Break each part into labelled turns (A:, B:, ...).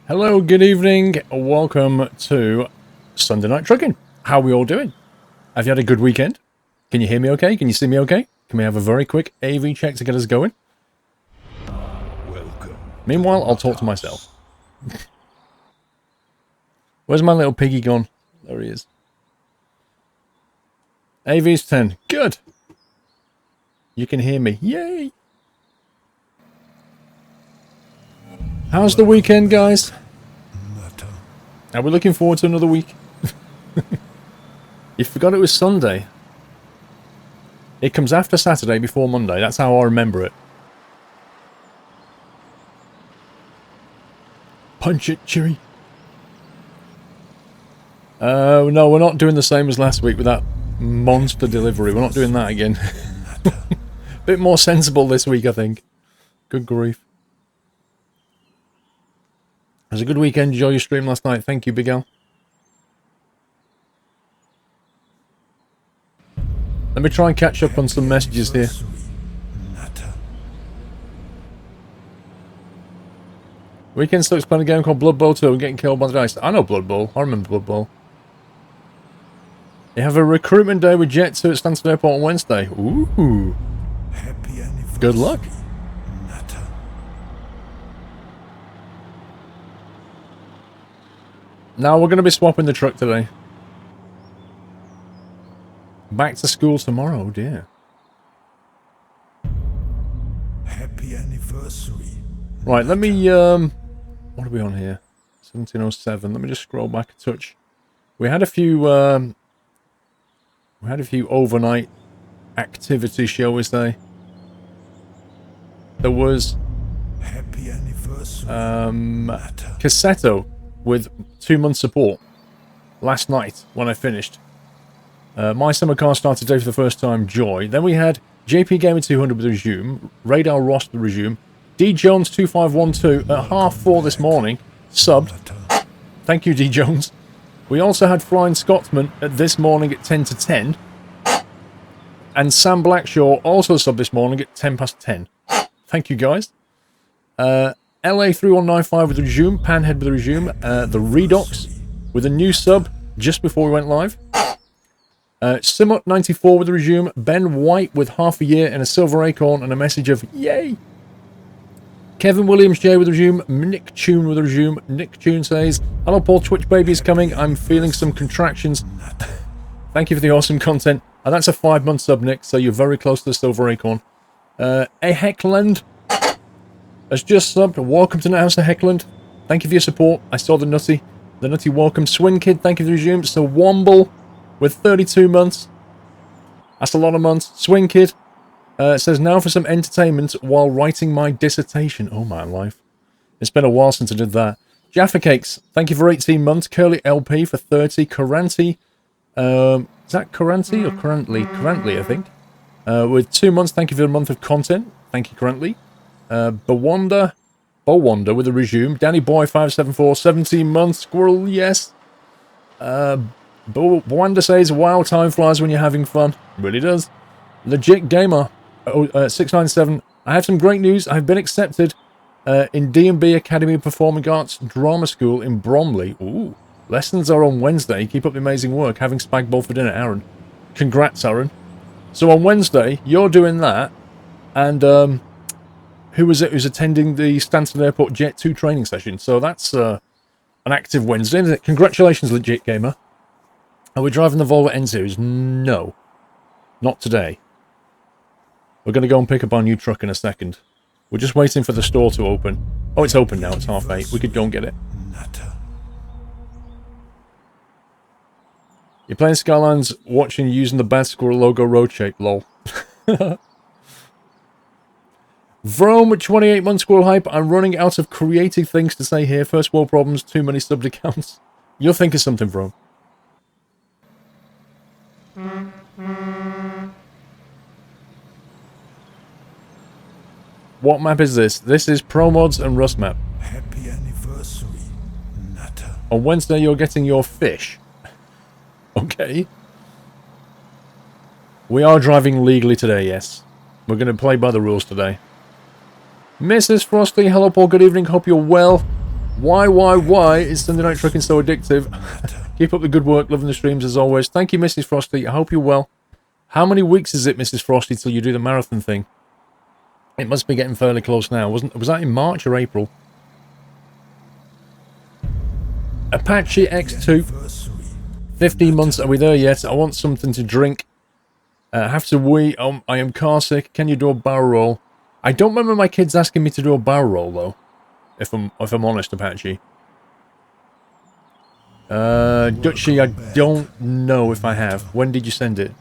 A: Hello, good evening, welcome to Sunday Night Trucking. How are we all doing? Have you had a good weekend? Can you hear me okay? Can you see me okay? Can we have a very quick AV check to get us going?
B: Welcome.
A: Meanwhile, I'll talk to myself. Where's my little piggy gone? There he is. AV's 10. Good. You can hear me. Yay! How's the weekend, guys? Are we looking forward to another week? You forgot it was Sunday. It comes after Saturday, before Monday. That's how I remember it. Punch it, Cheery. No, we're not doing the same as last week with that monster delivery. We're not doing that again. Bit more sensible this week, I think. Good grief. It was a good weekend. Enjoy your stream last night. Thank you, Big Al. Let me try and catch up on some messages here. Weekend Stokes playing a game called Blood Bowl 2 and getting killed by the dice. I know Blood Bowl. I remember Blood Bowl. You have a recruitment day with Jet 2 at Stansted Airport on Wednesday. Ooh. Good luck. Now we're going to be swapping the truck today. Back to school tomorrow, oh dear.
B: Happy anniversary.
A: Right, let me, what are we on here? 1707. Let me just scroll back a touch. We had a few overnight activities, shall we say. There was,
B: Happy anniversary.
A: Cassetto with 2-month support last night when I finished. My summer car started today for the first time, Joy. Then we had JP Gamer 200 with resume, Radar Ross with resume, D Jones 2512 at 4:30 this morning, subbed. Thank you, D Jones. We also had Flying Scotsman at this morning at 10 to 10. And Sam Blackshaw also subbed this morning at 10 past 10. Thank you, guys. LA 3195 with the resume, Panhead with the resume, the Redox with a new sub just before we went live. Simut 94 with the resume, Ben White with half a year and a silver acorn and a message of yay. Kevin Williams J with the resume, Nick Tune with the resume. Nick Tune says, hello Paul, Twitch baby is coming, I'm feeling some contractions. Thank you for the awesome content. And that's a 5-month sub, Nick, so you're very close to the silver acorn. A Heckland has just subbed. Welcome to the House of Heckland. Thank you for your support. I saw the nutty welcome. Swin Kid, thank you for the resume. So Womble with 32 months. That's a lot of months. Swing Kid says, now for some entertainment while writing my dissertation. Oh my life. It's been a while since I did that. Jaffa Cakes, thank you for 18 months. Curly LP for 30. Karanti, is that Karanti or Currently? Currently, I think. With 2 months, thank you for the month of content. Thank you, Currently. Bowanda with a resume. Danny Boy 574, 17 months. Squirrel, yes. Bowanda says, wow, time flies when you're having fun. Really does. Legit Gamer 697. I have some great news. I've been accepted in D&B Academy of Performing Arts Drama School in Bromley. Ooh. Lessons are on Wednesday. Keep up the amazing work. Having spag bol for dinner, Aaron. Congrats, Aaron. So on Wednesday, you're doing that. And who was it who's attending the Stansted Airport Jet 2 training session? So that's an active Wednesday, isn't it? Congratulations, Legit Gamer. Are we driving the Volvo N Series? No. Not today. We're going to go and pick up our new truck in a second. We're just waiting for the store to open. Oh, it's open now. It's 8:30. We could go and get it. You're playing Skylines, watching using the Bad Squirrel logo road shape. Lol. Vrome, 28 month Squirrel Hype. I'm running out of creative things to say here. First world problems, too many subbed accounts. You'll think of something, Vrome. What map is this? This is Pro Mods and Rust map.
B: Happy anniversary, Nutter.
A: On Wednesday, you're getting your fish. Okay. We are driving legally today, yes. We're going to play by the rules today. Mrs. Frosty, hello Paul, good evening, hope you're well. Why is Sunday Night Trucking so addictive? Keep up the good work, loving the streams as always. Thank you, Mrs. Frosty. I hope you're well. How many weeks is it, Mrs. Frosty, till you do the marathon thing? It must be getting fairly close now. Was that in March or April? Apache X2. 15 months. Are we there yet? I want something to drink. Have to wee. I am car sick. Can you do a barrel roll? I don't remember my kids asking me to do a barrel roll though. If I'm honest, Apache. Dutchie, I don't know if I have. When did you send it?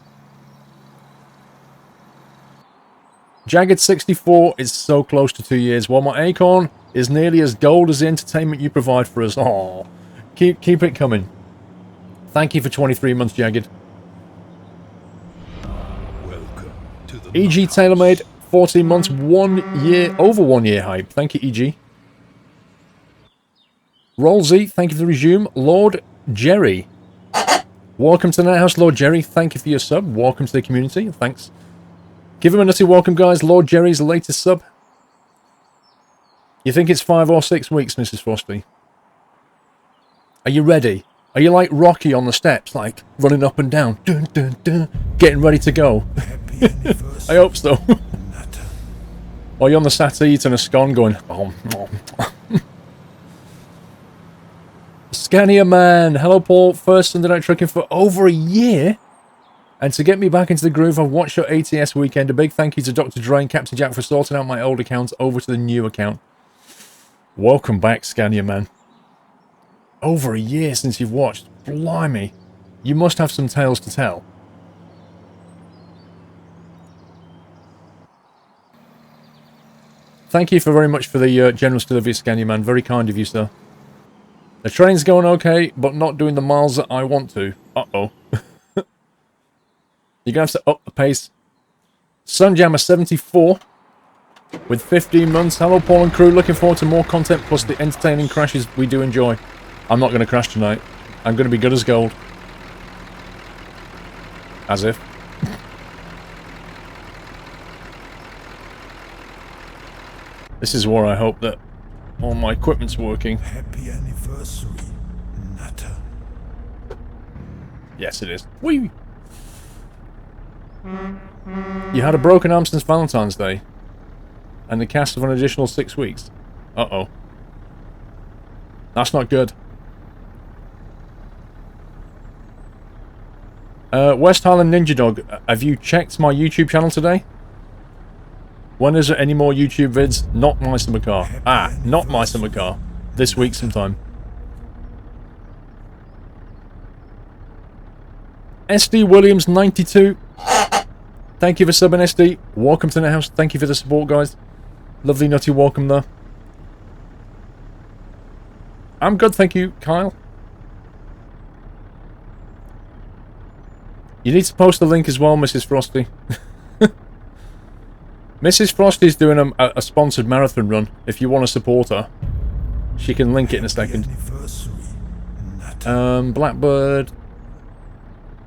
A: Jagged 64 is so close to 2 years, while my acorn is nearly as gold as the entertainment you provide for us. Oh, keep it coming. Thank you for 23 months, Jagged.
B: Welcome to the
A: EG TaylorMade, 14 months, 1 year, over 1 year hype. Thank you, EG. Rollsy, thank you for the resume. Lord Jerry. Welcome to the Night House, Lord Jerry. Thank you for your sub. Welcome to the community. Thanks. Give him a nutty welcome, guys. Lord Jerry's latest sub. You think it's 5 or 6 weeks, Mrs. Frosty? Are you ready? Are you like Rocky on the steps, like running up and down, dun, dun, dun, getting ready to go? I hope so. Or you're on the settee eating a scone going, oh. Scania Man. Hello, Paul. First Sunday Night Trucking for over a year. And to get me back into the groove, I've watched your ATS weekend. A big thank you to Dr. Dre and Captain Jack for sorting out my old account over to the new account. Welcome back, Scania Man. Over a year since you've watched. Blimey. You must have some tales to tell. Thank you very much for the generous delivery, Scania Man. Very kind of you, sir. The train's going okay, but not doing the miles that I want to. Uh-oh. You're going to have to up the pace. Sunjammer 74 with 15 months. Hello, Paul and crew. Looking forward to more content plus the entertaining crashes we do enjoy. I'm not going to crash tonight. I'm going to be good as gold. As if. This is where I hope that all my equipment's working.
B: Happy anniversary, Nutter.
A: Yes, it is. Whee! You had a broken arm since Valentine's Day. And the cast of an additional 6 weeks. Uh-oh. That's not good. West Highland Ninja Dog, have you checked my YouTube channel today? When is there any more YouTube vids? Not My Summer Car. Not My Summer Car. This week sometime. SD Williams 92. Thank you for subbing, SD. Welcome to the house. Thank you for the support, guys. Lovely nutty welcome there. I'm good, thank you, Kyle. You need to post the link as well, Mrs. Frosty. Mrs. Frosty's doing a sponsored marathon run. If you want to support her, she can link it in a second. Blackbird.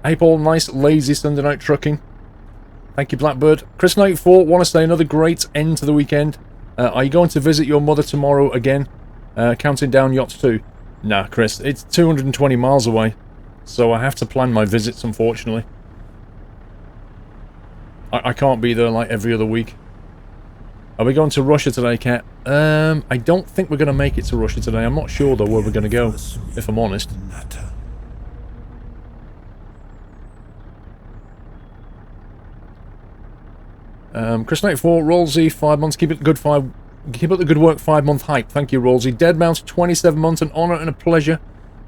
A: Hey Paul, nice lazy Sunday night trucking. Thank you, Blackbird. Chris 94, want to say another great end to the weekend. Are you going to visit your mother tomorrow again? Counting down yachts too. Nah, Chris, it's 220 miles away. So I have to plan my visits, unfortunately. I can't be there like every other week. Are we going to Russia today, Kat? I don't think we're going to make it to Russia today. I'm not sure, though, where we're going to go, if I'm honest. Chris 94, Rollsy, 5 months. Keep up the good work, 5-month hype. Thank you, Rollsy. Deadmouse, 27 months. An honour and a pleasure.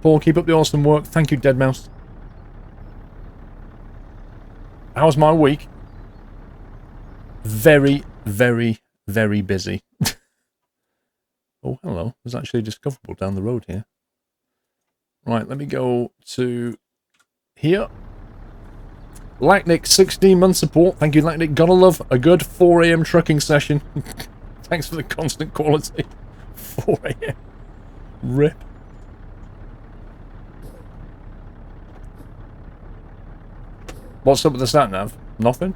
A: Paul, keep up the awesome work. Thank you, Deadmouse. How's my week? Very, very, very busy. Oh, hello. There's actually a discoverable down the road here. Right, let me go to here. Lacnic, 16 month support. Thank you, Lacnic. Gotta love a good 4 AM trucking session. Thanks for the constant quality. 4 AM. Rip. What's up with the sat-nav? Nothing?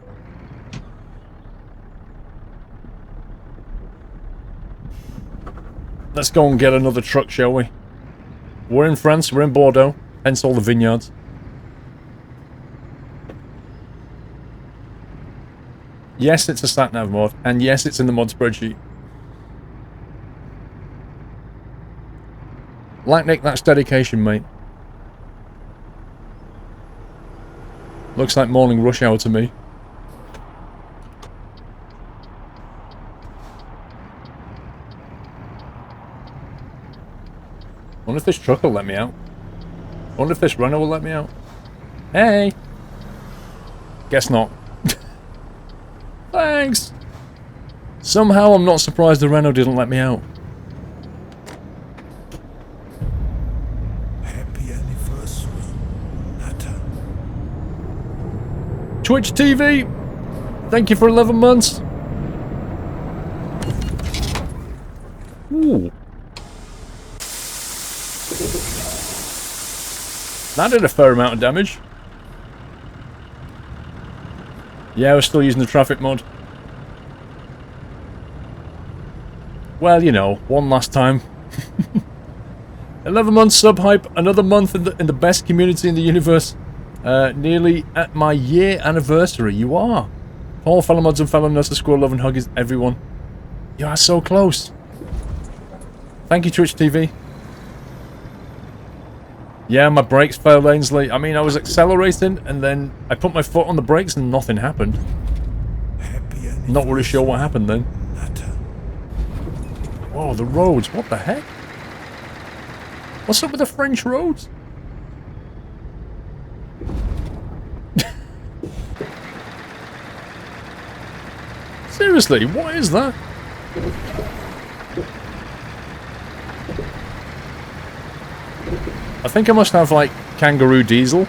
A: Let's go and get another truck, shall we? We're in France, we're in Bordeaux, hence all the vineyards. Yes, it's a sat-nav mod, and yes, it's in the mod spreadsheet. Like Nick, that's dedication, mate. Looks like morning rush hour to me. Wonder if this truck will let me out. Wonder if this runner will let me out. Hey! Guess not. Thanks! Somehow I'm not surprised the Renault didn't let me out.
B: Happy anniversary, Natta.
A: Twitch TV! Thank you for 11 months! Ooh. That did a fair amount of damage. Yeah, we're still using the traffic mod. Well, you know, one last time. 11 months sub-hype, another month in the best community in the universe. Nearly at my year anniversary. You are. All fellow mods and fellow nurses, squirrel love and huggies, everyone. You are so close. Thank you, Twitch TV. Yeah, my brakes failed, Ainsley. I mean, I was accelerating, and then I put my foot on the brakes, and nothing happened. Not really sure what happened then. Whoa, the roads. What the heck? What's up with the French roads? Seriously, what is that? I think I must have, like, kangaroo diesel.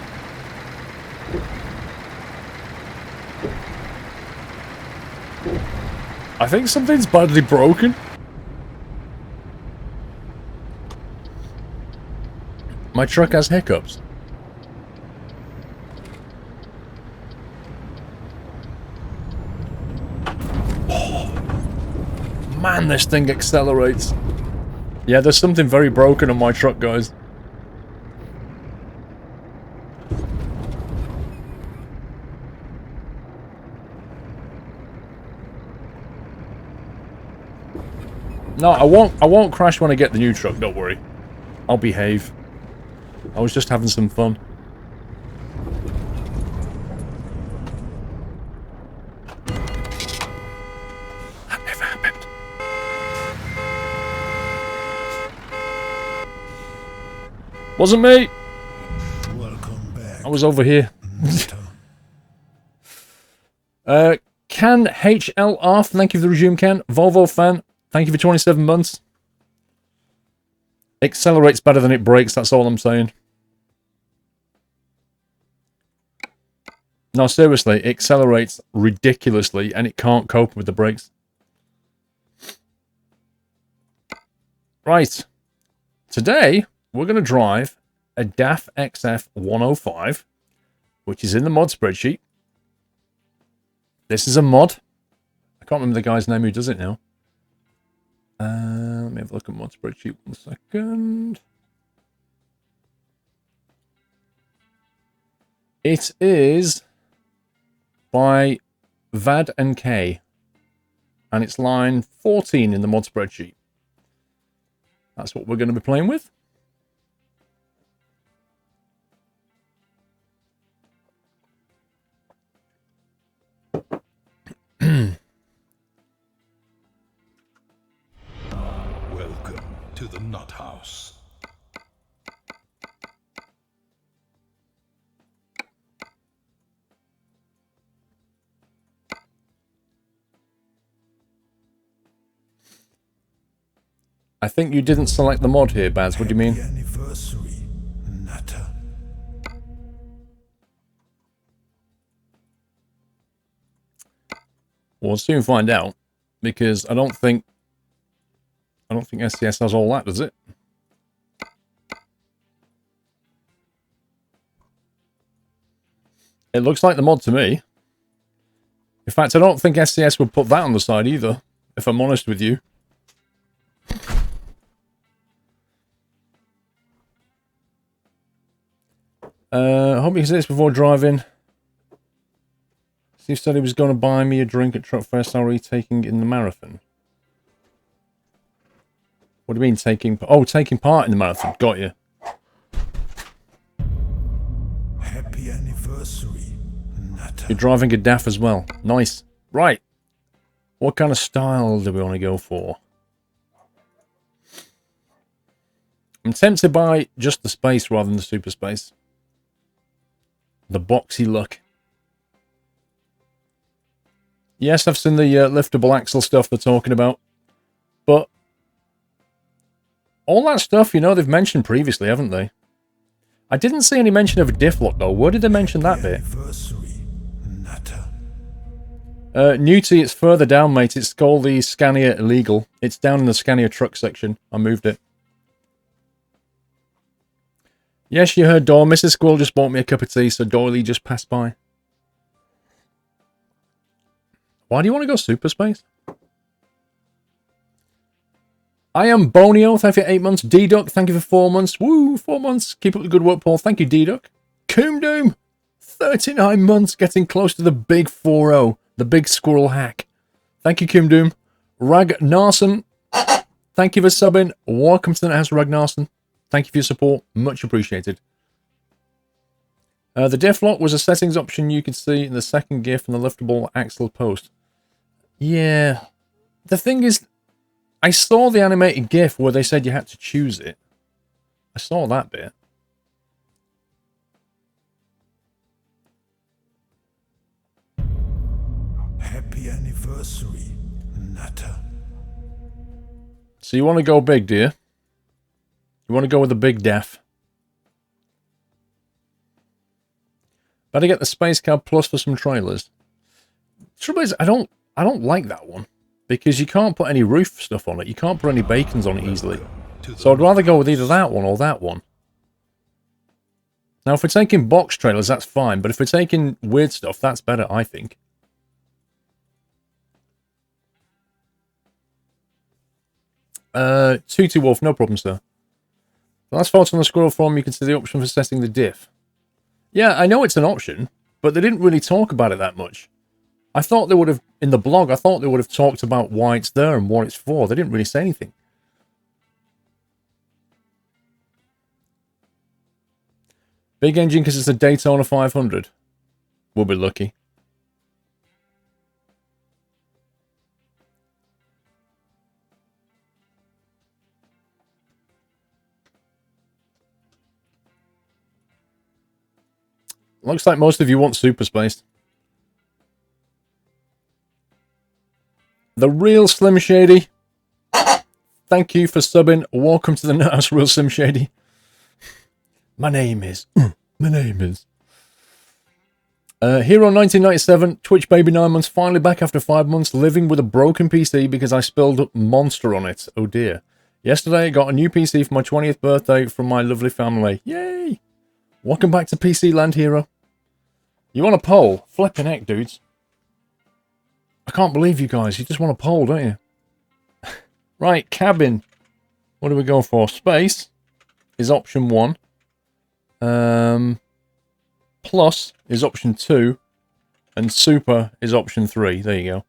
A: I think something's badly broken. My truck has hiccups. Oh, man, this thing accelerates. Yeah, there's something very broken on my truck, guys. No, I won't crash when I get the new truck, don't worry. I'll behave. I was just having some fun. That never happened. Wasn't me!
B: Welcome back.
A: I was over here. Can HLR, thank you for the resume, Ken. Volvo fan, thank you for 27 months. Accelerates better than it brakes, that's all I'm saying. No, seriously, it accelerates ridiculously and it can't cope with the brakes. Right. Today, we're going to drive a DAF XF 105, which is in the mod spreadsheet. This is a mod. I can't remember the guy's name who does it now. Let me have a look at mod spreadsheet 1 second. It is by Vad and K, and it's line 14 in the mod spreadsheet. That's what we're going to be playing with.
B: Welcome to the Nut House.
A: I think you didn't select the mod here, Baz. What do you mean?
B: Happy anniversary, Natta.
A: We'll soon find out, because I don't think SCS has all that, does it? It looks like the mod to me. In fact, I don't think SCS would put that on the side either, if I'm honest with you. I hope you can see this before driving. Steve said he was going to buy me a drink at Truck Fest. Are we taking in the marathon? What do you mean taking... Oh, taking part in the marathon. Got you.
B: Happy anniversary, Natter.
A: You're driving a DAF as well. Nice. Right. What kind of style do we want to go for? I'm tempted by just the space rather than the super space. The boxy look. Yes, I've seen the liftable axle stuff they're talking about. But all that stuff, you know, they've mentioned previously, haven't they? I didn't see any mention of a diff lock, though. Where did they mention that bit? Newty, it's further down, mate. It's called the Scania Illegal. It's down in the Scania truck section. I moved it. Yes, you heard Dawn. Mrs. Squirrel just bought me a cup of tea, so Doily just passed by. Why do you want to go super space? I am Bonio. Thank you for 8 months. D-Duck, thank you for 4 months. Woo, 4 months. Keep up the good work, Paul. Thank you, D-Duck. Coom Doom, 39 months. Getting close to the big 4-0. The big squirrel hack. Thank you, Coom Doom. Ragnarsson, thank you for subbing. Welcome to the house, Ragnarsson. Thank you for your support. Much appreciated. The diff lock was a settings option you could see in the second GIF in the liftable axle post. Yeah. The thing is, I saw the animated GIF where they said you had to choose it. I saw that bit.
B: Happy anniversary, Natter.
A: So you want to go big, do you? You want to go with the big def. Better get the Space Cab Plus for some trailers. The trouble is, I don't like that one. Because you can't put any roof stuff on it. You can't put any bacons on it easily. So I'd rather go with either that one or that one. Now, if we're taking box trailers, that's fine. But if we're taking weird stuff, that's better, I think. Tutu Wolf, no problem, sir. Last thoughts on the Squirrel Forum, you can see the option for setting the diff. Yeah, I know it's an option, but they didn't really talk about it that much. I thought they would have, in the blog, I thought they would have talked about why it's there and what it's for. They didn't really say anything. Big engine because it's a Daytona 500. We'll be lucky. Looks like most of you want Super Space. The Real Slim Shady. Thank you for subbing. Welcome to the Nuthouse, Real Slim Shady. My name is... Hero 1997, Twitch baby 9 months, finally back after 5 months, living with a broken PC because I spilled Monster on it. Oh dear. Yesterday I got a new PC for my 20th birthday from my lovely family. Yay! Welcome back to PC Land, Hero. You want a poll? Flipping heck, dudes. I can't believe you guys. You just want a poll, don't you? Right, cabin. What do we go for? Space is option 1. Plus is option 2. And super is option 3. There you go.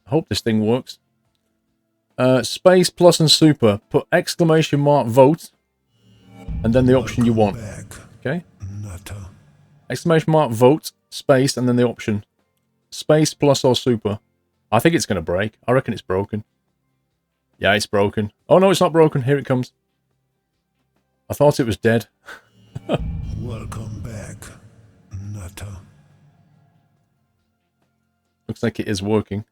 A: I hope this thing works. Space, plus, and super. Put exclamation mark vote. And then the option you want. Okay? Exclamation mark vote. Space, and then the option. Space, plus, or super. I think it's going to break. I reckon it's broken. Yeah, it's broken. Oh, no, it's not broken. Here it comes. I thought it was dead.
B: Welcome back, Natter.
A: Looks like it is working.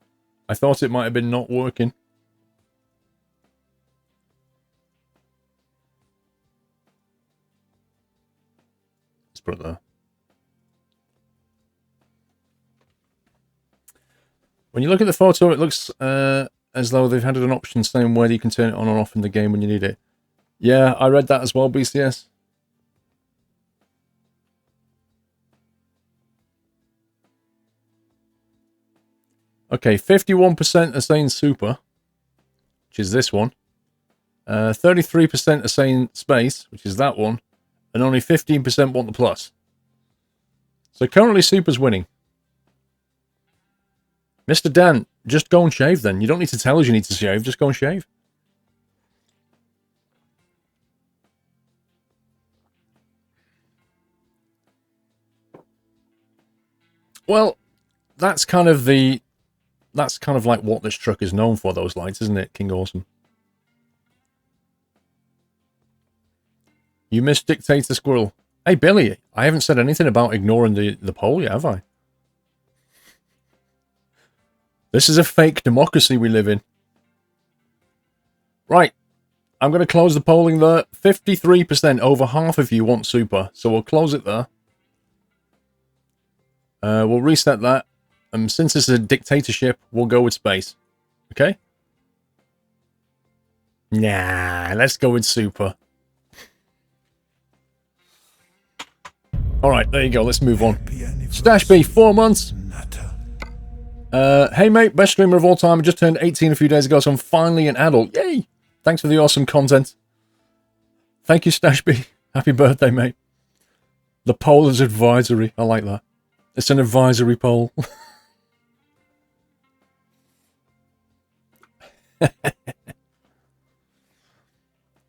A: I thought it might have been not working. Let's put it there. When you look at the photo, it looks as though they've had an option saying whether you can turn it on or off in the game when you need it. Yeah, I read that as well, BCS. Okay, 51% are saying super, which is this one. 33% are saying space, which is that one. and only 15% want the plus. So currently Super's winning. Mr. Dan, just go and shave then. You don't need to tell us you need to shave, just go and shave. Well, that's kind of like what this truck is known for, those lights, isn't it, King Awesome? You missed Dictator Squirrel. Hey, Billy, I haven't said anything about ignoring the poll yet, have I? This is a fake democracy we live in. Right. I'm going to close the polling there. 53%, over half of you want Super. So we'll close it there. We'll reset that. And since it's a dictatorship, we'll go with space. Okay? Nah, let's go with Super. Alright, there you go. Let's move on. Stash B, 4 months. Hey mate, best streamer of all time. I just turned 18 a few days ago, so I'm finally an adult. Yay! Thanks for the awesome content. Thank you, Stash B. Happy birthday, mate. The poll is advisory. I like that. It's an advisory poll.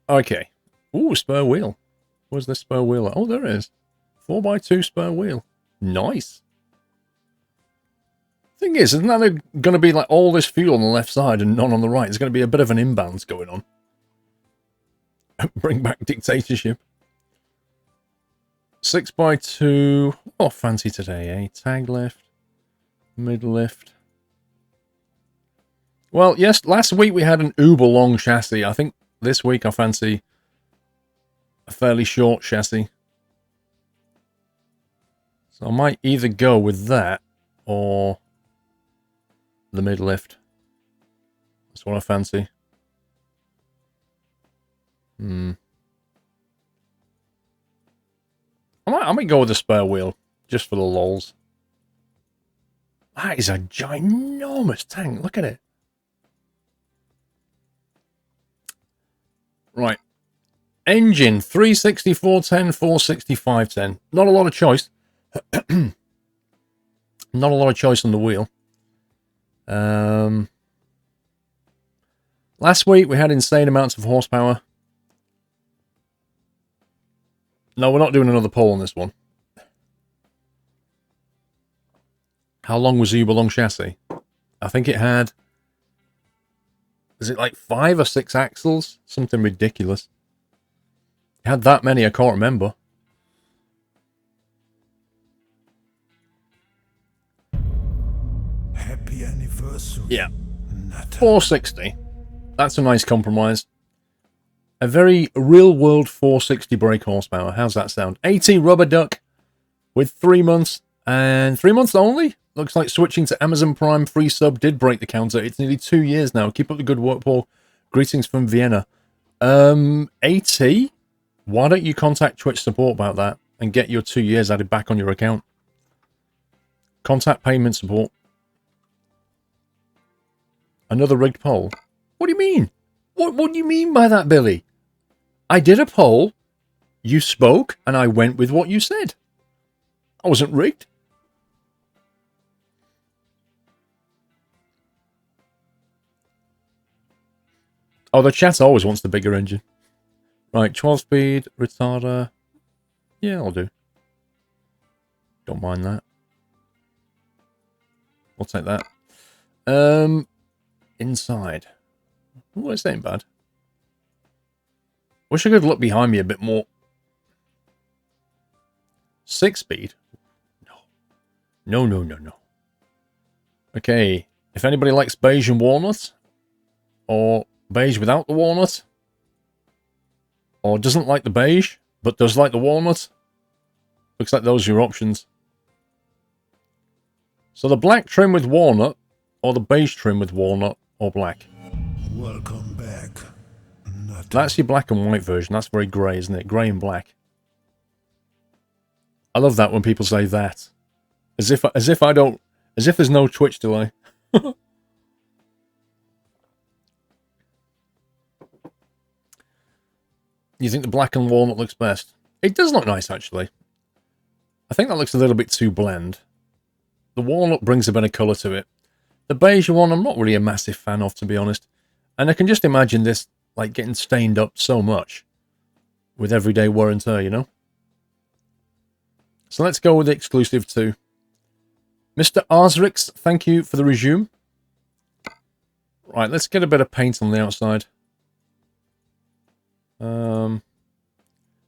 A: Okay. Ooh, spare wheel. Where's the spare wheel? Oh, there it is. 4x2 spare wheel. Nice. Thing is, isn't that going to be like all this fuel on the left side and none on the right? There's going to be a bit of an imbalance going on. Bring back dictatorship. 6x2. Oh, fancy today, eh? Tag lift. Mid lift. Well, yes, last week we had an uber long chassis. I think this week I fancy a fairly short chassis. So I might either go with that or the mid lift. That's what I fancy. I might go with the spare wheel, just for the lols. That is a ginormous tank. Look at it. Right. Engine, 360, 410, 460, 510. Not a lot of choice. Not a lot of choice on the wheel. Last week we had insane amounts of horsepower. No, we're not doing another poll on this one. How long was the uber long chassis? I think it had... Is it like 5 or 6 axles? Something ridiculous. It had that many, I can't remember.
B: Happy anniversary.
A: Yeah. 460. That's a nice compromise. A very real-world 460 brake horsepower. How's that sound? 80 rubber duck with 3 months. And 3 months only? Looks like switching to Amazon Prime free sub did break the counter. It's nearly 2 years now. Keep up the good work, Paul. Greetings from Vienna. 80? Why don't you contact Twitch support about that and get your 2 years added back on your account? Contact payment support. Another rigged poll? What do you mean? What do you mean by that, Billy? I did a poll, you spoke, and I went with what you said. I wasn't rigged. Oh, the chat always wants the bigger engine. Right, 12 speed, retarder. Yeah, I'll do. Don't mind that. We'll take that. Inside. Oh, this ain't bad. Wish I could look behind me a bit more. 6 speed? No. No. Okay. If anybody likes beige and walnut, or beige without the walnut, or doesn't like the beige, but does like the walnut, looks like those are your options. So the black trim with walnut, or the beige trim with walnut, or black.
B: Welcome back.
A: That's your black and white version. That's very grey, isn't it? Grey and black. I love that when people say that. As if there's no Twitch delay. You think the black and walnut looks best? It does look nice, actually. I think that looks a little bit too bland. The walnut brings a bit of colour to it. The beige one, I'm not really a massive fan of, to be honest. And I can just imagine this, like, getting stained up so much with everyday wear and tear, you know? So let's go with the exclusive 2. Mr. Arzrix, thank you for the resume. Right, let's get a bit of paint on the outside.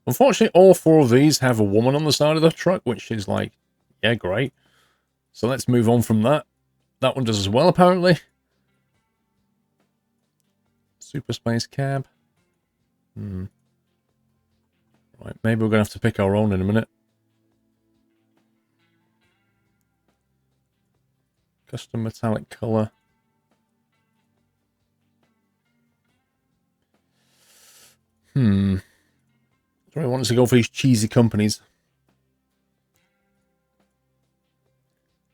A: Unfortunately, all 4 of these have a woman on the side of the truck, which is like, yeah, great. So let's move on from that. That one does as well, apparently. Super Space Cab. Right, maybe we're going to have to pick our own in a minute. Custom metallic colour. Do I want us to go for these cheesy companies?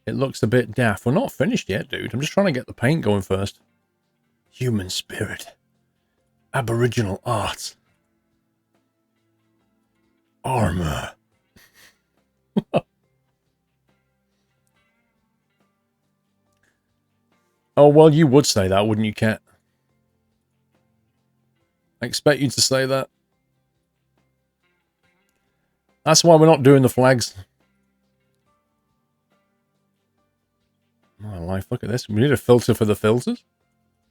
A: It looks a bit daft. We're not finished yet, dude. I'm just trying to get the paint going first. Human spirit. Aboriginal art. Armor. Oh, well, you would say that, wouldn't you, Cat? I expect you to say that. That's why we're not doing the flags. My life, look at this. We need a filter for the filters.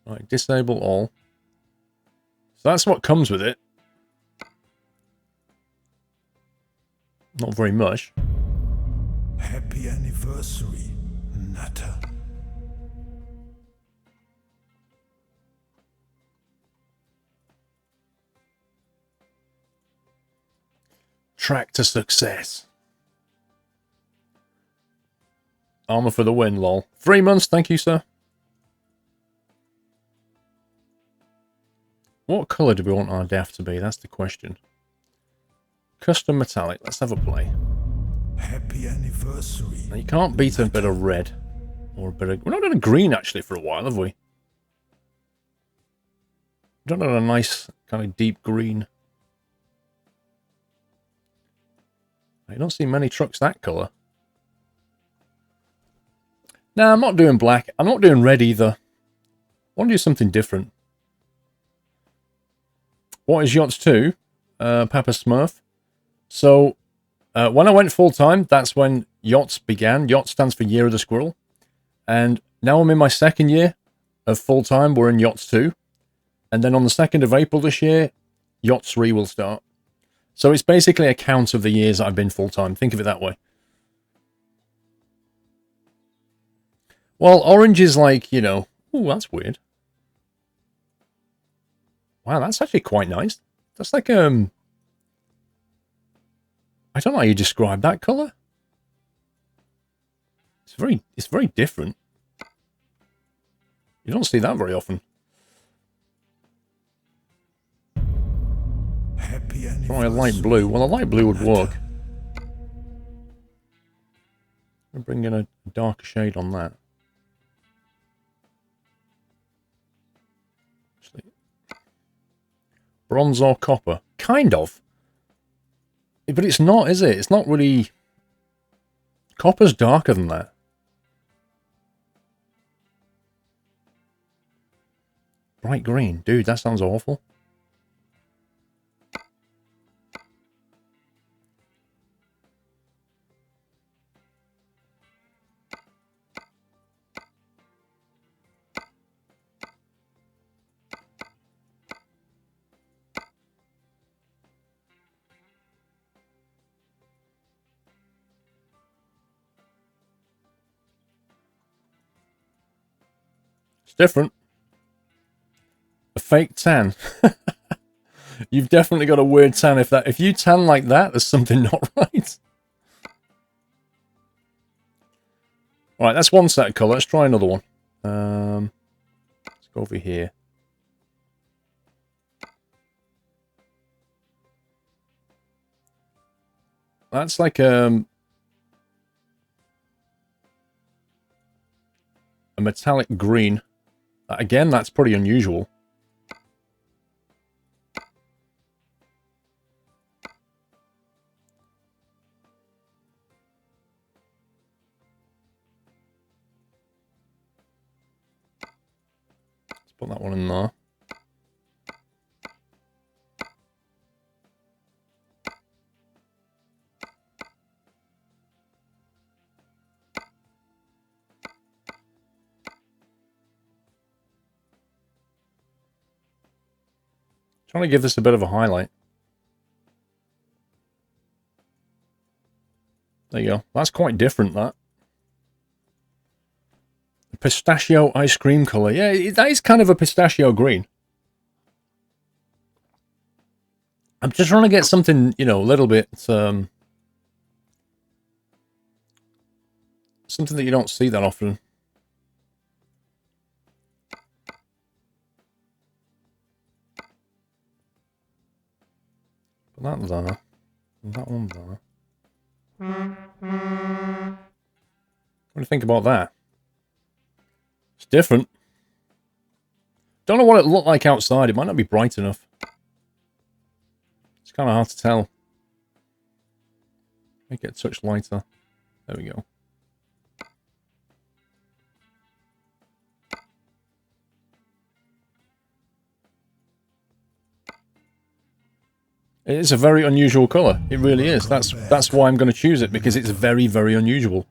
A: Right, disable all. So that's what comes with it. Not very much.
B: Happy anniversary, Nutter.
A: Track to success. Armor for the win, lol. 3 months, thank you, sir. What colour do we want our DAF to be? That's the question. Custom metallic. Let's have a play.
B: Happy anniversary.
A: Now, you can't beat a bit of red. Or a bit of... We're not done a green, actually, for a while, have we? We've done a nice, kind of deep green. I don't see many trucks that colour. Nah, I'm not doing black. I'm not doing red either. I want to do something different. What is Yachts 2? Papa Smurf. So, when I went full-time, that's when Yachts began. Yachts stands for Year of the Squirrel. And now I'm in my 2nd year of full-time. We're in Yachts 2. And then on the 2nd of April this year, Yachts 3 will start. So it's basically a count of the years I've been full-time. Think of it that way. Well, orange is like, you know... Ooh, that's weird. Wow, that's actually quite nice. That's like, I don't know how you describe that colour. It's very different. You don't see that very often. Try a light blue. Well, a light blue would work. I'll bring in a darker shade on that. Actually, bronze or copper? Kind of. But it's not, is it? It's not really... Copper's darker than that. Bright green. Dude, that sounds awful. It's different. A fake tan. You've definitely got a weird tan. If you tan like that, there's something not right. Alright, that's one set of colour. Let's try another one. Let's go over here. That's like a metallic green. Again, that's pretty unusual. Put that one in there. Trying to give this a bit of a highlight. There you go. That's quite different, that. The pistachio ice cream colour. Yeah, that is kind of a pistachio green. I'm just trying to get something, you know, a little bit... something that you don't see that often. Put that there. And that one there. What do you think about that? It's different. Don't know what it looked like outside. It might not be bright enough. It's kind of hard to tell. Make it a touch lighter. There we go. It is a very unusual colour. It really is. That's why I'm going to choose it, because it's very, very unusual.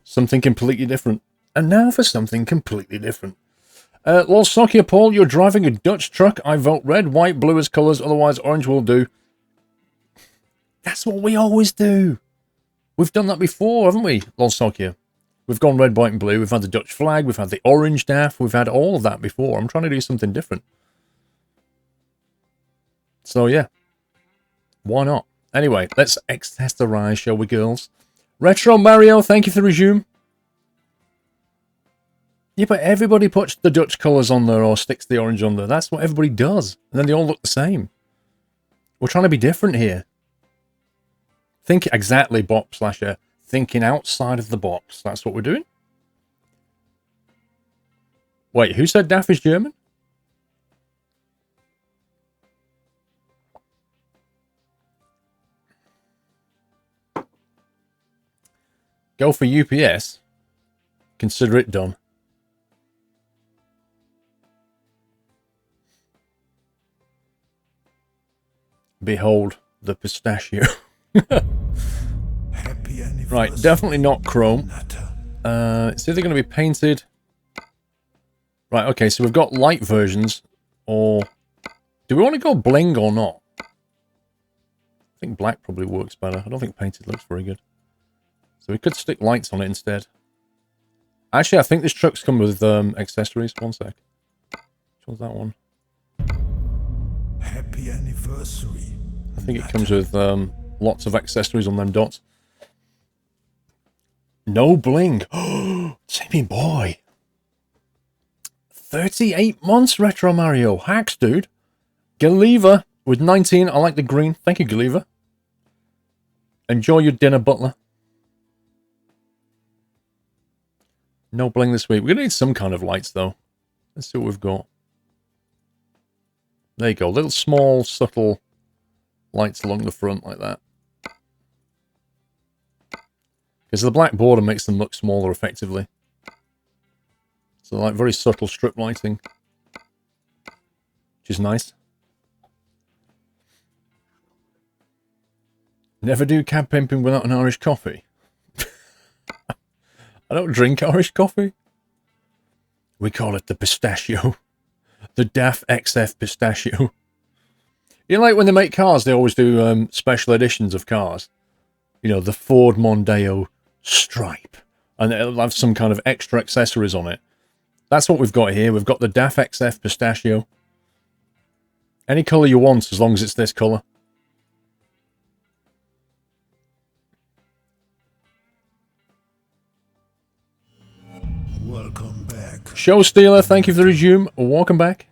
A: Something completely different. And now for something completely different. Lord Sokia Paul, you're driving a Dutch truck. I vote red, white, blue as colours, otherwise orange will do. That's what we always do. We've done that before, haven't we, Lord Sokia? We've gone red, white and blue. We've had the Dutch flag. We've had the orange daff. We've had all of that before. I'm trying to do something different. So, yeah. Why not? Anyway, let's accessorize, shall we, girls? Retro Mario, thank you for the resume. Yeah, but everybody puts the Dutch colours on there or sticks the orange on there. That's what everybody does. And then they all look the same. We're trying to be different here. Think exactly, Bop Slasher. Thinking outside of the box. That's what we're doing. Wait, who said Daff is German? Go for UPS. Consider it done. Behold the pistachio. Right, definitely not chrome. It's either going to be painted. Right, okay, so we've got light versions. Or do we want to go bling or not? I think black probably works better. I don't think painted looks very good. So we could stick lights on it instead. Actually, I think this truck's come with accessories. One sec. Which one's that one?
B: Happy anniversary.
A: I think it comes with lots of accessories on them dots. No bling. Timmy boy. 38 months, Retro Mario. Hacks, dude. Galiva with 19. I like the green. Thank you, Galiva. Enjoy your dinner, butler. No bling this week. We're going to need some kind of lights, though. Let's see what we've got. There you go. Little small, subtle lights along the front like that. Because the black border makes them look smaller effectively. So like very subtle strip lighting. Which is nice. Never do cab pimping without an Irish coffee. I don't drink Irish coffee. We call it the pistachio. The DAF XF pistachio. You know, like when they make cars, they always do special editions of cars. You know, the Ford Mondeo Stripe. And it'll have some kind of extra accessories on it. That's what we've got here. We've got the DAF XF pistachio. Any colour you want, as long as it's this colour.
B: Welcome back.
A: Show Stealer, thank you for the resume. Welcome back.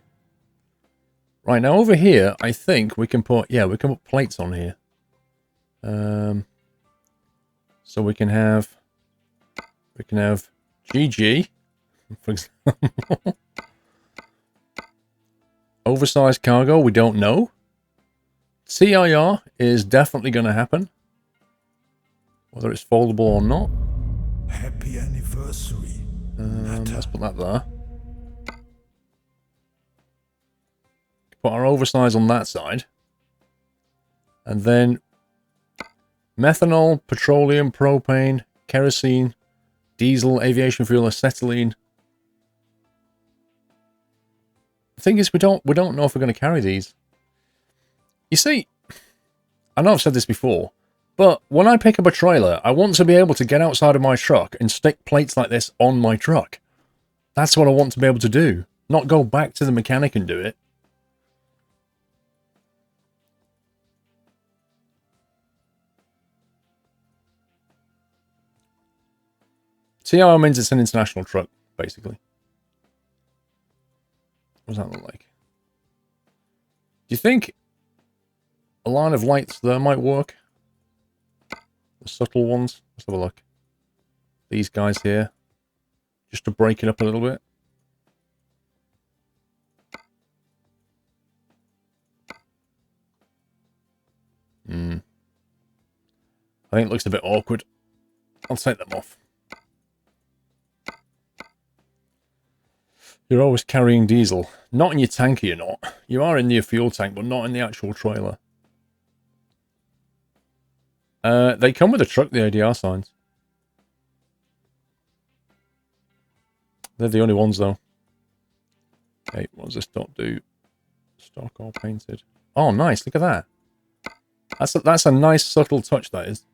A: Right, now over here, I think we can put, yeah, we can put plates on here. So we can have GG, for example. Oversized cargo, we don't know. CIR is definitely going to happen. Whether it's foldable or not.
B: Happy anniversary.
A: Let's put that there. put our oversize on that side. And then methanol, petroleum, propane, kerosene, diesel, aviation fuel, acetylene. The thing is, we don't know if we're going to carry these. You see, I know I've said this before, but when I pick up a trailer, I want to be able to get outside of my truck and stick plates like this on my truck. That's what I want to be able to do, not go back to the mechanic and do it. See how I mean it's an international truck, basically. What does that look like? Do you think a line of lights there might work? The subtle ones? Let's have a look. These guys here. Just to break it up a little bit. I think it looks a bit awkward. I'll take them off. You're always carrying diesel. Not in your tanker, you're not. You are in your fuel tank, but not in the actual trailer. They come with a truck, the ADR signs. They're the only ones, though. Okay, what does this dot do? Stock or painted? Oh, nice. Look at that. That's a nice, subtle touch, that is.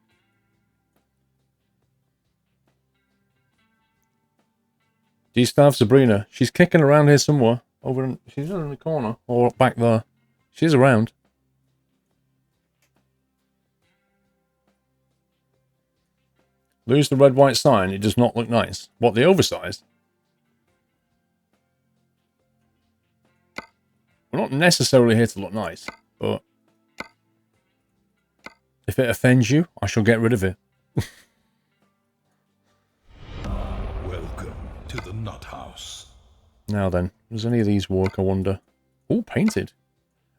A: Do you still have Sabrina? She's kicking around here somewhere. She's in the corner. Or back there. She's around. Lose the red, white sign. It does not look nice. What, the oversized? We're not necessarily here to look nice, but if it offends you, I shall get rid of it.
B: Welcome to the Nut House.
A: Now then, does any of these work, I wonder? Oh, painted.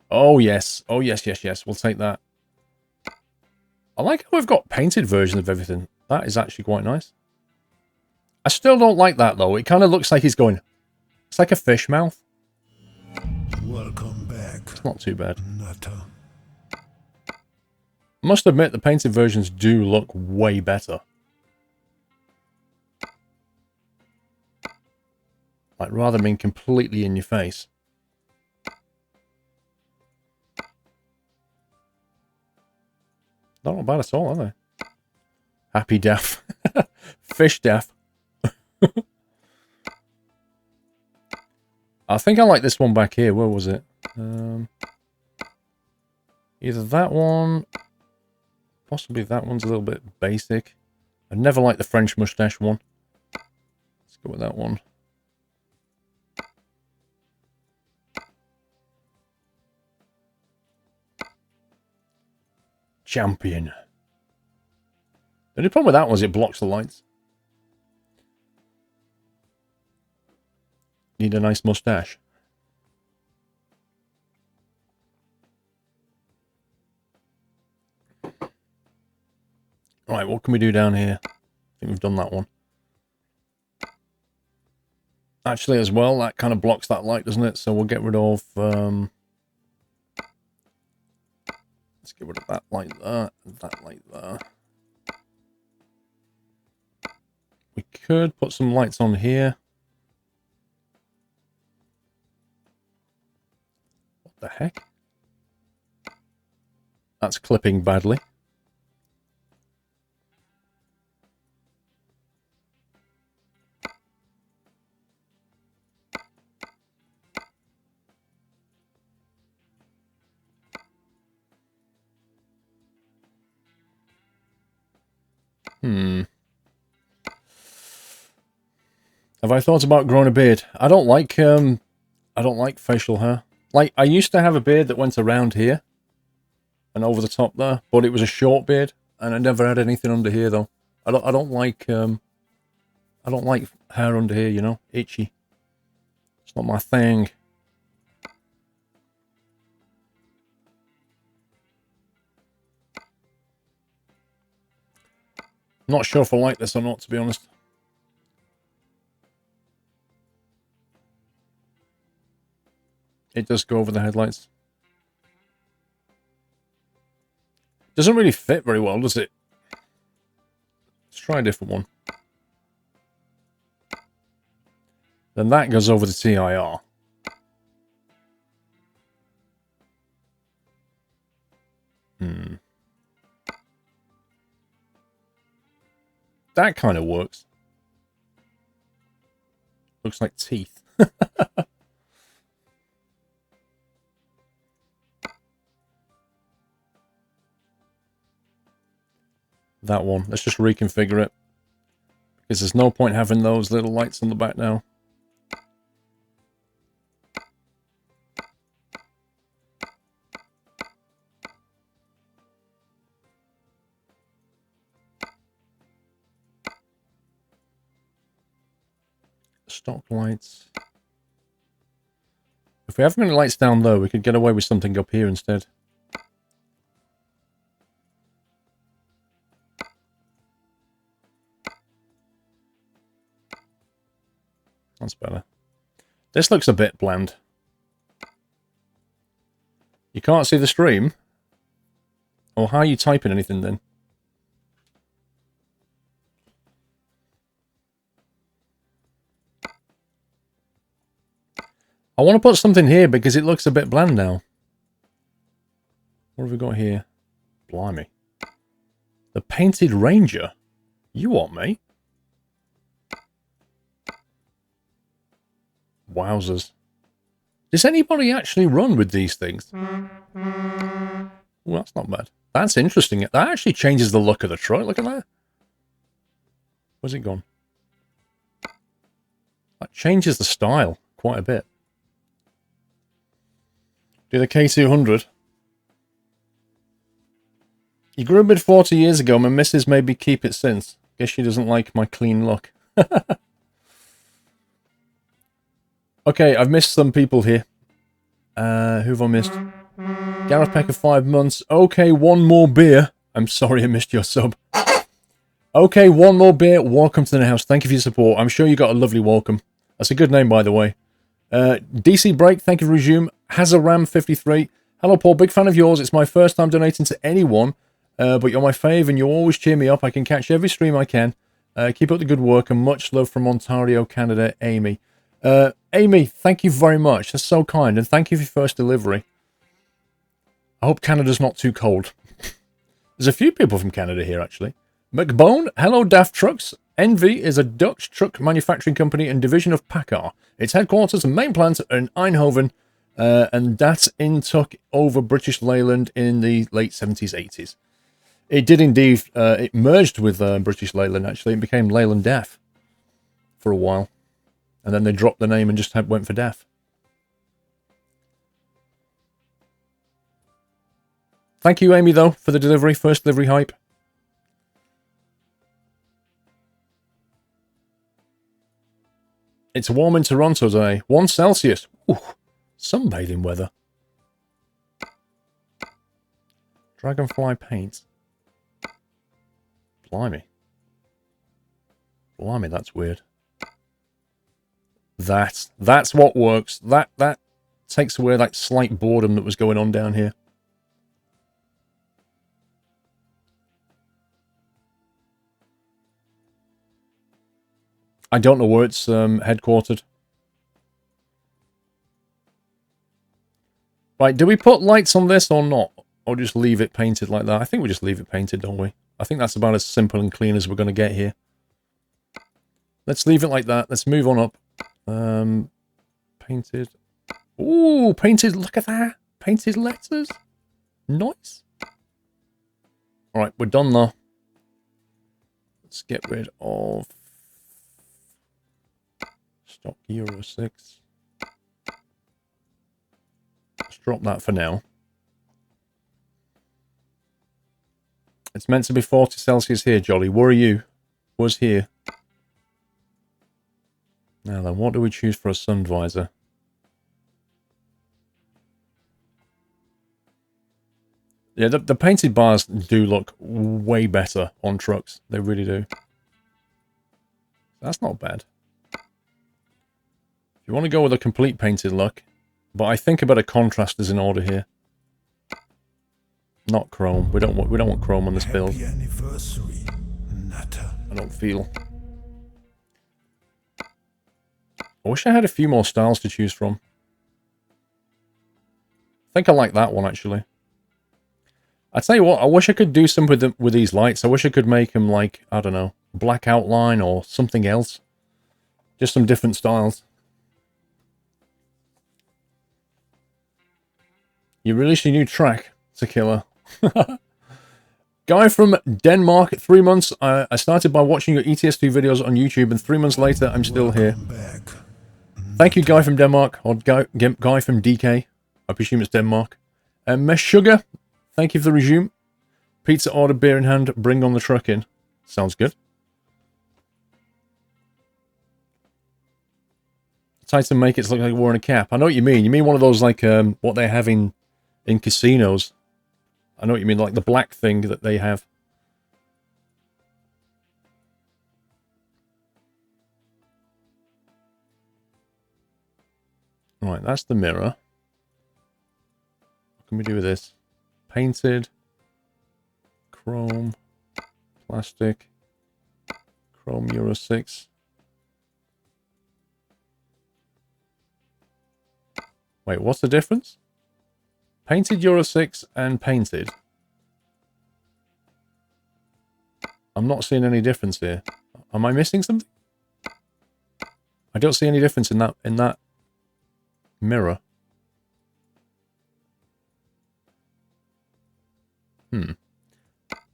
A: Oh, yes. Oh, yes, yes, yes. We'll take that. I like how we've got painted versions of everything. That is actually quite nice. I still don't like that, though. It kind of looks like he's going... It's like a fish mouth.
B: Welcome back.
A: It's not too bad.
B: Nutter.
A: Must admit, the painted versions do look way better. Like, rather than being completely in your face. Not bad at all, are they? Happy death. Fish death. I think I like this one back here. Where was it? Either that one... Possibly that one's a little bit basic. I never liked the French mustache one. Let's go with that one. Champion. The only problem with that was it blocks the lights. Need a nice mustache. Right, what can we do down here? I think we've done that one. Actually, as well, that kind of blocks that light, doesn't it? So we'll get rid of... let's get rid of that light there, and that light there. We could put some lights on here. What the heck? That's clipping badly. Have I thought about growing a beard? I don't like facial hair. Like, I used to have a beard that went around here and over the top there, but it was a short beard, and I never had anything under here though. I don't like hair under here, you know, itchy. It's not my thing. Not sure if I like this or not, to be honest. It does go over the headlights. Doesn't really fit very well, does it? Let's try a different one. Then that goes over the TIR. That kind of works. Looks like teeth. That one. Let's just reconfigure it. Because there's no point having those little lights on the back now. Stock lights. If we have any lights down low, we could get away with something up here instead. That's better. This looks a bit bland. You can't see the stream? Or how are you typing anything then? I want to put something here because it looks a bit bland now. What have we got here? Blimey. The Painted Ranger? You want me? Wowzers. Does anybody actually run with these things? Well, that's not bad. That's interesting. That actually changes the look of the truck. Look at that. Where's it gone? That changes the style quite a bit. Do the K200. You grew a bit 40 years ago. My missus made me keep it since. Guess she doesn't like my clean look. Okay, I've missed some people here. Who have I missed? Gareth Pecker, 5 months. Okay, one more beer. I'm sorry I missed your sub. Okay, one more beer. Welcome to the house. Thank you for your support. I'm sure you got a lovely welcome. That's a good name, by the way. DC Break, thank you for resume. Hazaram53. Hello, Paul. Big fan of yours. It's my first time donating to anyone, but you're my fave and you always cheer me up. I can catch every stream I can. Keep up the good work and much love from Ontario, Canada, Amy. Amy, thank you very much. That's so kind, and thank you for your first delivery. I hope Canada's not too cold. There's a few people from Canada here, actually. McBone, hello, Daft Trucks. Envy is a Dutch truck manufacturing company and division of PACCAR. Its headquarters and main plant are in Eindhoven, and that's in took over British Leyland in the late 70s, 80s. It did indeed, it merged with British Leyland, actually. It became Leyland DEF for a while. And then they dropped the name and just went for DEF. Thank you, Amy, though, for the delivery. First delivery hype. It's warm in Toronto today. 1 Celsius. Ooh, sunbathing weather. Dragonfly paint. Blimey. Blimey, that's weird. That's what works. That takes away that slight boredom that was going on down here. I don't know where it's headquartered. Right, do we put lights on this or not? Or just leave it painted like that? I think we just leave it painted, don't we? I think that's about as simple and clean as we're going to get here. Let's leave it like that. Let's move on up. Painted. Ooh, painted. Look at that. Painted letters. Nice. Alright, we're done though. Let's get rid of stock Euro 6. Let's drop that for now. It's meant to be 40 Celsius here, Jolly. Where are you? Was here. Now then, what do we choose for a sun visor? Yeah, the painted bars do look way better on trucks. They really do. That's not bad. If you want to go with a complete painted look, But I think a bit of contrast is in order here. Not chrome. We don't want chrome on this build.
B: Happy anniversary, Nutter.
A: I don't feel. I wish I had a few more styles to choose from. I think I like that one actually. I tell you what, I wish I could do something with these lights. I wish I could make them like, I don't know, black outline or something else. Just some different styles. You released a new track. It's a killer. Guy from Denmark, 3 months. I started by watching your ETS2 videos on YouTube, and 3 months later, I'm still here. Thank you, Guy from Denmark, or Guy from DK. I presume it's Denmark. Mesh Sugar, thank you for the resume. Pizza order, beer in hand, bring on the truck in. Sounds good. Titan make it look like wearing a cap. I know what you mean. You mean one of those like what they have in casinos. I know what you mean, like the black thing that they have. Right, that's the mirror. What can we do with this? Painted. Chrome. Plastic. Chrome Euro 6. Wait, what's the difference? Painted Euro 6 and painted. I'm not seeing any difference here. Am I missing something? I don't see any difference in that mirror.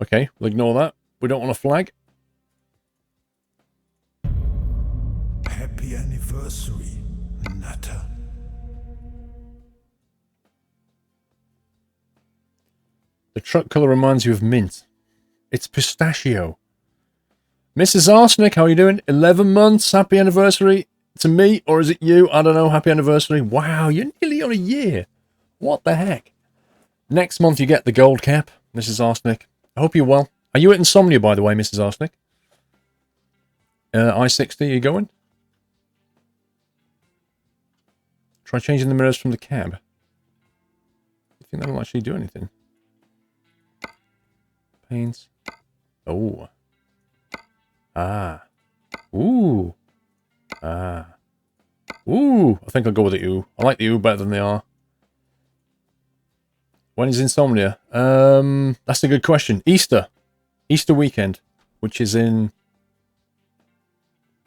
A: Okay, we'll ignore that. We don't want a flag.
B: Happy anniversary, Nutter.
A: The truck colour reminds you of mint. It's pistachio. Mrs. Arsenic, how are you doing? 11 months. Happy anniversary to me, or is it you? I don't know. Happy anniversary. Wow, you're nearly on a year. What the heck? Next month you get the gold cap, Mrs. Arsenic. I hope you're well. Are you at Insomnia, by the way, Mrs. Arsenic? I-60, you going? Try changing the mirrors from the cab. You think that'll actually do anything? Paints. Oh. Ah. Ooh. Ah. Ooh. I think I'll go with the ooh. I like the ooh better than the R. When is Insomnia? That's a good question. Easter. Easter weekend. Which is in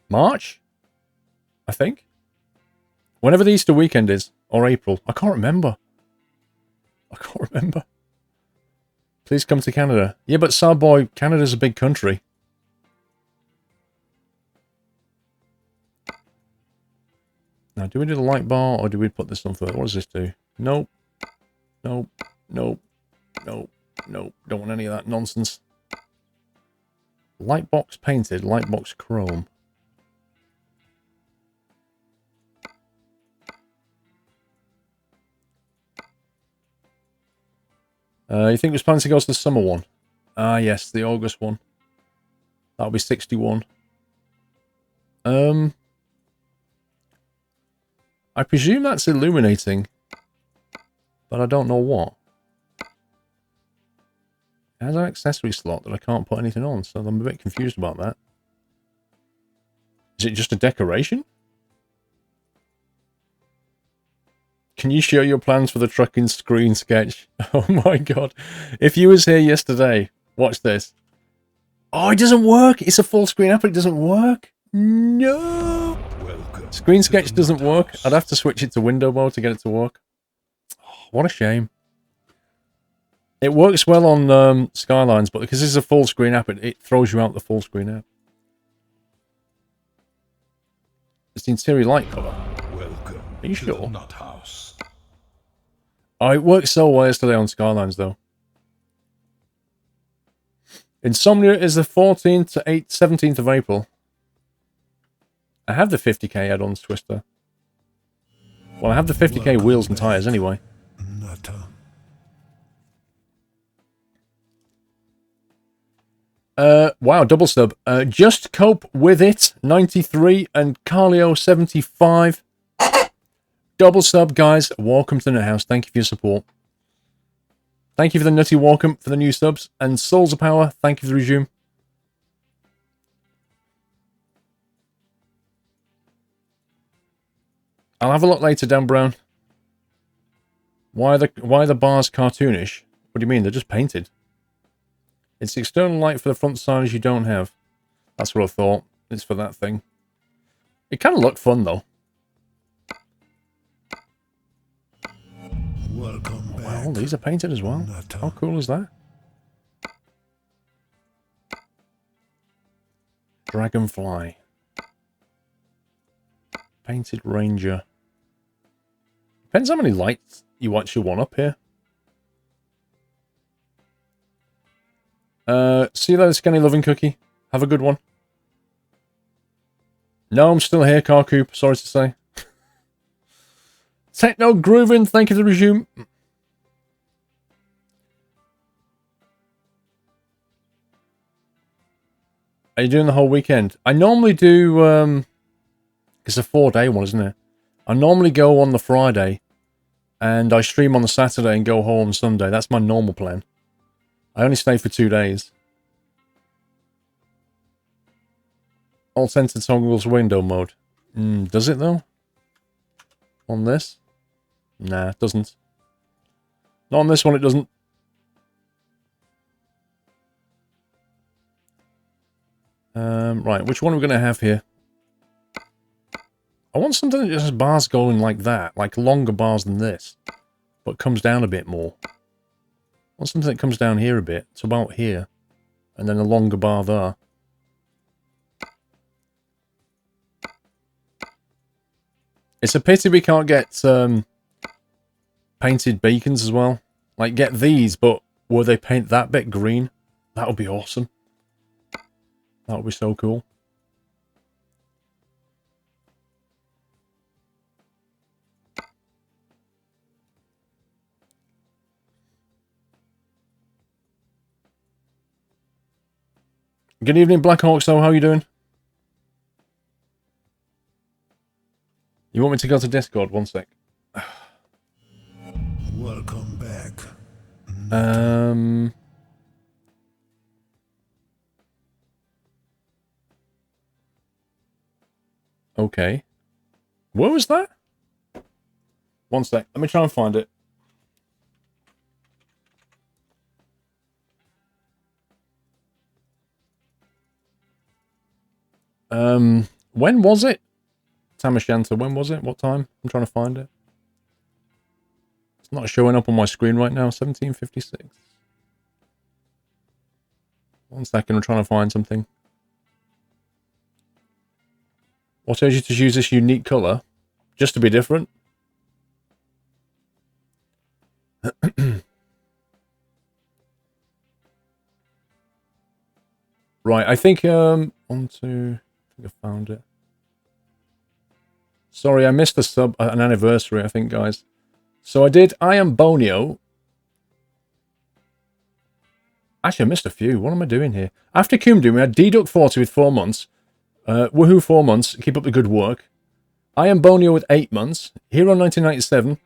A: March? I think. Whenever the Easter weekend is. Or April. I can't remember. Please come to Canada. Yeah, but Sarboy, Canada's a big country. Now, do we do the light bar or do we put this on first? What does this do? Nope. Nope. Nope. Nope. Nope. Don't want any of that nonsense. Light box painted, light box chrome. You think this plan to go to the summer one? Ah, yes, the August one. That'll be 61. I presume that's illuminating, but I don't know what. It has an accessory slot that I can't put anything on, so I'm a bit confused about that. Is it just a decoration? Can you show your plans for the trucking screen sketch? Oh my god. If you was here yesterday, watch this. Oh, it doesn't work. It's a full screen app, but it doesn't work. No. Screen sketch doesn't work. I'd have to switch it to window mode to get it to work. Oh, what a shame. It works well on Skylines, but because this is a full screen app, it throws you out the full screen app. It's the interior light cover. Are you sure? Oh, it worked so well yesterday on Skylines, though. Insomnia is the 14th to 17th of April. I have the 50k add-ons, Twister. Well, I have the 50k wheels and tyres anyway. Wow, double sub. Just Cope With It, 93, and Carlio, 75. Double sub, guys. Welcome to the house. Thank you for your support. Thank you for the nutty welcome for the new subs. And Souls of Power, thank you for the resume. I'll have a look later, Dan Brown. Why are the bars cartoonish? What do you mean? They're just painted. It's external light for the front signage you don't have. That's what I thought. It's for that thing. It kind of looked fun, though.
B: Welcome back.
A: Wow, these are painted as well.
B: Nutter.
A: How cool is that? Dragonfly. Painted Ranger. Depends how many lights you actually want up here. See you later, Skinny Loving Cookie. Have a good one. No, I'm still here, Carcoop. Sorry to say. Techno Groovin, thank you for the resume. Are you doing the whole weekend? I normally do, it's a 4-day one, isn't it? I normally go on the Friday, and I stream on the Saturday and go home on Sunday. That's my normal plan. I only stay for 2 days. All center toggles window mode. Does it though? On this? Nah, it doesn't. Not on this one, it doesn't. Right, which one are we going to have here? I want something that just has bars going like that, like longer bars than this, but comes down a bit more. I want something that comes down here a bit, it's about here, and then a longer bar there. It's a pity we can't get painted beacons as well. Like, get these, but will they paint that bit green? That would be awesome. That would be so cool. Good evening, Blackhawks, though. How are you doing? You want me to go to Discord? One sec.
B: Welcome back.
A: Okay. Where was that? One sec. Let me try and find it. When was it? Tamashanta, when was it? What time? I'm trying to find it. It's not showing up on my screen right now. 1756. One second, I'm trying to find something. What urged you to use this unique colour? Just to be different? Right, I think, 1, 2... I think I found it. Sorry, I missed the sub, an anniversary, I think, guys. So I did I Am Bonio. Actually, I missed a few. What am I doing here? After Kumdu, we had Deduct 40 with 4 months. Woohoo 4 months. Keep up the good work. I Am Bonio with 8 months. Hero 1997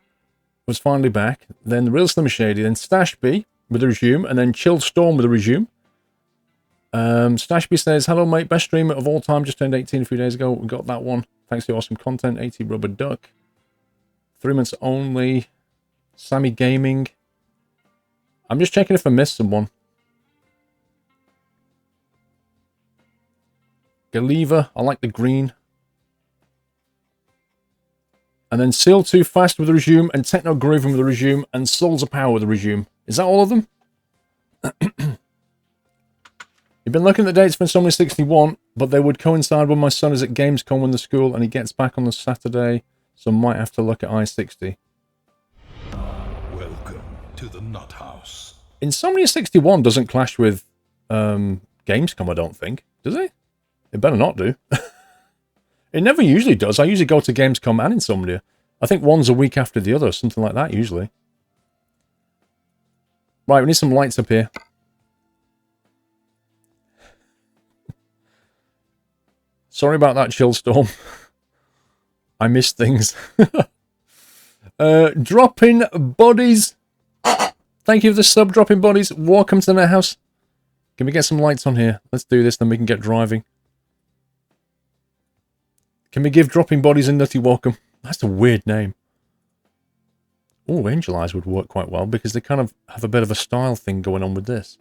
A: was finally back. Then The Real Slim Shady. Then Stash B with a resume. And then Chilled Storm with a resume. Stashby says, hello mate, best streamer of all time, just turned 18 a few days ago. We got that one. Thanks to your awesome content. 80 Rubber Duck. 3 months only. Sammy Gaming. I'm just checking if I missed someone. Galiva, I like the green. And then Seal Too Fast with a resume, and Techno Grooving with a resume, and Souls of Power with a resume. Is that all of them? You've been looking at the dates for Insomnia 61, but they would coincide when my son is at Gamescom in the school and he gets back on the Saturday, so might have to look at I-60.
B: Welcome to the Nut House.
A: Insomnia 61 doesn't clash with Gamescom, I don't think. Does it? It better not do. It never usually does. I usually go to Gamescom and Insomnia. I think one's a week after the other, something like that, usually. Right, we need some lights up here. Sorry about that, Chill Storm. I missed things. Dropping bodies. Thank you for the sub, dropping bodies. Welcome to the house. Can we get some lights on here? Let's do this, then we can get driving. Can we give dropping bodies a nutty welcome? That's a weird name. Oh, Angel Eyes would work quite well because they kind of have a bit of a style thing going on with this.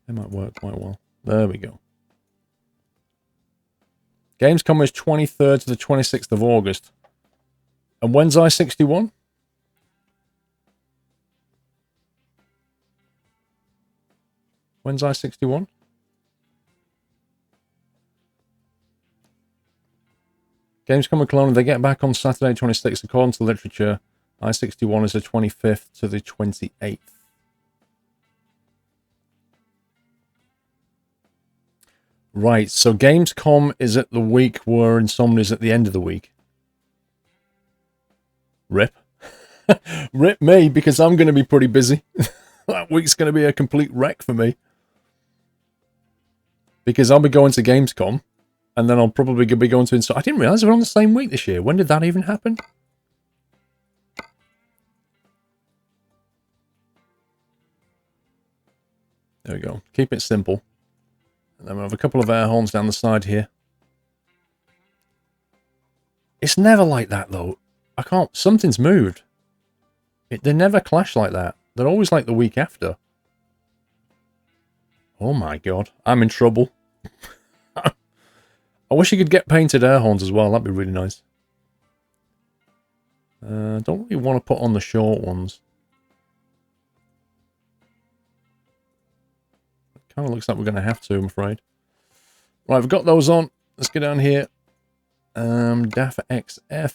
A: They might work quite well. There we go. Gamescom is 23rd to the 26th of August. And when's I-61? When's I-61? Gamescom and Cologne, they get back on Saturday 26th. According to literature, I-61 is the 25th to the 28th. Right, so Gamescom is at the week where Insomnia is at the end of the week. Rip. Rip me, because I'm going to be pretty busy. That week's going to be a complete wreck for me. Because I'll be going to Gamescom, and then I'll probably be going to Insomnia. I didn't realise we're on the same week this year. When did that even happen? There we go. Keep it simple. And then we'll have a couple of air horns down the side here. It's never like that, though. I can't... Something's moved. They never clash like that. They're always like the week after. Oh my god. I'm in trouble. I wish you could get painted air horns as well. That'd be really nice. Don't really want to put on the short ones. Kind of looks like we're going to have to, I'm afraid. Right, I've got those on. Let's get down here. DAF XF.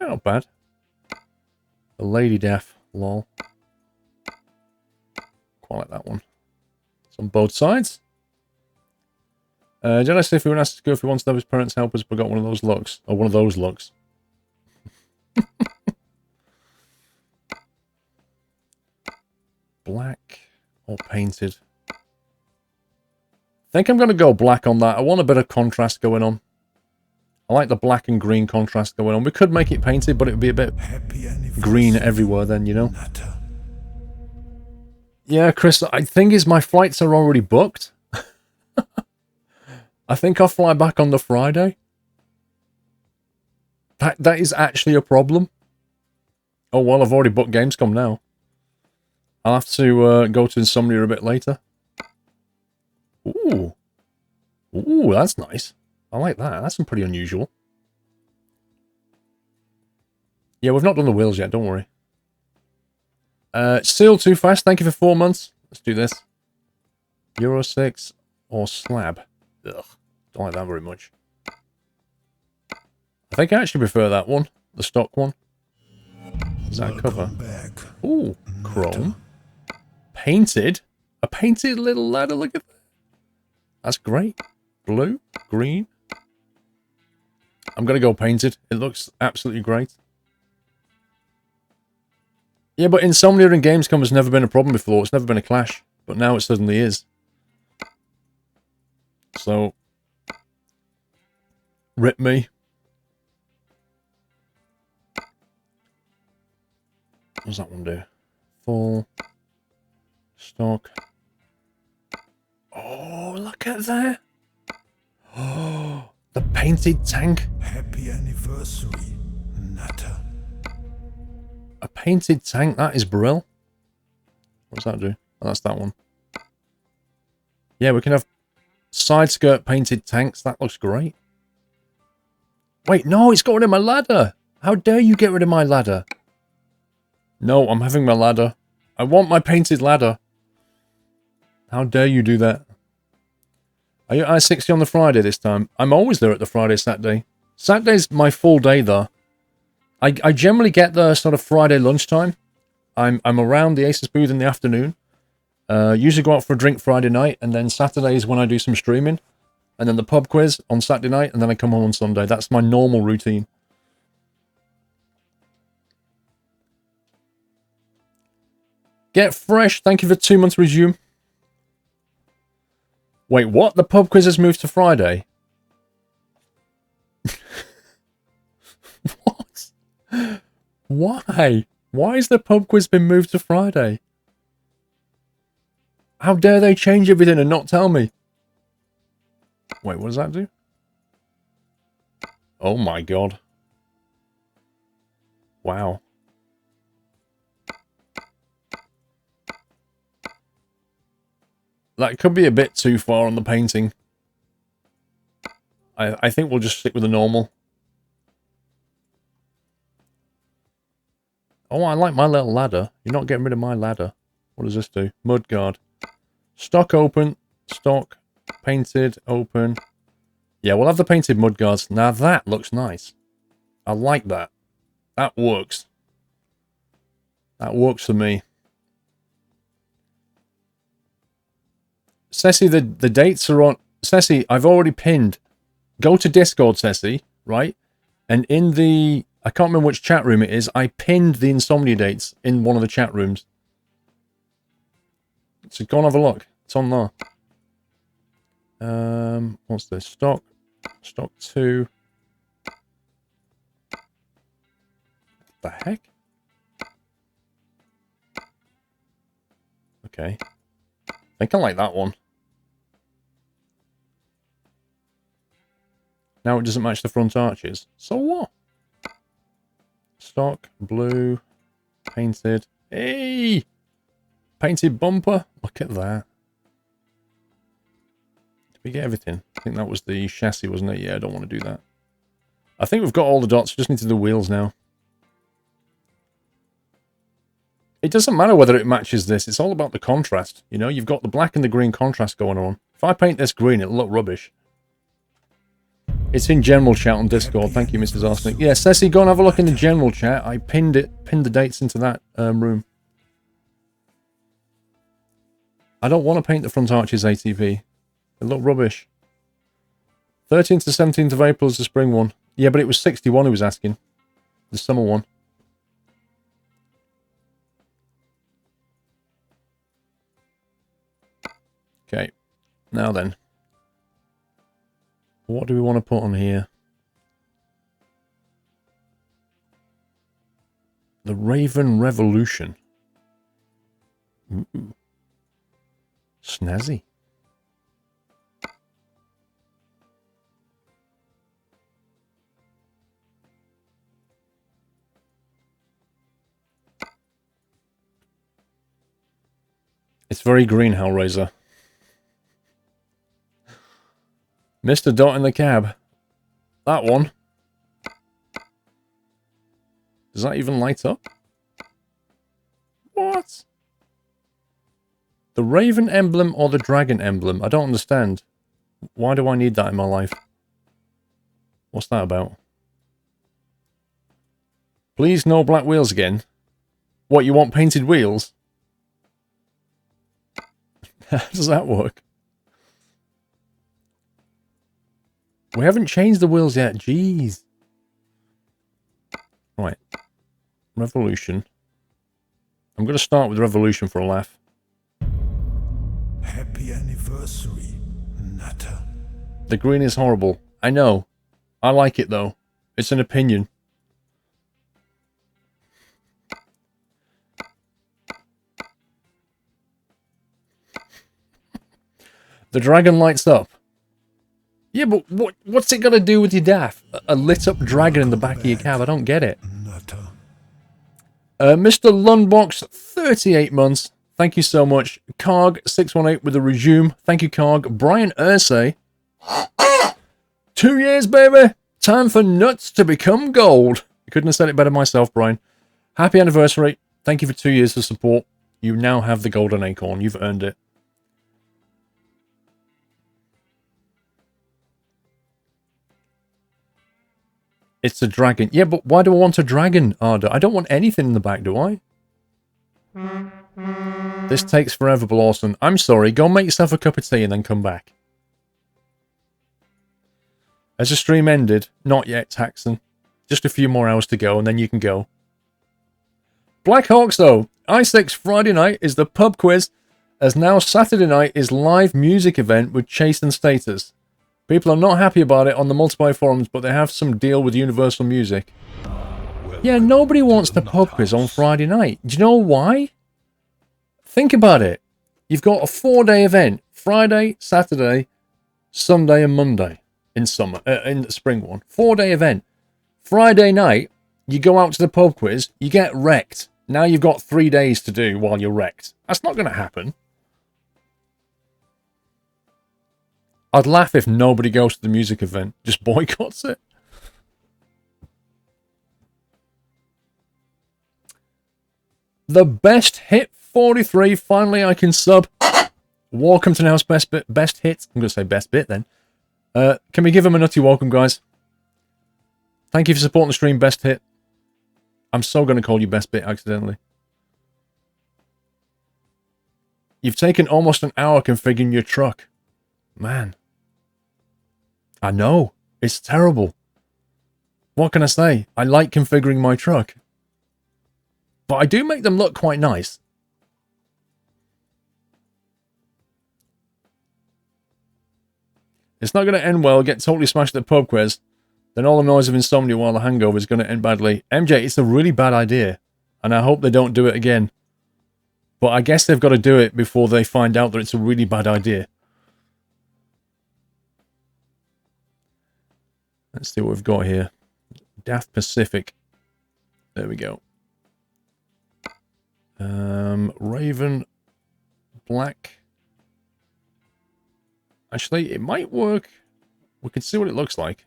A: Not bad. The Lady DAF, lol. Quite like that one. It's on both sides. Jedi say if we were asked to go if he wants to have his parents help us, but got one of those looks. Or one of those looks. Black or painted? I think I'm going to go black on that. I want a bit of contrast going on. I like the black and green contrast going on. We could make it painted, but it would be a bit green everywhere then, you know? Yeah, Chris, I think my flights are already booked. I think I'll fly back on the Friday. That is actually a problem. Oh, well, I've already booked Gamescom now. I'll have to go to Insomnia a bit later. Ooh. Ooh, that's nice. I like that. That's pretty unusual. Yeah, we've not done the wheels yet, don't worry. Seal too fast. Thank you for 4 months. Let's do this. Euro 6 or slab. Ugh, don't like that very much. I think I actually prefer that one. The stock one. Is that a cover? Ooh, chrome. Painted? A painted little ladder, look at that. That's great. Blue, green. I'm going to go painted. It looks absolutely great. Yeah, but Insomnia and Gamescom has never been a problem before. It's never been a clash. But now it suddenly is. So, rip me. What does that one do? Full. Stock. Oh, look at that. Oh, the painted tank.
B: Happy anniversary, Nutter.
A: A painted tank? That is brill. What does that do? Oh, that's that one. Yeah, we can have side skirt painted tanks. That looks great. Wait, no, it's got rid of my ladder. How dare you get rid of my ladder? No, I'm having my ladder. I want my painted ladder. How dare you do that? Are you at I-60 on the Friday this time? I'm always there at the Friday, Saturday. Saturday's my full day there. I generally get there sort of Friday lunchtime. I'm around the Aces booth in the afternoon. Usually go out for a drink Friday night, and then Saturday is when I do some streaming. And then the pub quiz on Saturday night, and then I come home on Sunday. That's my normal routine. Get fresh. Thank you for 2 months resume. Wait, what? The pub quiz has moved to Friday? What? Why? Why has the pub quiz been moved to Friday? How dare they change everything and not tell me? Wait, what does that do? Oh my god. Wow. That could be a bit too far on the painting. I think we'll just stick with the normal. Oh, I like my little ladder. You're not getting rid of my ladder. What does this do? Mudguard. Stock open. Stock. Painted. Open. Yeah, we'll have the painted mudguards. Now that looks nice. I like that. That works. That works for me. Ceci, the dates are on... Ceci, I've already pinned. Go to Discord, Ceci, right? And in the... I can't remember which chat room it is. I pinned the Insomnia dates in one of the chat rooms. So go and have a look. It's on there. What's this? Stock 2. What the heck? Okay. I think I like that one. Now it doesn't match the front arches. So what? Stock, blue, painted. Hey! Painted bumper. Look at that. Did we get everything? I think that was the chassis, wasn't it? Yeah, I don't want to do that. I think we've got all the dots. Just need to do the wheels now. It doesn't matter whether it matches this. It's all about the contrast. You know, you've got the black and the green contrast going on. If I paint this green, it'll look rubbish. It's in general chat on Discord. Thank you, Mrs. Arsenic. Yeah, Ceci, go and have a look in the general chat. I pinned the dates into that room. I don't want to paint the front arches ATV. They look rubbish. 13th to 17th of April is the spring one. Yeah, but it was 61 who was asking. The summer one. Okay. Now then. What do we want to put on here? The Raven Revolution. Ooh. Snazzy. It's very green, Hellraiser. Mr. Dot in the cab. That one. Does that even light up? What? The Raven emblem or the Dragon emblem? I don't understand. Why do I need that in my life? What's that about? Please, no black wheels again. What, you want painted wheels? How does that work? We haven't changed the wheels yet. Jeez. Right. Revolution. I'm going to start with Revolution for a laugh.
B: Happy anniversary, Nutter.
A: The green is horrible. I know. I like it though. It's an opinion. The dragon lights up. Yeah, but what's it got to do with your daff? A lit up dragon in the back of your cab? I don't get it. Mr. Lundbox, 38 months. Thank you so much. Carg618 with a resume. Thank you, Carg. Brian Ursay. 2 years, baby. Time for nuts to become gold. I couldn't have said it better myself, Brian. Happy anniversary. Thank you for 2 years of support. You now have the golden acorn. You've earned it. It's a dragon. Yeah, but why do I want a dragon, Arda? I don't want anything in the back, do I? This takes forever, Blawson. I'm sorry. Go make yourself a cup of tea and then come back. Has the stream ended? Not yet, Taxon. Just a few more hours to go and then you can go. Black Hawks, though. I6 Friday night is the pub quiz. as now Saturday night is live music event with Chase and Status. People are not happy about it on the multiplayer forums, but they have some deal with Universal Music. Yeah, nobody wants the pub quiz on Friday night. Do you know why? Think about it. You've got a 4-day event. Friday, Saturday, Sunday and Monday in summer, in the spring one. 4-day event. Friday night, you go out to the pub quiz, you get wrecked. Now you've got 3 days to do while you're wrecked. That's not going to happen. I'd laugh if nobody goes to the music event, just boycotts it. The best hit 43. Finally, I can sub. Welcome to Now's best hit. I'm going to say best bit then. Can we give him a nutty welcome, guys? Thank you for supporting the stream, best hit. I'm so going to call you best bit accidentally. You've taken almost an hour configuring your truck. Man. I know. It's terrible. What can I say? I like configuring my truck. But I do make them look quite nice. It's not going to end well. Get totally smashed at the pub quiz. Then all the noise of insomnia while the hangover is going to end badly. MJ, it's a really bad idea. And I hope they don't do it again. But I guess they've got to do it before they find out that it's a really bad idea. Let's see what we've got here. Daft Pacific. There we go. Raven. Black. Actually, it might work. We can see what it looks like.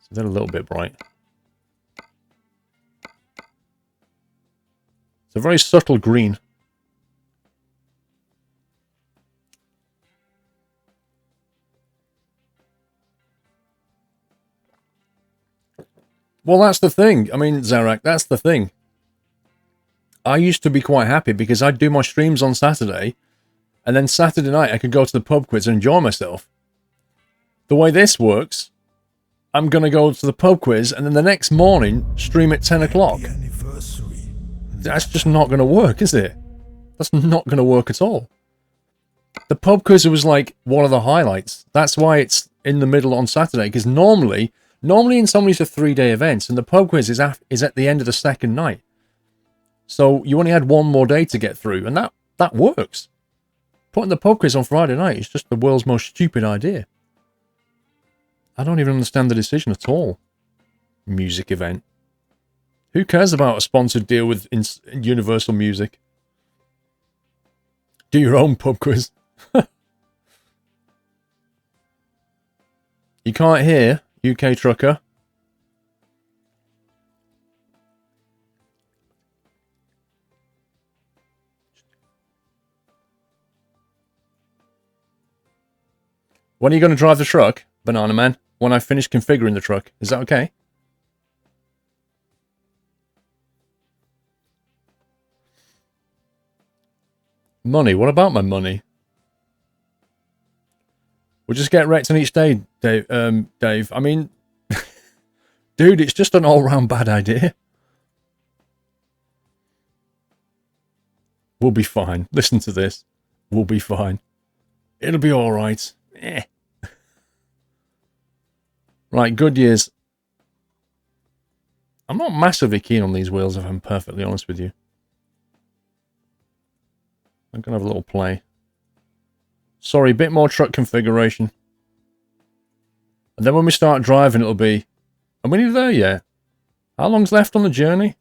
A: So they're a little bit bright. It's a very subtle green. Well, that's the thing. I mean, Zarak, that's the thing. I used to be quite happy because I'd do my streams on Saturday, and then Saturday night I could go to the pub quiz and enjoy myself. The way this works, I'm going to go to the pub quiz, and then the next morning, stream at 10 o'clock. That's just not going to work, is it? That's not going to work at all. The pub quiz was like one of the highlights. That's why it's in the middle on Saturday, because normally in some of these are 3-day events, and the pub quiz is at the end of the second night. So you only had one more day to get through, and that works. Putting the pub quiz on Friday night is just the world's most stupid idea. I don't even understand the decision at all. Music event. Who cares about a sponsored deal with Universal Music? Do your own pub quiz. You can't hear, UK trucker. When are you going to drive the truck, Banana Man? When I finish configuring the truck. Is that okay? Money. What about my money? We'll just get wrecked on each day, Dave. I mean, dude, it's just an all-round bad idea. We'll be fine. Listen to this. We'll be fine. It'll be all right. Eh. Right, Goodyears. I'm not massively keen on these wheels, if I'm perfectly honest with you. I'm going to have a little play. Sorry, a bit more truck configuration. And then when we start driving, it'll be... Are we nearly there yet? How long's left on the journey?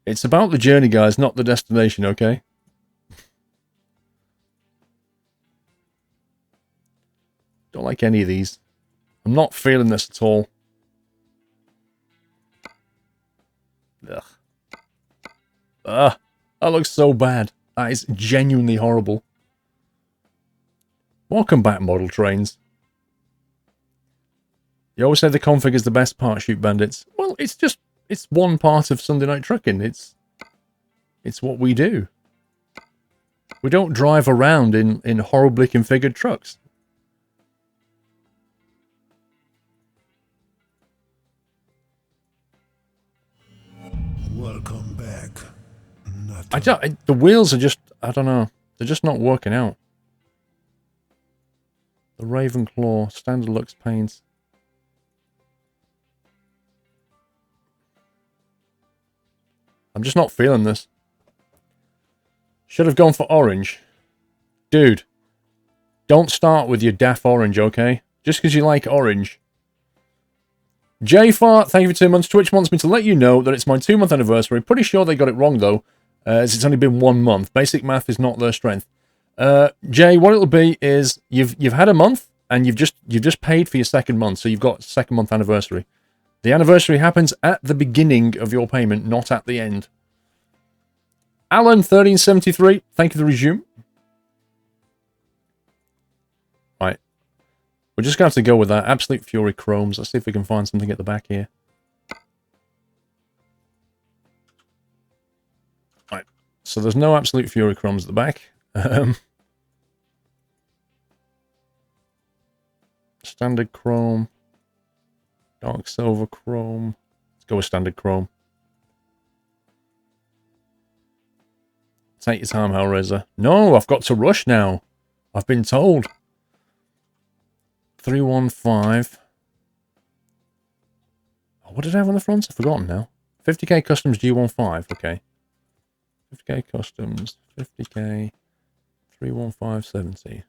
A: It's about the journey, guys, not the destination, okay? Don't like any of these. I'm not feeling this at all. Ugh. Ugh. That looks so bad. That is genuinely horrible. Welcome back, model trains. You always say the config is the best part, Shoot Bandits. Well, it's just... It's one part of Sunday Night Trucking. It's what we do. We don't drive around in horribly configured trucks.
B: Welcome back, Nutter.
A: The wheels are just, I don't know. They're just not working out. The Ravenclaw, standard lux paint. I'm just not feeling this. Should have gone for orange. Dude, don't start with your daft orange, okay? Just because you like orange. JFart, thank you for 2 months. Twitch wants me to let you know that it's my 2-month anniversary. Pretty sure they got it wrong, though, as it's only been 1 month. Basic math is not their strength. Jay, what it'll be is you've had a month, and you've just paid for your 2nd month, so you've got 2nd month anniversary. The anniversary happens at the beginning of your payment, not at the end. Alan, 1373, thank you for the resume. Right. We're just going to have to go with that. Absolute Fury Chromes. Let's see if we can find something at the back here. Right. So there's no Absolute Fury Chromes at the back. Standard Chrome. Dark Silver Chrome. Let's go with Standard Chrome. Take your time, Hellraiser. No, I've got to rush now. I've been told. 315. Oh, what did I have on the front? I've forgotten now. 50k customs G15. Okay. 50k customs. 50k. 31570.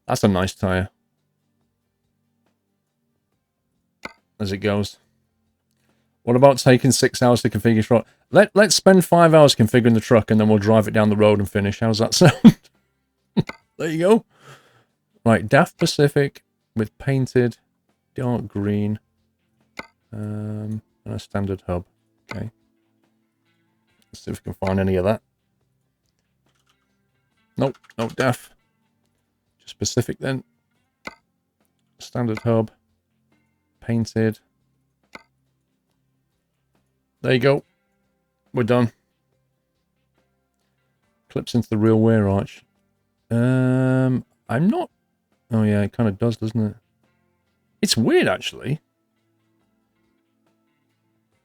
A: That's a nice tyre. As it goes. What about taking 6 hours to configure truck? Let's spend 5 hours configuring the truck and then we'll drive it down the road and finish. How's that sound? There you go. Right, Daft Pacific with painted dark green and a standard hub. Okay. Let's see if we can find any of that. Nope, no Daft. Specific then. Standard hub. Painted. There you go. We're done. Clips into the rear wear arch. I'm not... Oh yeah, it kind of does, doesn't it? It's weird, actually.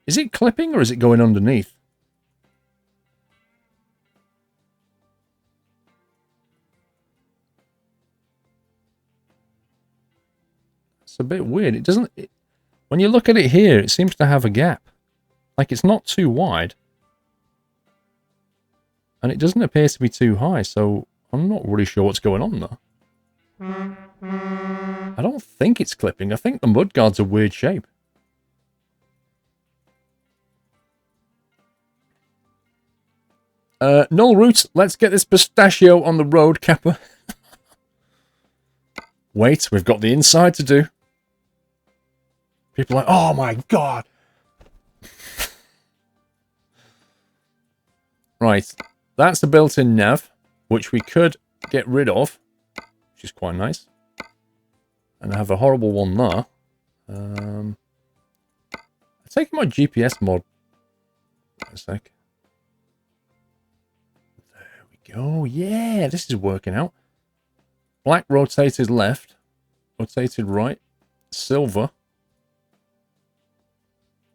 A: Is it clipping or is it going underneath? It's a bit weird. It doesn't... when you look at it here, it seems to have a gap. Like, it's not too wide. And it doesn't appear to be too high, so I'm not really sure what's going on there. I don't think it's clipping. I think the mudguard's a weird shape. Null Roots, let's get this pistachio on the road, Kappa. Wait, we've got the inside to do. People are like, oh my god. Right, that's the built-in nav, which we could get rid of, which is quite nice. And I have a horrible one there. I'm taking my GPS mod. Wait a sec. There we go. Yeah, this is working out. Black rotated left, rotated right, silver.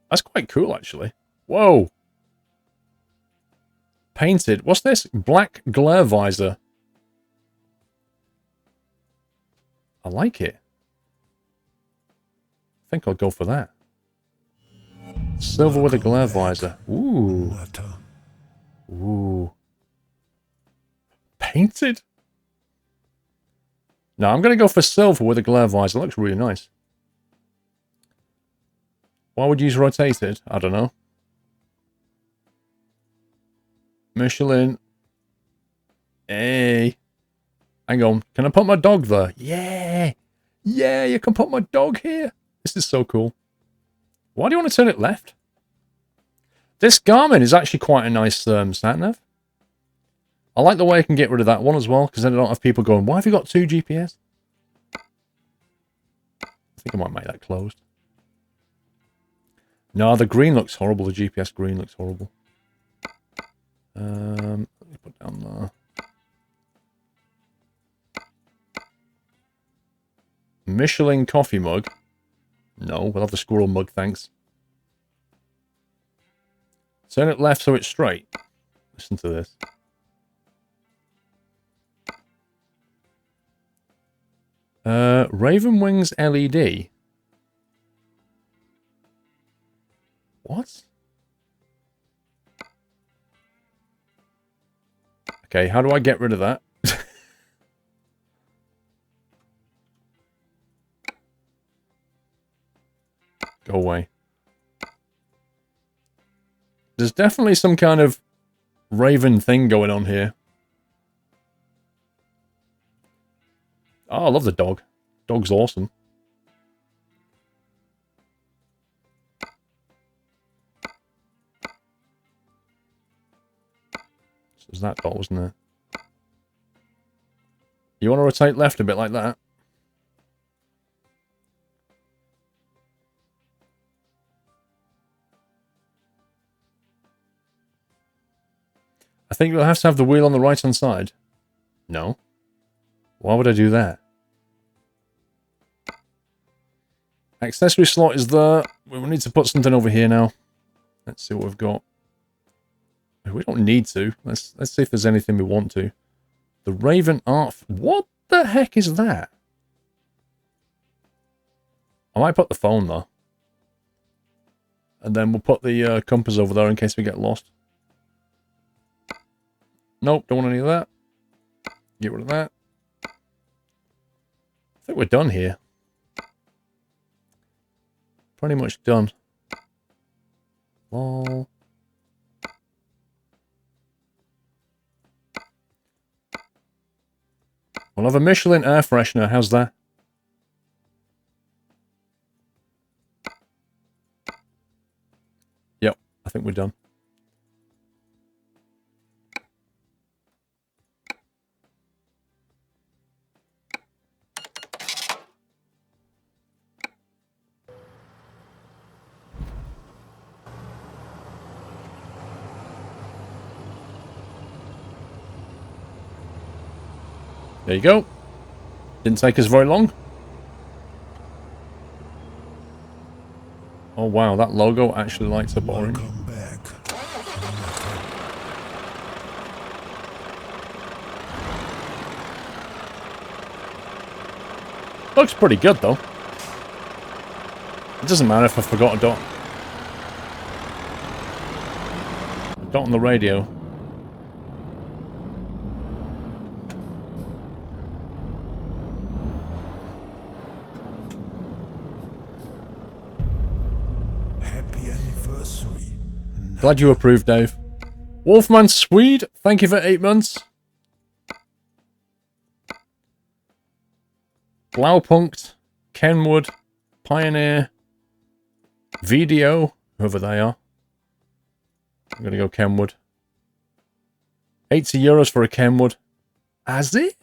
A: That's quite cool, actually. Whoa. Painted. What's this? Black glare visor. I like it. I think I'll go for that. Silver with a glare visor. Ooh. Ooh. Painted? No, I'm going to go for silver with a glare visor. It looks really nice. Why would you use rotated? I don't know. Michelin. Hey. Hang on. Can I put my dog there? Yeah. Yeah, you can put my dog here. This is so cool. Why do you want to turn it left? This Garmin is actually quite a nice sat-nav. I like the way I can get rid of that one as well, because then I don't have people going, why have you got 2 GPS? I think I might make that closed. No, the green looks horrible. The GPS green looks horrible. Let me put down there. Michelin coffee mug. No, we'll have the squirrel mug, thanks. Turn it left so it's straight. Listen to this. Raven Wings LED. What? Okay, how do I get rid of that? Go away. There's definitely some kind of Raven thing going on here. Oh, I love the dog. Dog's awesome. So there's that dot, wasn't there? You want to rotate left a bit like that? I think we'll have to have the wheel on the right-hand side. No. Why would I do that? Accessory slot is there. We will need to put something over here now. Let's see what we've got. We don't need to. Let's see if there's anything we want to. The Raven Art... What the heck is that? I might put the phone there. And then we'll put the compass over there in case we get lost. Nope, don't want any of that. Get rid of that. I think we're done here. Pretty much done. Lol. We'll have a Michelin air freshener. How's that? Yep, I think we're done. There you go. Didn't take us very long. Oh wow, that logo actually lights up orange.
B: Welcome back.
A: Looks pretty good though. It doesn't matter if I forgot a dot. A dot on the radio. Glad you approved, Dave. Wolfman Swede, thank you for 8 months. Blaupunkt, Kenwood, Pioneer, VDO, whoever they are. I'm going to go Kenwood. 80 euros for a Kenwood. As if.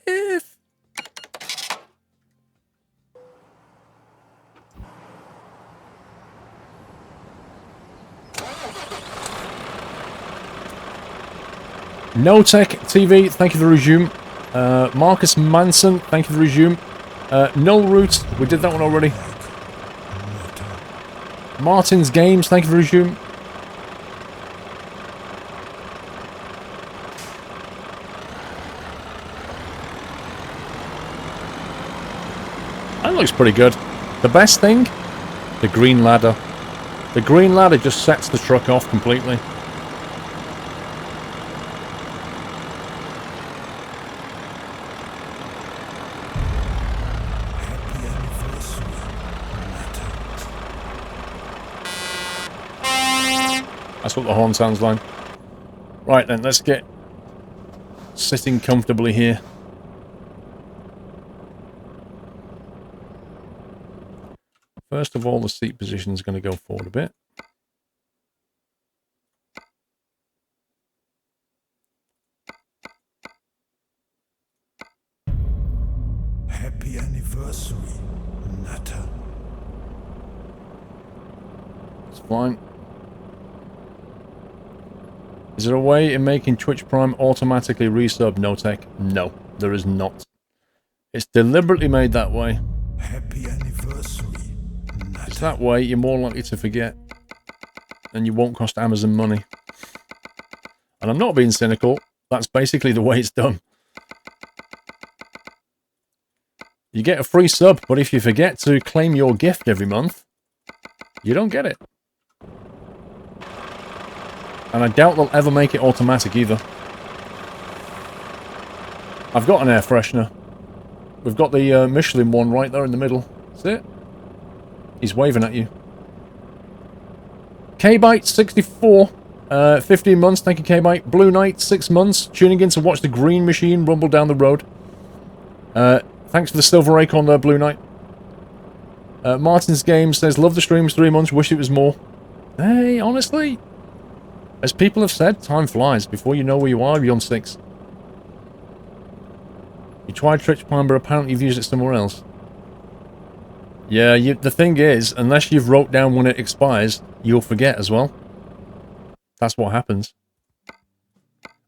A: No Tech TV, thank you for the resume. Marcus Manson, thank you for the resume. Null Root, we did that one already. Martin's Games, thank you for the resume. That looks pretty good. The best thing? The green ladder. The green ladder just sets the truck off completely. That's what the horn sounds like. Right then, let's get sitting comfortably here. First of all, the seat position is going to go forward a bit.
B: Happy anniversary, Nutter.
A: It's fine. Is there a way in making Twitch Prime automatically resub? No tech? No, there is not. It's deliberately made that way.
B: Happy anniversary.
A: It's that way you're more likely to forget. And you won't cost Amazon money. And I'm not being cynical. That's basically the way it's done. You get a free sub, but if you forget to claim your gift every month, you don't get it. And I doubt they'll ever make it automatic either. I've got an air freshener. We've got the Michelin one right there in the middle. That's it. He's waving at you. K-Byte64, 15 months. Thank you, K-Byte. Blue Knight, 6 months. Tuning in to watch the green machine rumble down the road. Thanks for the silver acorn there, Blue Knight. Martin's Game says, love the streams, 3 months, wish it was more. Hey, honestly, as people have said, time flies. Before you know where you are, you're on 6. You tried Twitch Prime, but apparently you've used it somewhere else. Yeah, the thing is, unless you've wrote down when it expires, you'll forget as well. That's what happens.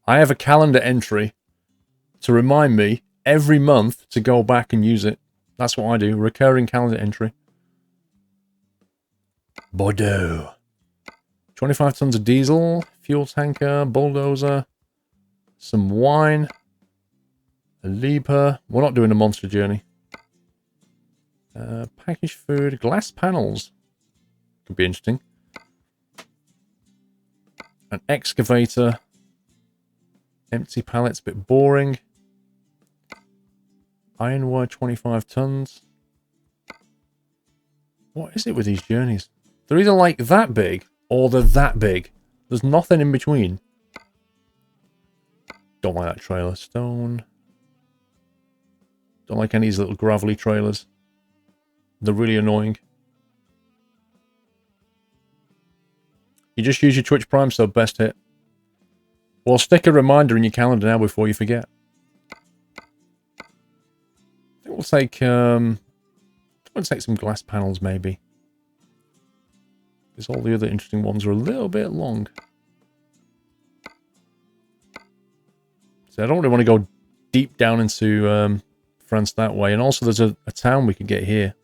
A: I have a calendar entry to remind me every month to go back and use it. That's what I do. Recurring calendar entry. Bordeaux. 25 tons of diesel, fuel tanker, bulldozer, some wine, a Liebherr. We're not doing a monster journey. Packaged food, glass panels. Could be interesting. An excavator. Empty pallets, a bit boring. Iron wire, 25 tons. What is it with these journeys? They're either like that big, or they're that big. There's nothing in between. Don't like that trailer. Stone. Don't like any of these little gravelly trailers. They're really annoying. You just use your Twitch Prime sub, best hit. Well, stick a reminder in your calendar now before you forget. I think we'll take, we'll take some glass panels, maybe. Because all the other interesting ones are a little bit long. So I don't really want to go deep down into France that way. And also there's a town we could get here.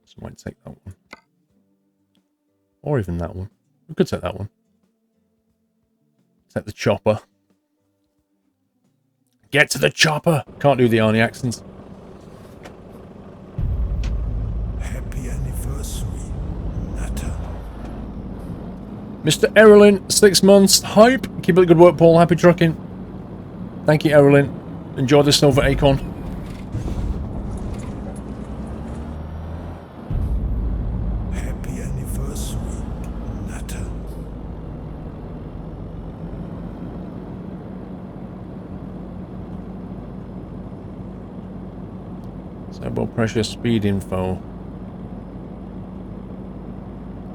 A: So I might take that one. Or even that one. We could take that one. Take the chopper. Get to the chopper! Can't do the Arnie accents.
B: Happy anniversary, Natter.
A: Mr. Erlin, 6 months. Hype! Keep up the good work, Paul. Happy trucking. Thank you, Erlin. Enjoy the silver acorn.
B: Happy anniversary, Natter.
A: Turbo pressure, speed info.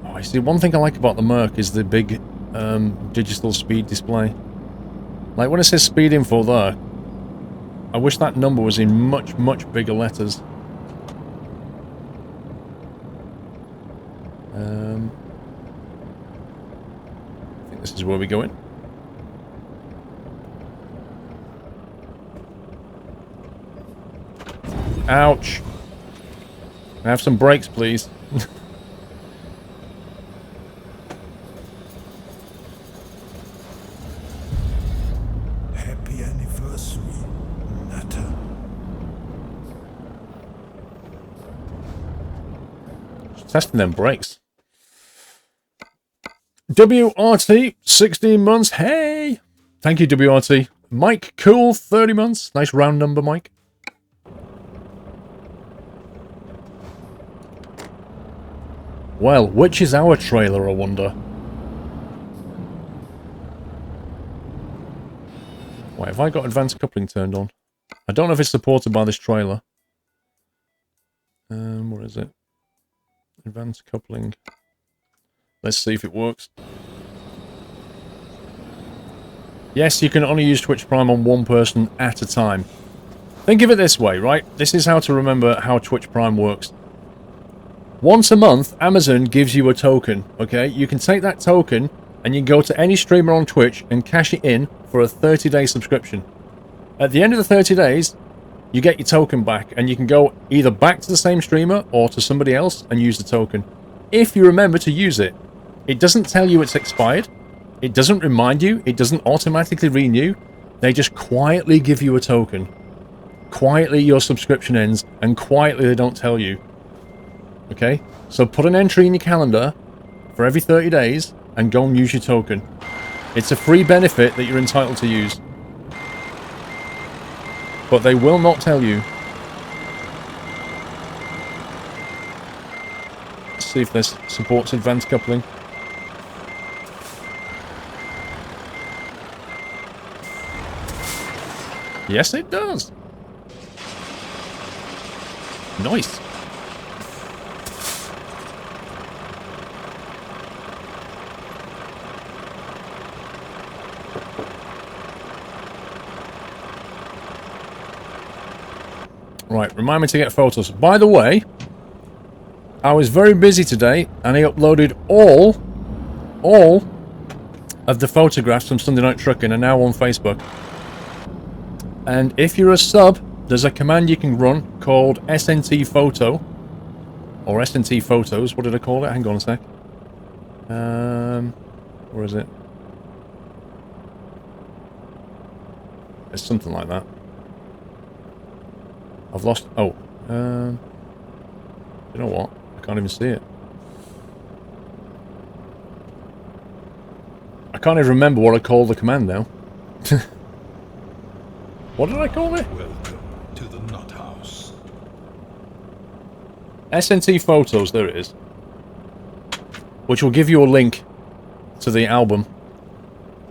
A: Oh, I see. One thing I like about the Merc is the big digital speed display. Like when it says speed info there, I wish that number was in much, much bigger letters. I think this is where we go in. Ouch. Can I have some brakes, please?
B: Happy anniversary, Natter.
A: Just testing them brakes. WRT, 16 months. Hey! Thank you, WRT. Mike Cool, 30 months. Nice round number, Mike. Well, which is our trailer, I wonder? Wait, have I got advanced coupling turned on? I don't know if it's supported by this trailer. Where is it? Advanced coupling. Let's see if it works. Yes, you can only use Twitch Prime on one person at a time. Think of it this way, right? This is how to remember how Twitch Prime works. Once a month, Amazon gives you a token, okay? You can take that token and you can go to any streamer on Twitch and cash it in for a 30-day subscription. At the end of the 30 days, you get your token back and you can go either back to the same streamer or to somebody else and use the token. If you remember to use it. It doesn't tell you it's expired. It doesn't remind you. It doesn't automatically renew. They just quietly give you a token. Quietly your subscription ends and quietly they don't tell you. Okay? So put an entry in your calendar for every 30 days and go and use your token. It's a free benefit that you're entitled to use. But they will not tell you. Let's see if this supports advanced coupling. Yes, it does. Nice. Right, remind me to get photos. By the way, I was very busy today and I uploaded all of the photographs from Sunday Night Trucking are now on Facebook. And if you're a sub, there's a command you can run called SNT Photo. Or SNT Photos, what did I call it? Hang on a sec. Where is it? It's something like that. I've lost... Oh. You know what? I can't even see it. I can't even remember what I called the command now. What did I call it?
B: Welcome to the Nut House.
A: SNT Photos, there it is. Which will give you a link to the album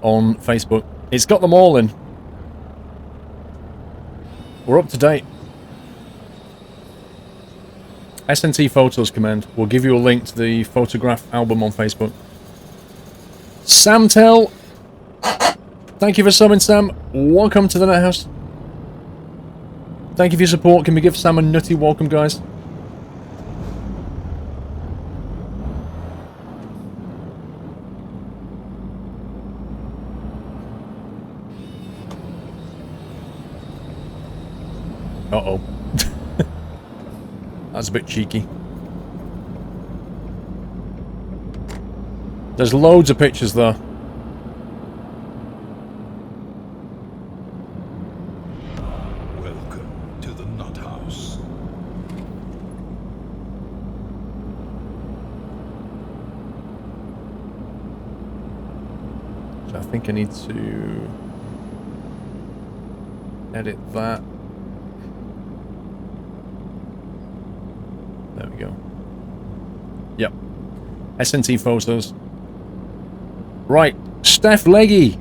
A: on Facebook. It's got them all in. We're up to date. SNT Photos command will give you a link to the photograph album on Facebook. Samtel, thank you for summing, Sam. Welcome to the Nut House. Thank you for your support. Can we give Sam a nutty welcome, guys? Uh-oh. That's a bit cheeky. There's loads of pictures though.
B: Welcome to the Nut House.
A: So I think I need to edit that. There we go. Yep. SNT Photos. Right. Steph Leggy.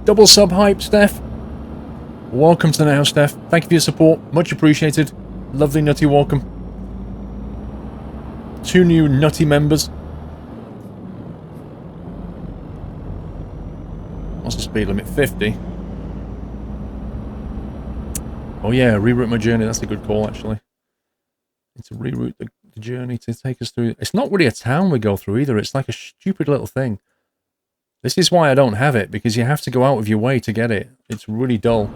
A: Double sub hype, Steph. Welcome to the house, Steph. Thank you for your support. Much appreciated. Lovely nutty welcome. 2 new nutty members. What's the speed limit? 50. Oh yeah, reroute my journey. That's a good call, actually. To reroute the journey to take us through. It's not really a town we go through either. It's like a stupid little thing. This is why I don't have it, because you have to go out of your way to get it. It's really dull.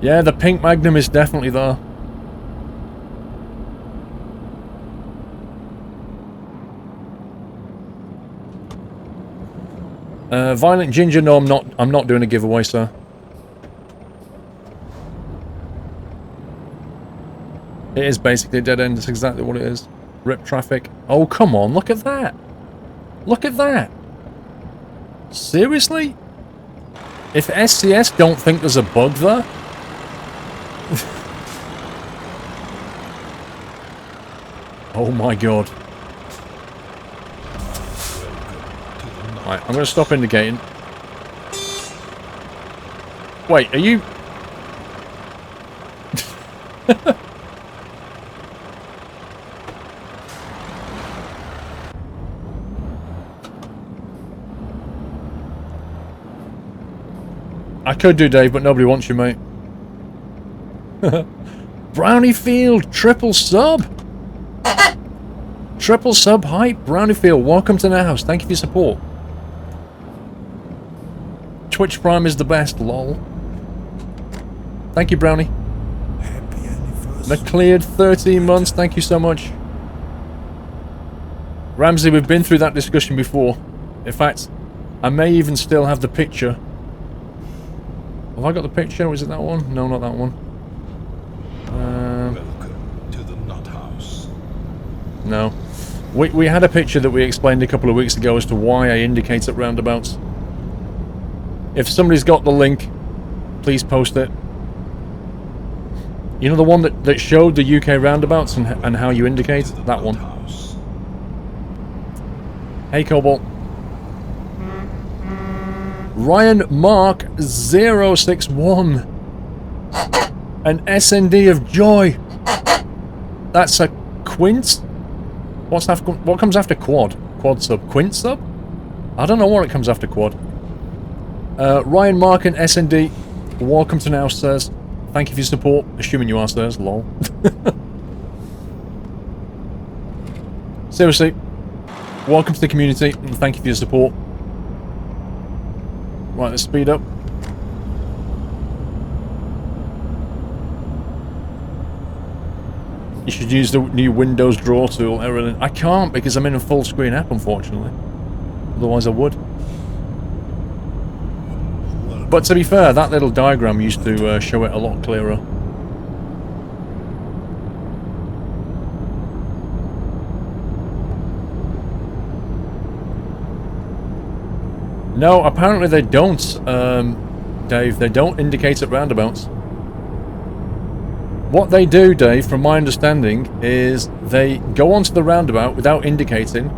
A: Yeah, the pink Magnum is definitely there. Violent Ginger, no, I'm not doing a giveaway, sir. It is basically a dead end. That's exactly what it is. Rip traffic. Oh, come on. Look at that. Look at that. Seriously? If SCS don't think there's a bug there? Oh my god. Right, I'm going to stop indicating. Wait, are you... I could do, Dave, but nobody wants you, mate. Browniefield, triple sub. Triple sub hype. Browniefield, welcome to the house. Thank you for your support. Twitch Prime is the best, lol. Thank you, Brownie.
C: Happy anniversary.
A: McCleared, 13 months. Thank you so much. Ramsey, we've been through that discussion before. In fact, I may even still have the picture. Have I got the picture? Or is it that one? No, not that one.
B: Welcome to the Nut House.
A: No. We had a picture that we explained a couple of weeks ago as to why I indicate at roundabouts. If somebody's got the link, please post it. You know the one that showed the UK roundabouts and how you indicate? That one.
B: House.
A: Hey, Cobalt. Ryan Mark 061. An SND of joy. That's a quint? What comes after quad? Quad sub? Quint sub? I don't know what it comes after quad. Ryan Mark and SND, welcome to now, sirs. Thank you for your support. Assuming you are, sirs. Lol. Seriously, welcome to the community and thank you for your support. Right, let's speed up. You should use the new Windows draw tool, Erin. I can't because I'm in a full screen app, unfortunately. Otherwise I would. But to be fair, that little diagram used to show it a lot clearer. No, apparently they don't, Dave. They don't indicate at roundabouts. What they do, Dave, from my understanding, is they go onto the roundabout without indicating,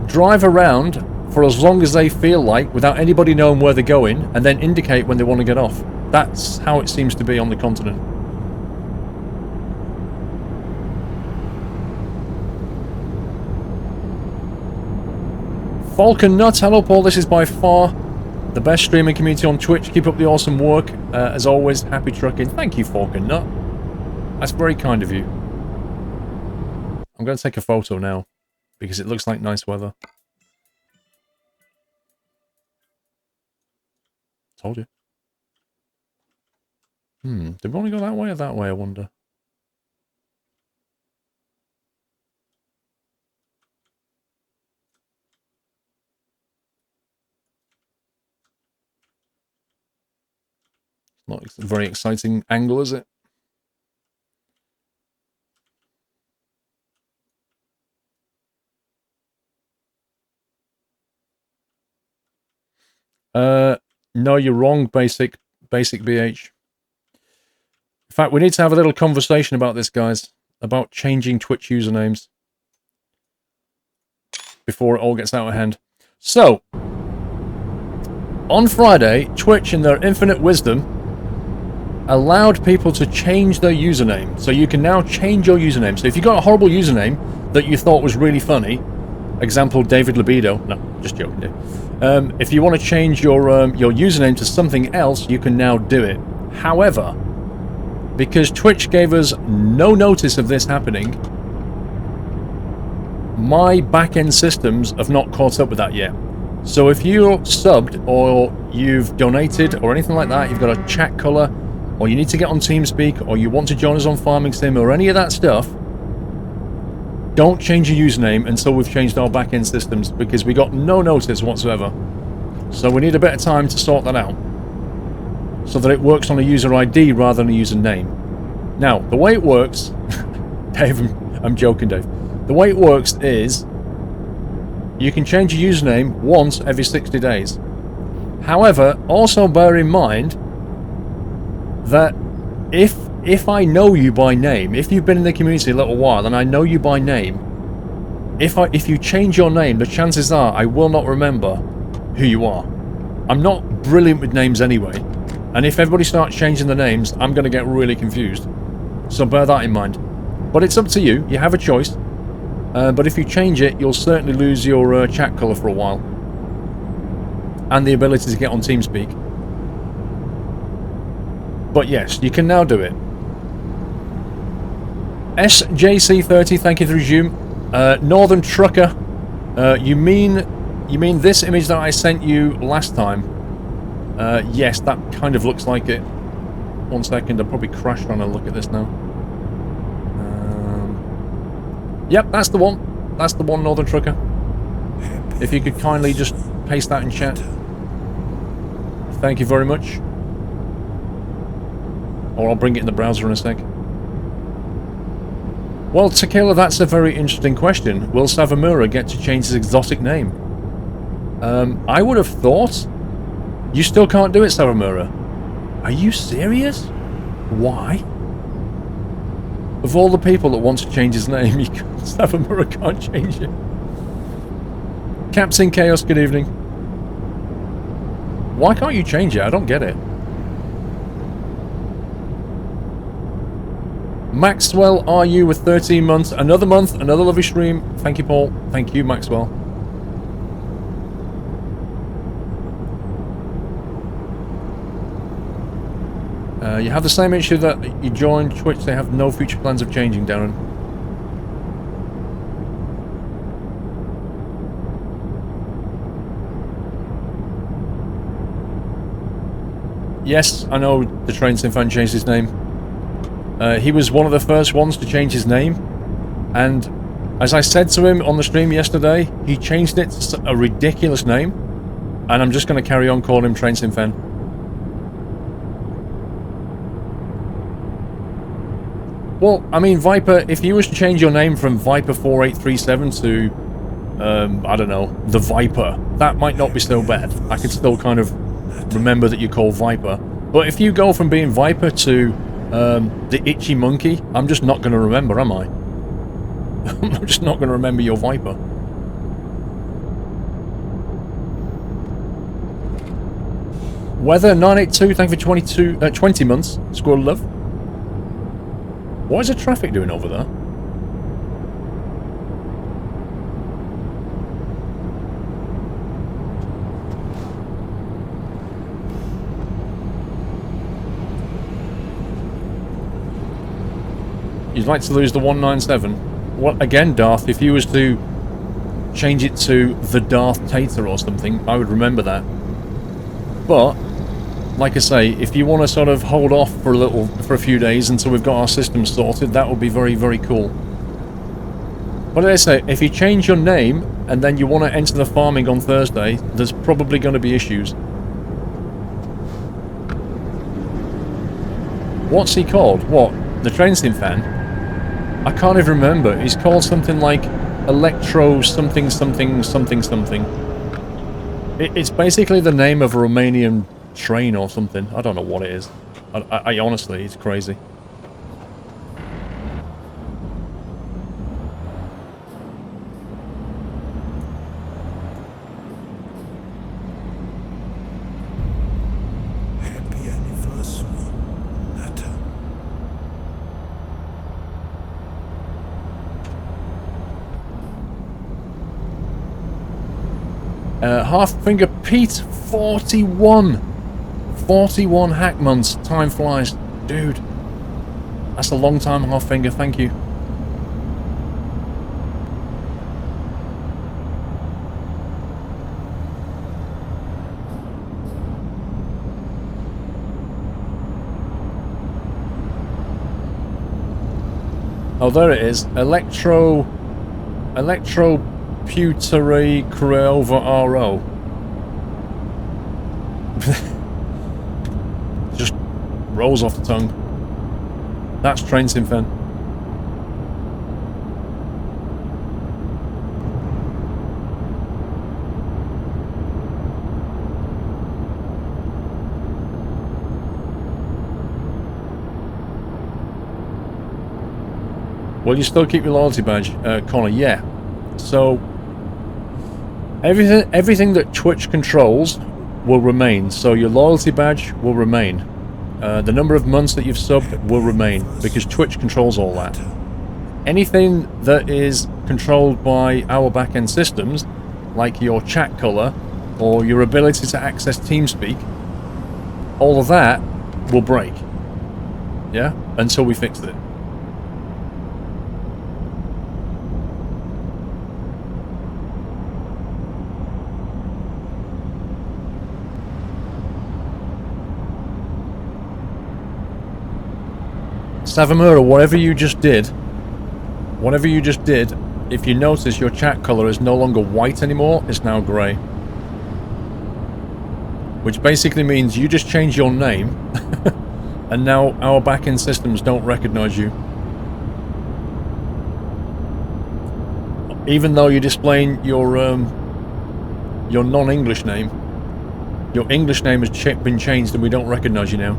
A: drive around for as long as they feel like without anybody knowing where they're going, and then indicate when they want to get off. That's how it seems to be on the continent. Falcon Nut, hello Paul, this is by far the best streaming community on Twitch. Keep up the awesome work. As always, happy trucking. Thank you, Falcon Nut. That's very kind of you. I'm going to take a photo now, because it looks like nice weather. Told you. Did we want to go that way or that way, I wonder? Not a very exciting angle, is it? No, you're wrong, Basic BH. In fact, we need to have a little conversation about this, guys. About changing Twitch usernames. Before it all gets out of hand. So, on Friday, Twitch, in their infinite wisdom, allowed people to change their username. So you can now change your username. So if you got a horrible username that you thought was really funny, example, David Libido. No, just joking, Dave. If you want to change your username to something else, you can now do it. However, because Twitch gave us no notice of this happening, my back-end systems have not caught up with that yet. So if you're subbed or you've donated or anything like that, you've got a chat colour, or you need to get on TeamSpeak, or you want to join us on Farming Sim or any of that stuff, don't change your username until we've changed our back-end systems, because we got no notice whatsoever. So we need a bit of time to sort that out, so that it works on a user ID rather than a username. Now, the way it works... Dave, I'm joking, Dave. The way it works is you can change your username once every 60 days. However, also bear in mind that if I know you by name, if you've been in the community a little while and I know you by name, if you change your name, the chances are I will not remember who you are. I'm not brilliant with names anyway, and if everybody starts changing the names, I'm going to get really confused. So bear that in mind. But it's up to you. You have a choice. But if you change it, you'll certainly lose your chat colour for a while. And the ability to get on TeamSpeak. But yes, you can now do it. SJC30, thank you for resume. Northern Trucker, you mean this image that I sent you last time? Yes, that kind of looks like it. 1 second, I'll probably crash trying to look at this now. Yep, that's the one. That's the one, Northern Trucker. If you could kindly just paste that in chat. Thank you very much. Or I'll bring it in the browser in a sec. Well, Tequila, that's a very interesting question. Will Savamura get to change his exotic name? I would have thought. You still can't do it, Savamura. Are you serious? Why? Of all the people that want to change his name, Savamura can't change it. Caps in Chaos, good evening. Why can't you change it? I don't get it. Maxwell, are you with 13 months? Another month, another lovely stream. Thank you, Paul. Thank you, Maxwell. You have the same issue that you joined Twitch. They have no future plans of changing, Darren. Yes, I know the Train Sim fan changed his name. He was one of the first ones to change his name, and as I said to him on the stream yesterday, he changed it to a ridiculous name, and I'm just going to carry on calling him Train Sim fan. Well, I mean, Viper, if you was to change your name from Viper4837 to, I don't know, the Viper, that might not be so bad. I could still kind of remember that you call Viper. But if you go from being Viper to the Itchy Monkey, I'm just not going to remember, am I? I'm just not going to remember your Viper. Weather 982, thank you for 20 months. Squirrel Love. What is the traffic doing over there? You'd like to lose the 197? What again, Darth? If you was to change it to the Darth Tater or something, I would remember that. But like I say, if you want to sort of hold off for a few days until we've got our system sorted, that would be very, very cool. But as I say, if you change your name and then you want to enter the farming on Thursday, there's probably going to be issues. What's he called? What? The Train Sim fan? I can't even remember. He's called something like Electro something something something something. It's basically the name of a Romanian train or something. I don't know what it is. I honestly, it's crazy.
C: Happy anniversary, Nata.
A: Half Finger Pete, 41. 41 hack months. Time flies. Dude. That's a long time, Half Finger. Thank you. Oh, there it is. Electro Putery Crova RO. Just rolls off the tongue. That's Train Sim fan. Will you still keep your loyalty badge, Connor? Yeah. So everything that Twitch controls will remain. So your loyalty badge will remain. The number of months that you've subbed will remain because Twitch controls all that. Anything that is controlled by our back-end systems, like your chat color or your ability to access TeamSpeak, all of that will break. Yeah, until we fix it. Savamura, whatever you just did, if you notice, your chat colour is no longer white anymore, it's now grey. Which basically means you just changed your name, and now our back-end systems don't recognise you. Even though you're displaying your non-English name, your English name has been changed and we don't recognise you now.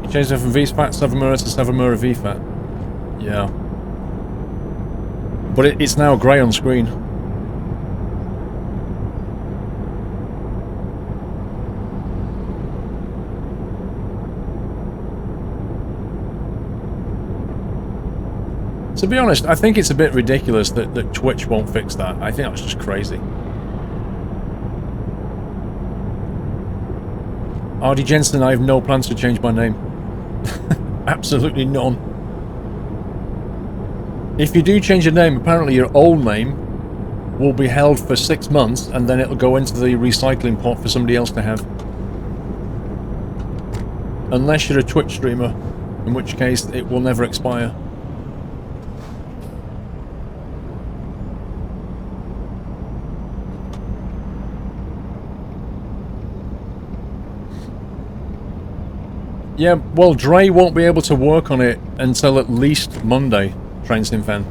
A: You changed it from VFAT Savamura to Savamura VFAT. Yeah. But it's now grey on screen. To be honest, I think it's a bit ridiculous that Twitch won't fix that. I think that's just crazy. RD Jensen, I have no plans to change my name. Absolutely none. If you do change your name, apparently your old name will be held for 6 months and then it'll go into the recycling pot for somebody else to have. Unless you're a Twitch streamer, in which case it will never expire. Yeah, well, Dre won't be able to work on it until at least Monday, Trainsim fan.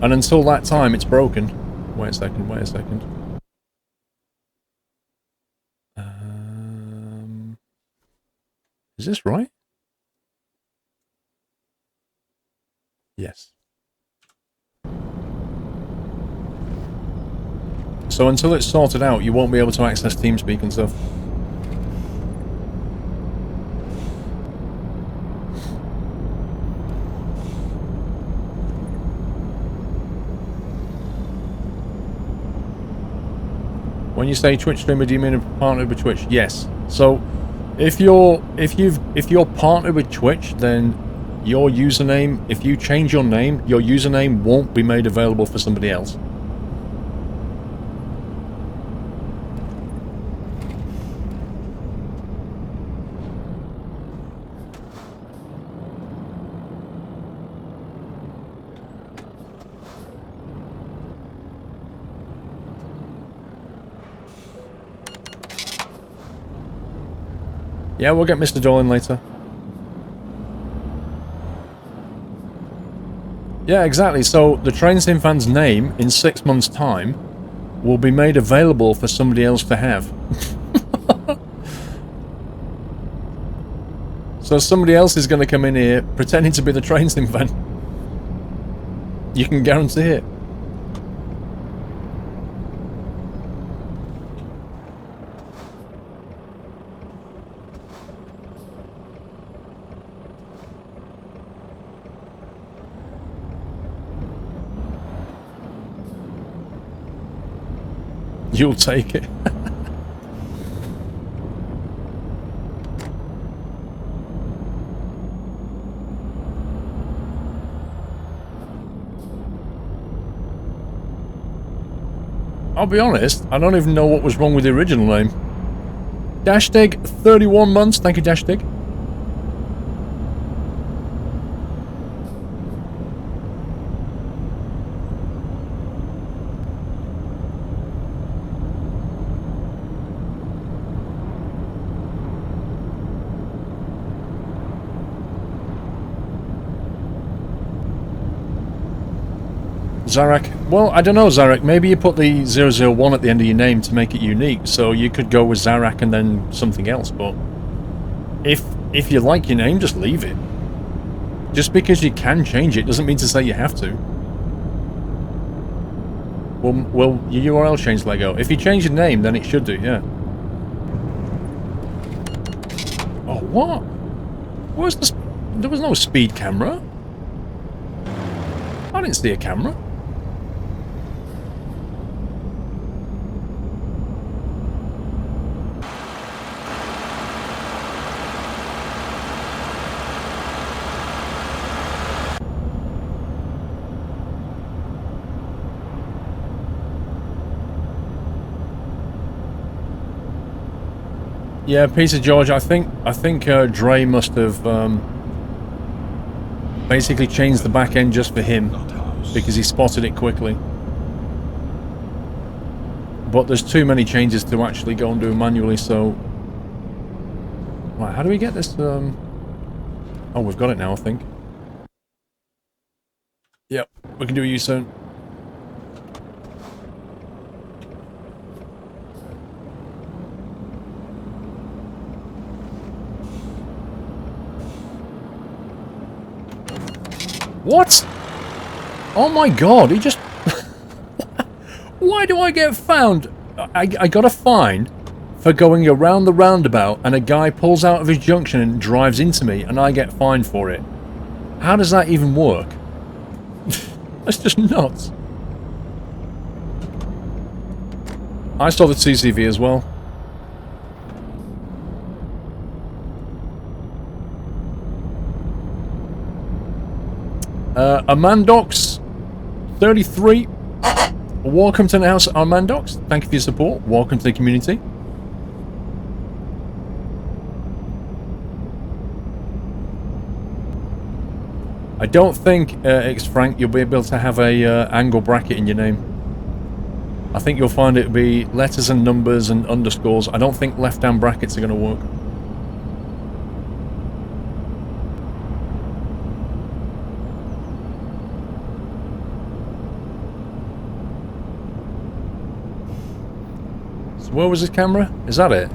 A: And until that time, it's broken. Wait a second, wait a second. Is this right? Yes. So until it's sorted out, you won't be able to access TeamSpeak and stuff. When you say Twitch streamer, do you mean partnered with Twitch? Yes. So, if you're partnered with Twitch, then your username, if you change your name, your username won't be made available for somebody else. Yeah, we'll get Mr. Dolan later. Yeah, exactly. So the TrainSim fan's name in 6 months' time will be made available for somebody else to have. So somebody else is going to come in here pretending to be the TrainSim fan. You can guarantee it. You'll take it. I'll be honest, I don't even know what was wrong with the original name. Dashtig, 31 months. Thank you, Dashtig. Zarek. Well, I don't know, Zarek. Maybe you put the 001 at the end of your name to make it unique, so you could go with Zarek and then something else, but if you like your name, just leave it. Just because you can change it doesn't mean to say you have to. Well, your URL change Lego. If you change your name, then it should do, yeah. Oh, what? Where's the... There was no speed camera. I didn't see a camera. Yeah, Peter George, I think Dre must have basically changed the back end just for him because he spotted it quickly. But there's too many changes to actually go and do manually, so... Right, how do we get this, Oh, we've got it now, I think. Yep, we can do a U-turn. What? Oh my god, he just... Why do I get found? I got a fine for going around the roundabout and a guy pulls out of his junction and drives into me and I get fined for it. How does that even work? That's just nuts. I saw the CCV as well. Amandox 33. Welcome to the house, Armandox. Thank you for your support. Welcome to the community. I don't think, X Frank, you'll be able to have a angle bracket in your name. I think you'll find it to be letters and numbers and underscores. I don't think left-hand brackets are going to work. So where was this camera? Is that it?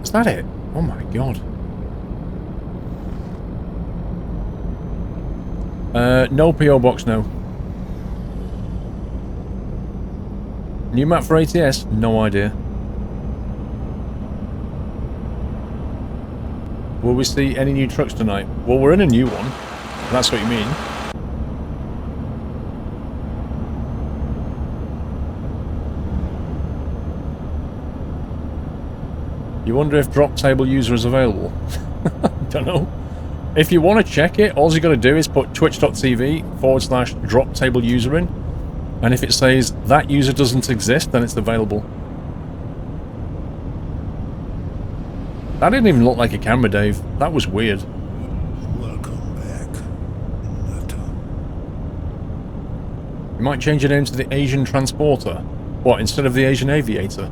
A: Is that it? Oh my god. No PO box, no. New map for ATS? No idea. Will we see any new trucks tonight? Well, we're in a new one. If that's what you mean. You wonder if drop table user is available? Don't know. If you want to check it, all you got to do is put twitch.tv/drop table user in. And if it says that user doesn't exist, then it's available. That didn't even look like a camera, Dave. That was weird.
C: Welcome back, Nutter.
A: You might change your name to the Asian Transporter. What, instead of the Asian Aviator?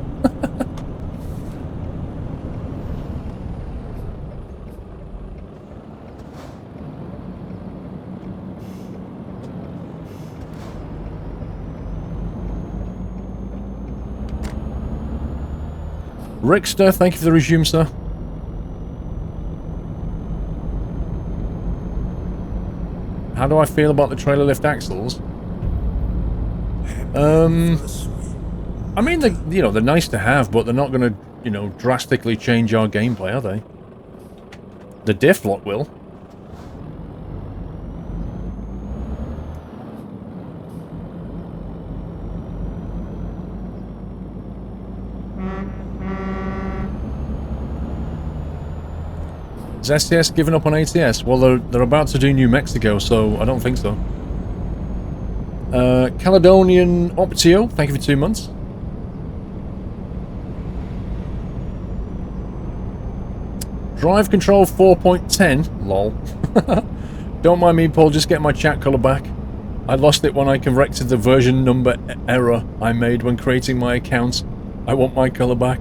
A: Rickster, thank you for the resume, sir. How do I feel about the trailer lift axles? I mean, they're nice to have, but they're not going to, drastically change our gameplay, are they? The diff lock will. Is STS giving up on ATS? Well, they're about to do New Mexico, so I don't think so. Caledonian Optio, thank you for 2 months. Drive control 4.10, lol. Don't mind me, Paul, just get my chat colour back. I lost it when I corrected the version number error I made when creating my account. I want my colour back.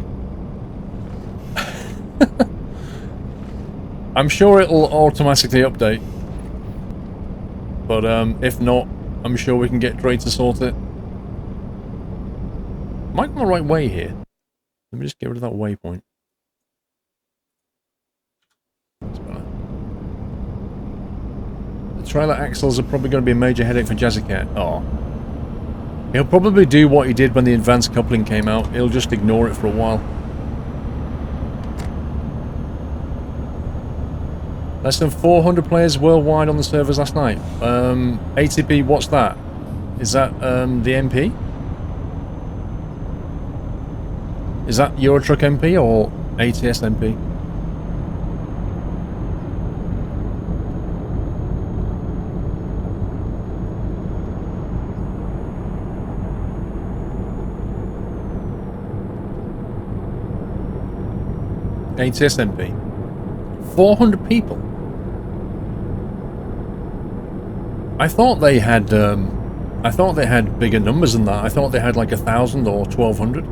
A: I'm sure it'll automatically update. But if not, I'm sure we can get Dre to sort it. Am I on the right way here? Let me just get rid of that waypoint. That's better. The trailer axles are probably going to be a major headache for Jazzy Cat. Oh. He'll probably do what he did when the advanced coupling came out. He'll just ignore it for a while. Less than 400 players worldwide on the servers last night. ATP, what's that? Is that the MP? Is that Eurotruck MP or ATS MP? ATS MP. 400 people. I thought they had bigger numbers than that. I thought they had like 1,000 or 1,200.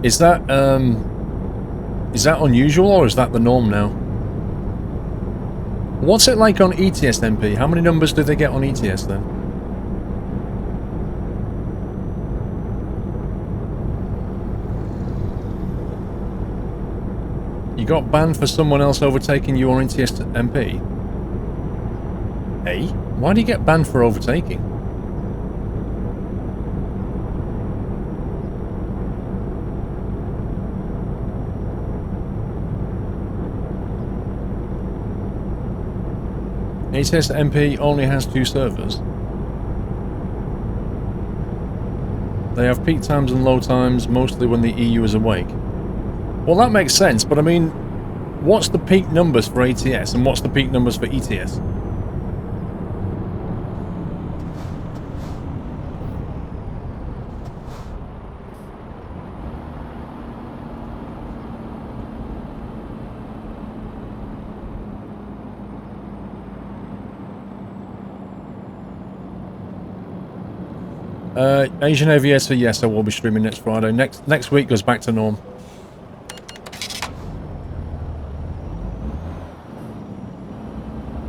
A: Is that unusual or is that the norm now? What's it like on ETS MP? How many numbers do they get on ETS then? You got banned for someone else overtaking you on ETS MP? Hey? Why do you get banned for overtaking? ATS MP only has 2 servers. They have peak times and low times, mostly when the EU is awake. Well, that makes sense, but I mean, what's the peak numbers for ATS and what's the peak numbers for ETS? Asian Aviator, yes, I will be streaming next Friday. Next week goes back to norm.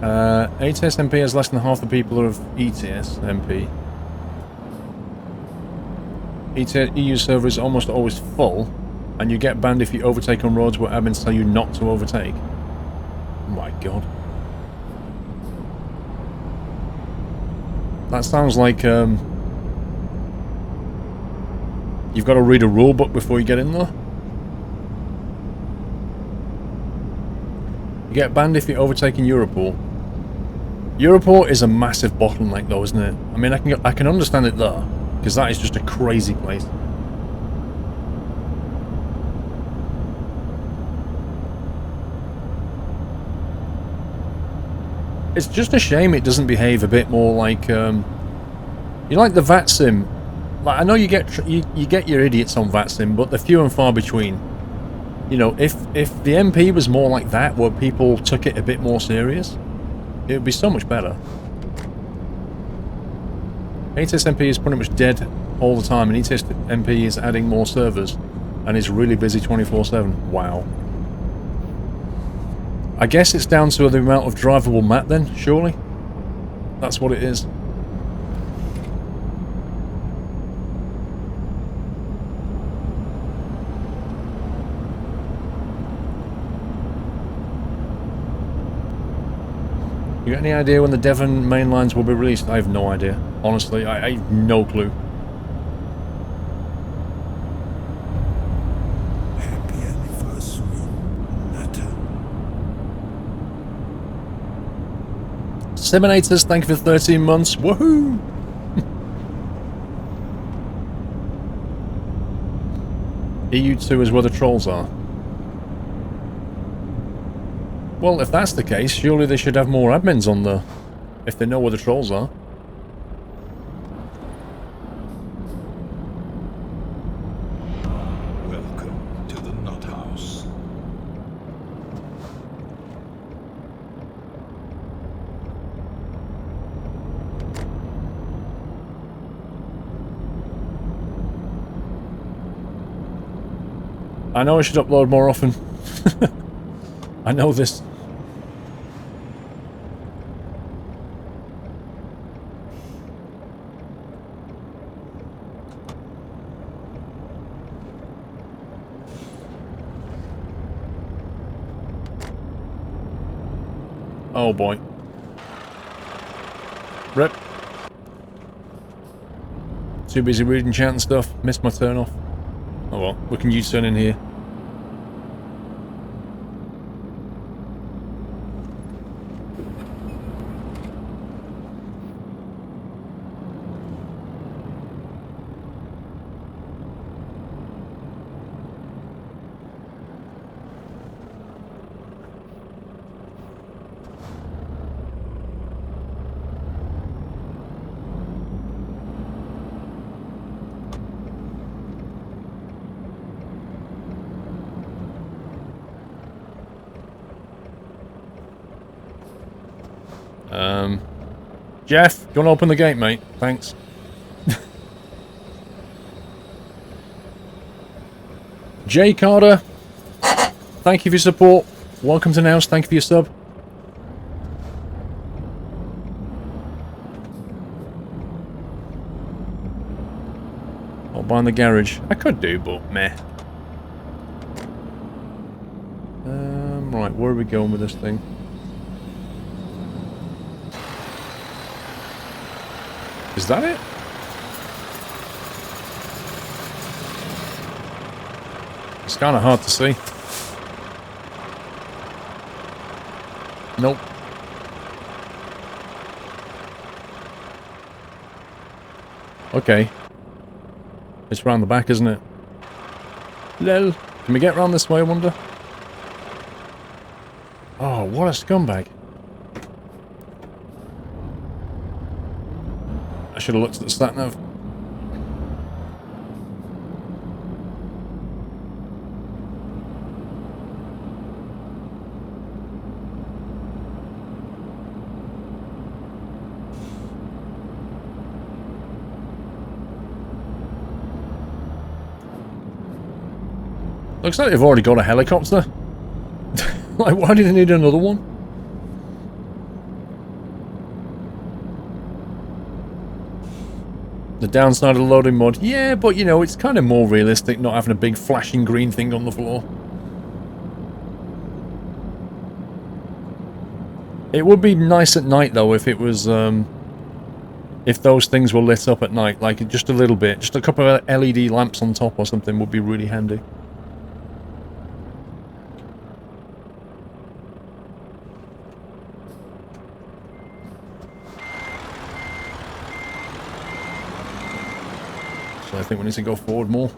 A: ATS MP has less than half the people of ETS MP. EU server is almost always full, and you get banned if you overtake on roads where admins tell you not to overtake. Oh my god. That sounds like, you've got to read a rule book before you get in there. You get banned if you're overtaking Europol. Europol is a massive bottleneck though, isn't it? I mean, I can understand it there, because that is just a crazy place. It's just a shame it doesn't behave a bit more like, you like the VAT sim. Like, I know you get your idiots on VAT sim, but they're few and far between. You know, if the MP was more like that, where people took it a bit more serious, it would be so much better. ATS MP is pretty much dead all the time, and ETS MP is adding more servers, and is really busy 24/7. Wow. I guess it's down to the amount of drivable map then, surely? That's what it is. You got any idea when the Devon main lines will be released? I have no idea. Honestly, I have no clue.
C: Happy anniversary, Nutter.
A: Seminators, thank you for 13 months. Woohoo! EU2 is where the trolls are. Well, if that's the case, surely they should have more admins on there, if they know where the trolls are.
B: Welcome to the Nut House.
A: I know I should upload more often. I know this. Oh boy. Rip. Too busy reading chat and stuff. Missed my turn off. Oh well, we can U-turn in here. Jeff, do you want to open the gate, mate? Thanks. Jay Carter, thank you for your support. Welcome to Nouse, thank you for your sub. I'll buy in the garage. I could do, but meh. Right, where are we going with this thing? Is that it? It's kind of hard to see. Nope. Okay. It's round the back, isn't it? Lol. Can we get round this way, I wonder? Oh, what a scumbag. I should have looked at the stat nav. Looks like they've already got a helicopter. Like, why do they need another one? The downside of loading mod. Yeah, but you know, it's kind of more realistic not having a big flashing green thing on the floor. It would be nice at night though if it was, if those things were lit up at night, like just a little bit. Just a couple of LED lamps on top or something would be really handy. So I think we need to go forward more.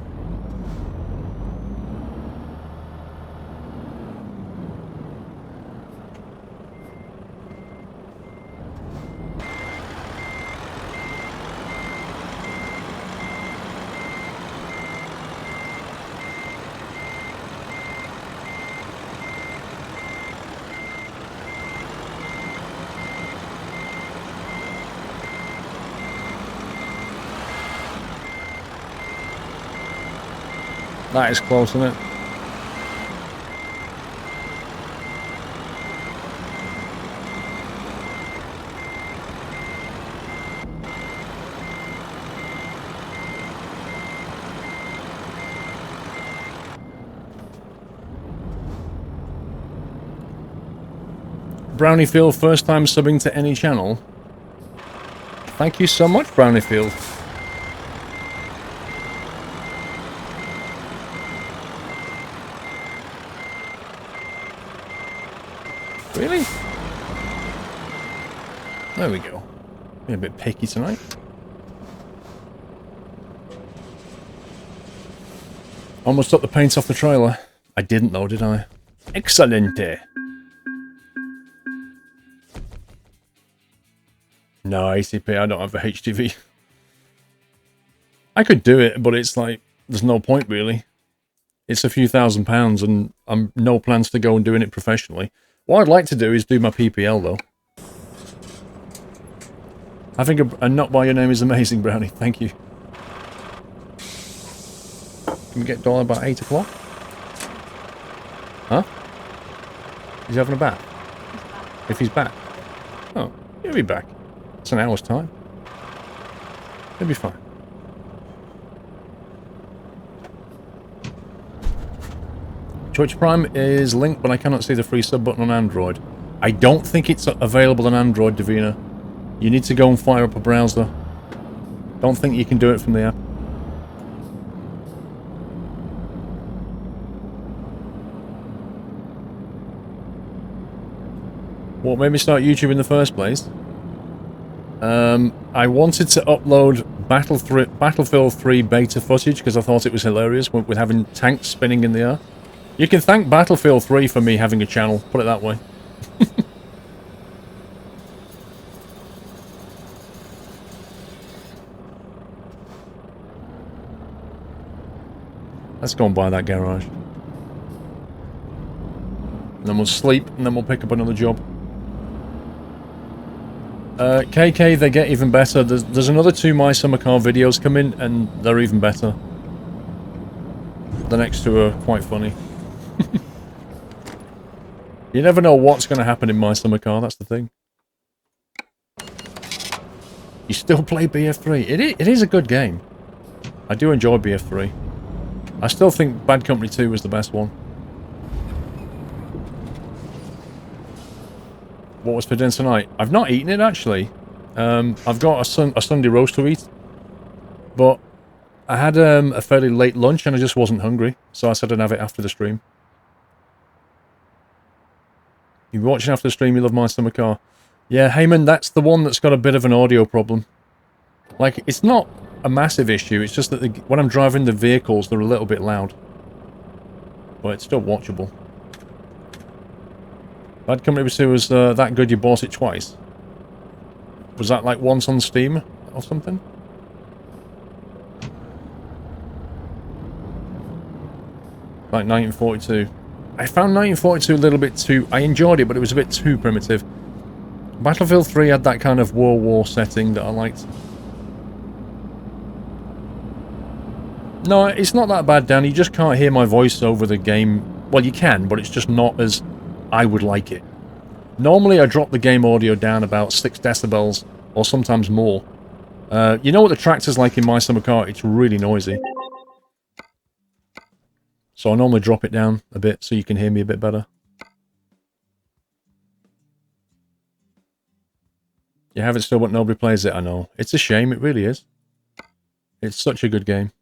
A: That is close, isn't it? Browniefield, first time subbing to any channel. Thank you so much, Browniefield. Really? There we go. Being a bit picky tonight. Almost took the paint off the trailer. I didn't though, did I? Excelente. No, ACP, I don't have a HTV. I could do it, but it's like, there's no point really. It's a few £1,000s and I'm no plans to go and doing it professionally. What I'd like to do is do my PPL though. I think a not by your name is amazing, Brownie. Thank you. Can we get Dollar by 8 o'clock? Huh? He's having a bath? If he's back. Oh, he'll be back. It's an hour's time. He'll be fine. Twitch Prime is linked, but I cannot see the free sub button on Android. I don't think it's available on Android, Davina. You need to go and fire up a browser. Don't think you can do it from the app. What made me start YouTube in the first place? I wanted to upload Battlefield 3 beta footage because I thought it was hilarious with having tanks spinning in the air. You can thank Battlefield 3 for me having a channel, put it that way. Let's go and buy that garage. And then we'll sleep, and then we'll pick up another job. KK, they get even better. There's another 2 My Summer Car videos coming, and they're even better. The next 2 are quite funny. You never know what's going to happen in My Summer Car, that's the thing. You still play BF3? It is a good game. I do enjoy BF3. I still think Bad Company 2 was the best one. What was for dinner tonight? I've not eaten it, actually. I've got a Sunday roast to eat. But I had a fairly late lunch and I just wasn't hungry. So I said I'd have it after the stream. You're watching after the stream, you love My Summer Car. Yeah, Heyman, that's the one that's got a bit of an audio problem. Like, it's not a massive issue, it's just that when I'm driving the vehicles, they're a little bit loud. But it's still watchable. Bad Company 2 was that good you bought it twice? Was that like once on Steam or something? Like 1942. I found 1942 a little bit too... I enjoyed it, but it was a bit too primitive. Battlefield 3 had that kind of World War setting that I liked. No, it's not that bad, Dan. You just can't hear my voice over the game. Well, you can, but it's just not as I would like it. Normally, I drop the game audio down about 6 decibels, or sometimes more. You know what the tractor's like in My Summer Car? It's really noisy. So I normally drop it down a bit so you can hear me a bit better. You have it still, but nobody plays it, I know. It's a shame, it really is. It's such a good game.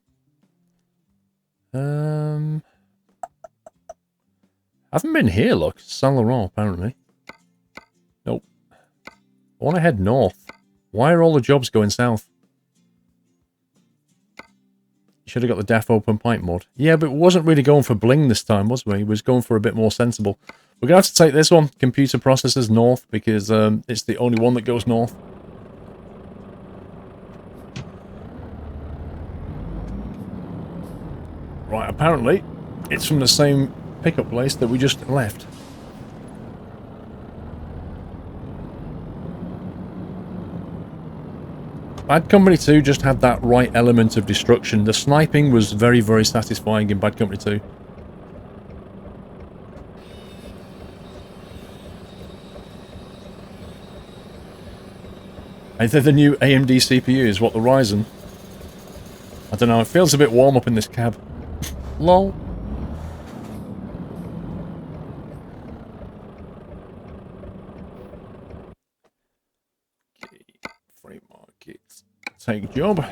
A: Haven't been here, look. Saint Laurent, apparently. Nope. I want to head north. Why are all the jobs going south? You should have got the Def Open Pipe mod. Yeah, but it wasn't really going for bling this time, was we? It was going for a bit more sensible. We're going to have to take this one, computer processors north, because it's the only one that goes north. Right, apparently, it's from the same pickup place that we just left. Bad Company 2 just had that right element of destruction. The sniping was very, very satisfying in Bad Company 2. I think the new AMD CPU is what, the Ryzen? I don't know, it feels a bit warm up in this cab. Lol. Okay, free market. Take job.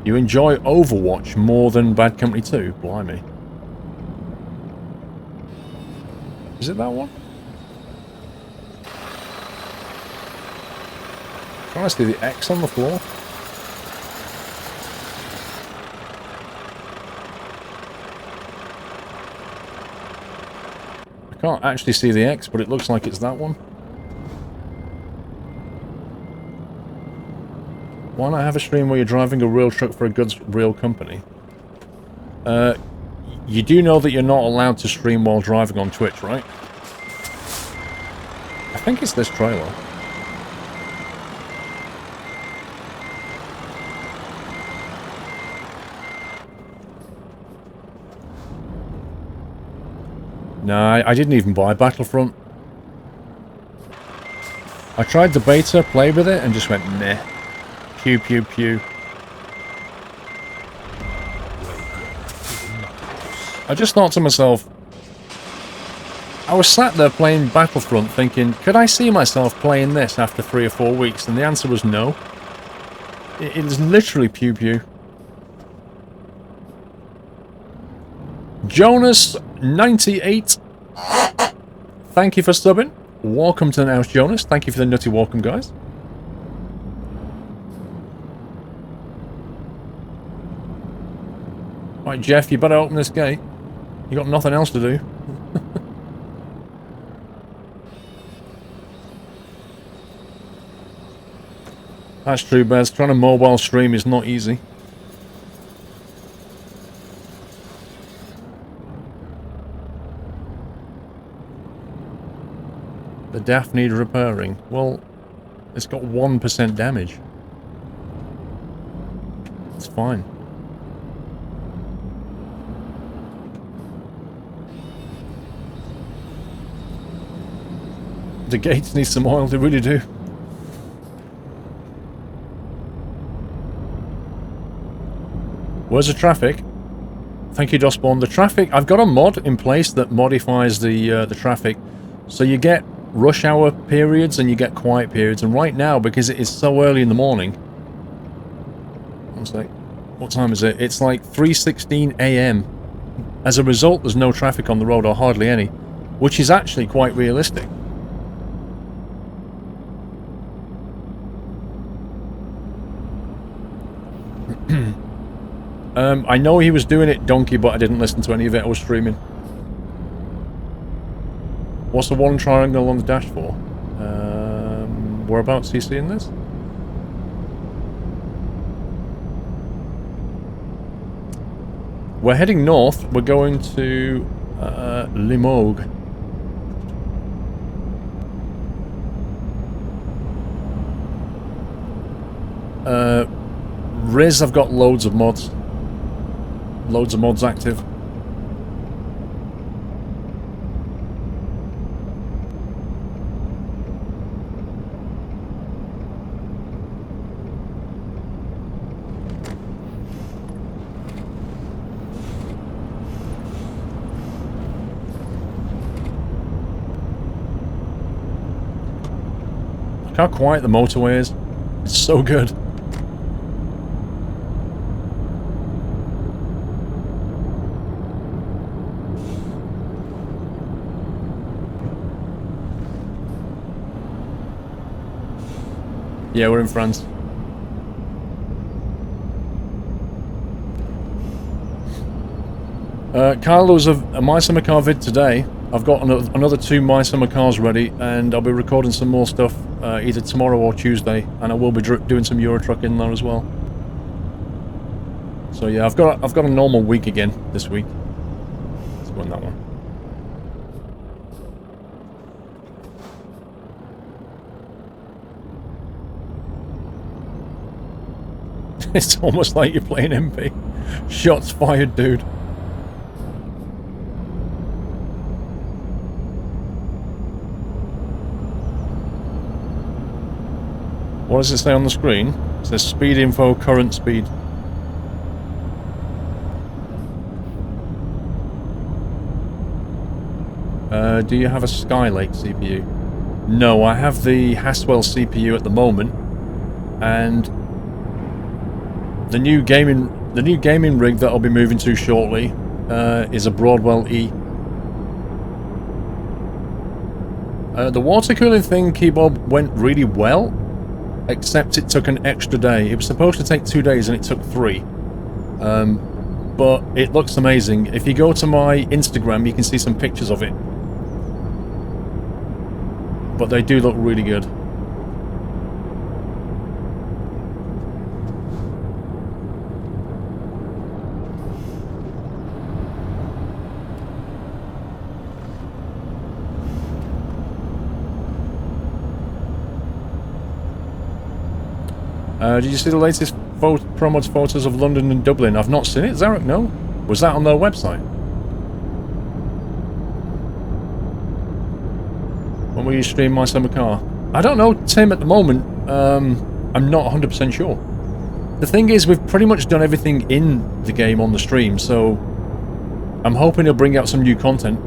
A: You enjoy Overwatch more than Bad Company 2? Blimey. Is it that one? Trying to see the X on the floor. I can't actually see the X, but it looks like it's that one. Why not have a stream where you're driving a real truck for a good real company? You do know that you're not allowed to stream while driving on Twitch, right? I think it's this trailer. No, I didn't even buy Battlefront. I tried the beta, played with it, and just went meh. Pew pew pew. I just thought to myself, I was sat there playing Battlefront thinking, could I see myself playing this after 3 or 4 weeks? And the answer was no. It is literally pew pew. Jonas98. Thank you for subbing. Welcome to the house, Jonas. Thank you for the nutty welcome, guys. Right, Jeff, you better open this gate. You got nothing else to do. That's true, Bez. Trying to mobile stream is not easy. The DAF need repairing. Well, it's got 1% damage. It's fine. The gates need some oil, they really do. Where's the traffic? Thank you, Dosborn. The traffic, I've got a mod in place that modifies the traffic. So you get rush hour periods and you get quiet periods. And right now, because it is so early in the morning... One sec. What time is it? It's like 3:16 AM. As a result, there's no traffic on the road, or hardly any. Which is actually quite realistic. I know he was doing it, Donkey, but I didn't listen to any of it. I was streaming. What's the one triangle on the dash for? Whereabouts are you seeing this? We're heading north. We're going to Limoges. Riz, I've got loads of mods. Loads of mods active. Look how quiet the motorway is. It's so good. Yeah, we're in France. Kyle, there was a My Summer Car vid today. I've got another 2 My Summer Cars ready, and I'll be recording some more stuff either tomorrow or Tuesday, and I will be doing some Euro Truck in there as well. So yeah, I've got a normal week again this week. Let's go on that one. It's almost like you're playing MP. Shots fired, dude. What does it say on the screen? It says speed info, current speed. Do you have a Skylake CPU? No, I have the Haswell CPU at the moment, and the new gaming rig that I'll be moving to shortly is a Broadwell E. The water cooling thing, Keybob, went really well, except it took an extra day. It was supposed to take 2 days and it took 3. But it looks amazing. If you go to my Instagram, you can see some pictures of it. But they do look really good. Did you see the latest Promods photos of London and Dublin? I've not seen it, Zarek, no? Was that on their website? When will you stream My Summer Car? I don't know, Tim, at the moment. I'm not 100% sure. The thing is, we've pretty much done everything in the game on the stream, so I'm hoping he'll bring out some new content.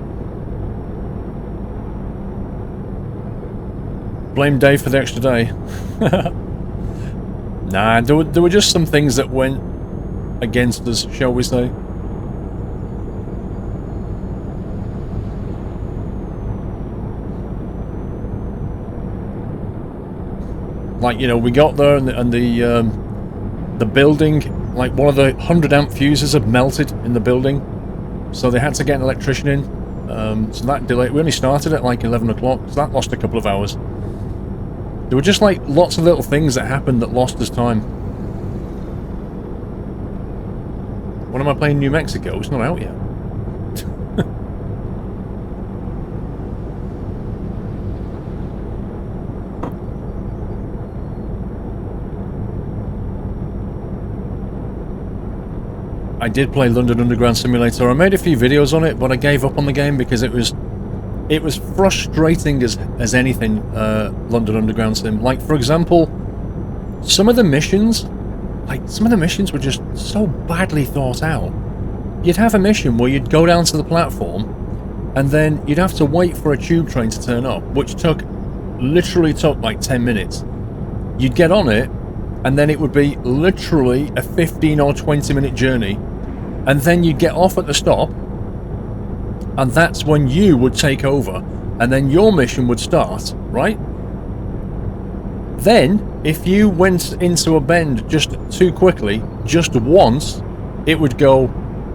A: Blame Dave for the extra day. Nah, there were just some things that went against us, shall we say. Like, you know, we got there and the building, like one of the 100 amp fuses had melted in the building, so they had to get an electrician in. So that delayed. We only started at like 11 o'clock, so that lost a couple of hours. There were just like lots of little things that happened that lost us time. When am I playing New Mexico? It's not out yet. I did play London Underground Simulator. I made a few videos on it, but I gave up on the game because it was frustrating as anything, London Underground Sim. Like, for example, some of the missions were just so badly thought out. You'd have a mission where you'd go down to the platform, and then you'd have to wait for a tube train to turn up, which literally took like 10 minutes. You'd get on it, and then it would be literally a 15 or 20 minute journey, and then you'd get off at the stop, and that's when you would take over, and then your mission would start, right? Then, if you went into a bend just too quickly, just once, it would go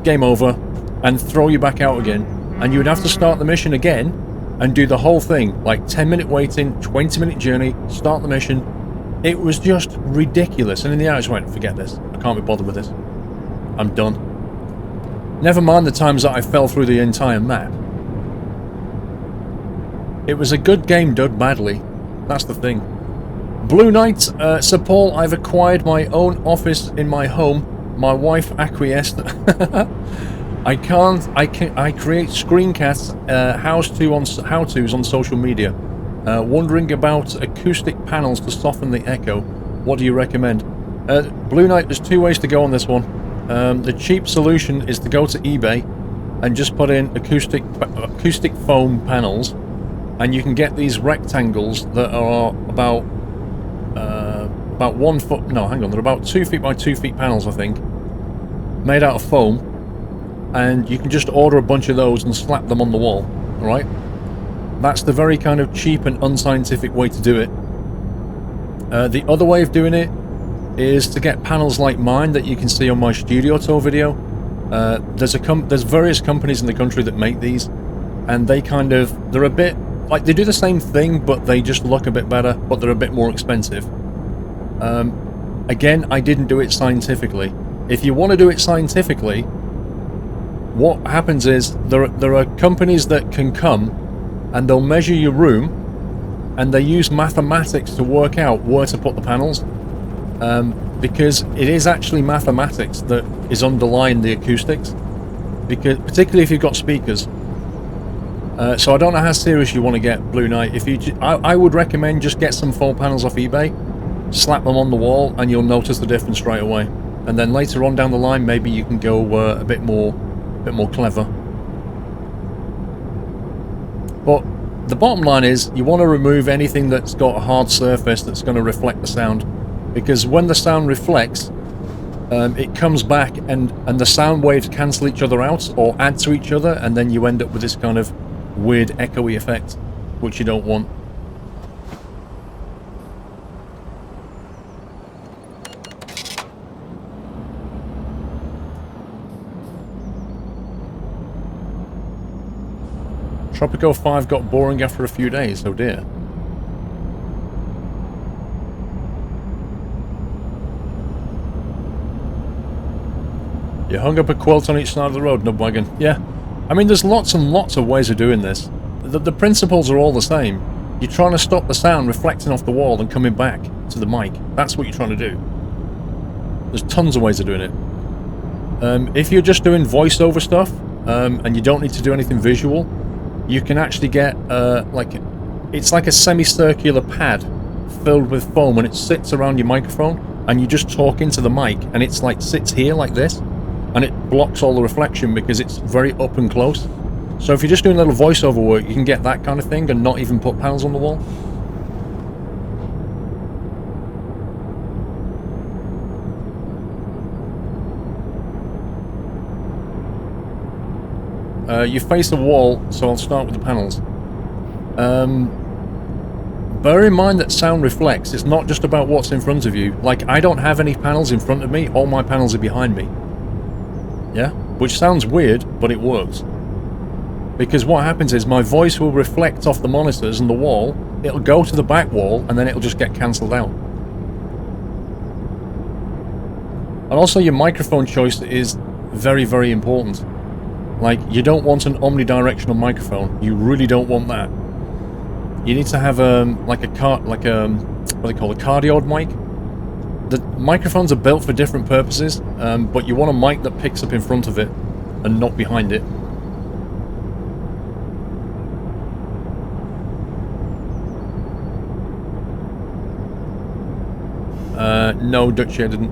A: game over and throw you back out again, and you would have to start the mission again and do the whole thing, like 10 minute waiting, 20 minute journey, start the mission. It was just ridiculous, and in the end I just went, forget this, I can't be bothered with this, I'm done. Never mind the times that I fell through the entire map. It was a good game done badly, that's the thing. Blue Knight, Sir Paul, I've acquired my own office in my home. My wife acquiesced. I create screencasts, how-tos on social media. Wondering about acoustic panels to soften the echo. What do you recommend? Blue Knight, there's two ways to go on this one. The cheap solution is to go to eBay and just put in acoustic foam panels, and you can get these rectangles that are about 1 foot. No, hang on, they're about 2 feet by 2 feet panels, I think, made out of foam, and you can just order a bunch of those and slap them on the wall. All right, that's the very kind of cheap and unscientific way to do it. The other way of doing it is to get panels like mine that you can see on my studio tour video. There's various companies in the country that make these, and they're a bit like, they do the same thing, but they just look a bit better, but they're a bit more expensive. Again, I didn't do it scientifically. If you want to do it scientifically, what happens is there are companies that can come and they'll measure your room, and they use mathematics to work out where to put the panels, because it is actually mathematics that is underlying the acoustics, because particularly if you've got speakers. So I don't know how serious you want to get, Blue Knight. I would recommend just get some foam panels off eBay, slap them on the wall, and you'll notice the difference straight away. And then later on down the line, maybe you can go a bit more clever. But the bottom line is, you want to remove anything that's got a hard surface that's going to reflect the sound, because when the sound reflects, it comes back and the sound waves cancel each other out or add to each other, and then you end up with this kind of weird echoey effect, which you don't want. Tropico 5 got boring after a few days, oh dear. You hung up a quilt on each side of the road, Nubwagon. Yeah. I mean, there's lots and lots of ways of doing this. The principles are all the same. You're trying to stop the sound reflecting off the wall and coming back to the mic. That's what you're trying to do. There's tons of ways of doing it. If you're just doing voiceover stuff, and you don't need to do anything visual, you can actually get, it's like a semicircular pad filled with foam, and it sits around your microphone, and you just talk into the mic, and it's like sits here like this, and it blocks all the reflection because it's very up and close. So if you're just doing a little voiceover work, you can get that kind of thing and not even put panels on the wall. You face a wall, so I'll start with the panels. Bear in mind that sound reflects. It's not just about what's in front of you. Like, I don't have any panels in front of me, all my panels are behind me. Yeah? Which sounds weird, but it works. Because what happens is my voice will reflect off the monitors and the wall, it'll go to the back wall, and then it'll just get cancelled out. And also your microphone choice is very, very important. Like, you don't want an omnidirectional microphone. You really don't want that. You need to have what they call a cardioid mic. the microphones are built for different purposes, but you want a mic that picks up in front of it and not behind it. No, Dutchie, I didn't.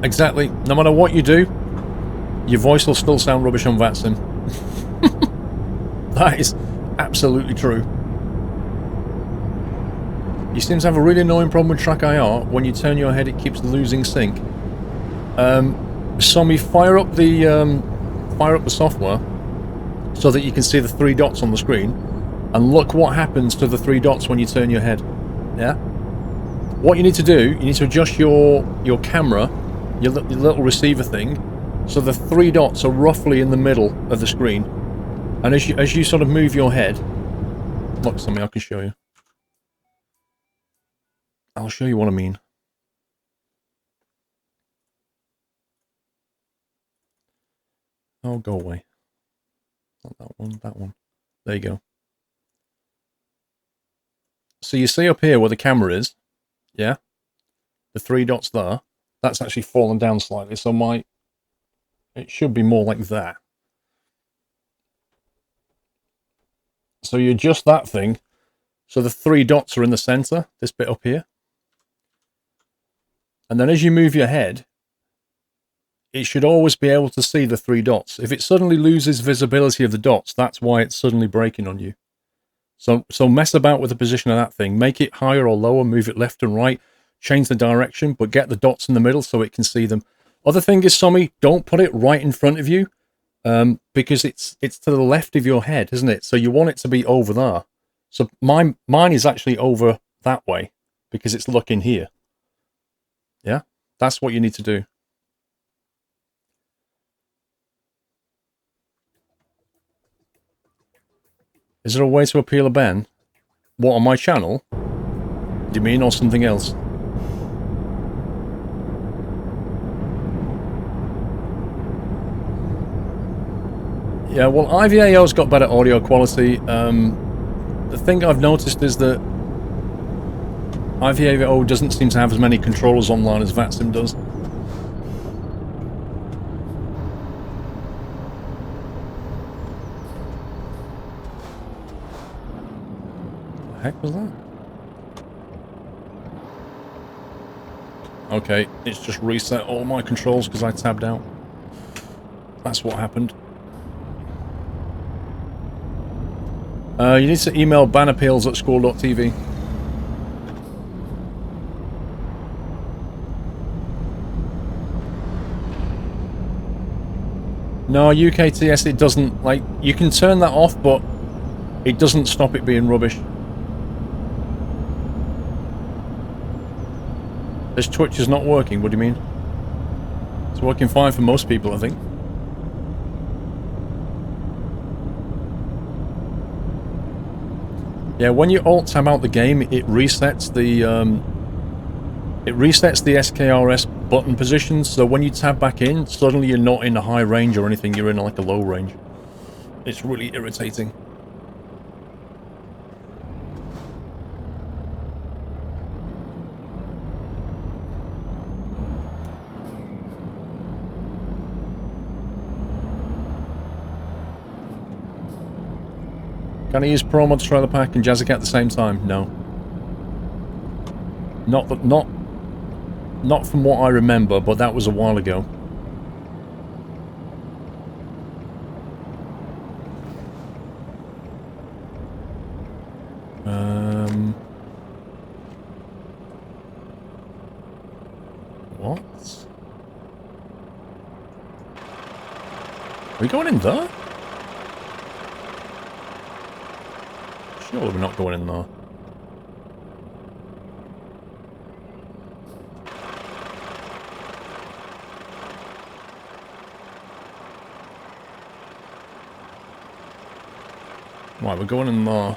A: Exactly. No matter what you do, your voice will still sound rubbish on VATSIM. That is absolutely true. You seem to have a really annoying problem with track IR. When you turn your head, it keeps losing sync. Sommy, fire up the software so that you can see the 3 dots on the screen, and look what happens to the 3 dots when you turn your head. Yeah. What you need to do, you need to adjust your camera, your little receiver thing, so the 3 dots are roughly in the middle of the screen. And as you sort of move your head, look, Sommy, I can show you. I'll show you what I mean. Oh, go away. Not that one, that one. There you go. So you see up here where the camera is, yeah? The 3 dots there, that's actually fallen down slightly, so it should be more like that. So you adjust that thing, so the 3 dots are in the center, this bit up here. And then as you move your head, it should always be able to see the 3 dots. If it suddenly loses visibility of the dots, that's why it's suddenly braking on you. So mess about with the position of that thing. Make it higher or lower, move it left and right, change the direction, but get the dots in the middle so it can see them. Other thing is, Sommy, don't put it right in front of you, because it's to the left of your head, isn't it? So you want it to be over there. So mine is actually over that way because it's looking here. Yeah, that's what you need to do. Is there a way to appeal a ban? What, on my channel? Do you mean, or something else? Yeah, well, IVAO's got better audio quality. The thing I've noticed is that IVAO doesn't seem to have as many controllers online as VATSIM does. What the heck was that? Okay, it's just reset all my controls because I tabbed out. That's what happened. You need to email banappeals@squirrel.tv. No, UKTS, it doesn't, like, you can turn that off, but it doesn't stop it being rubbish. This Twitch is not working, what do you mean? It's working fine for most people, I think. Yeah, when you alt-tab out the game, it resets the SKRS button positions, so when you tab back in, suddenly you're not in a high range or anything, you're in like a low range. It's really irritating. Can I use Pro Mods Trailer Pack and Jazzicat at the same time? No. Not from what I remember, but that was a while ago. What? Are we going in there? Surely we're not going in there. Right, we're going in there.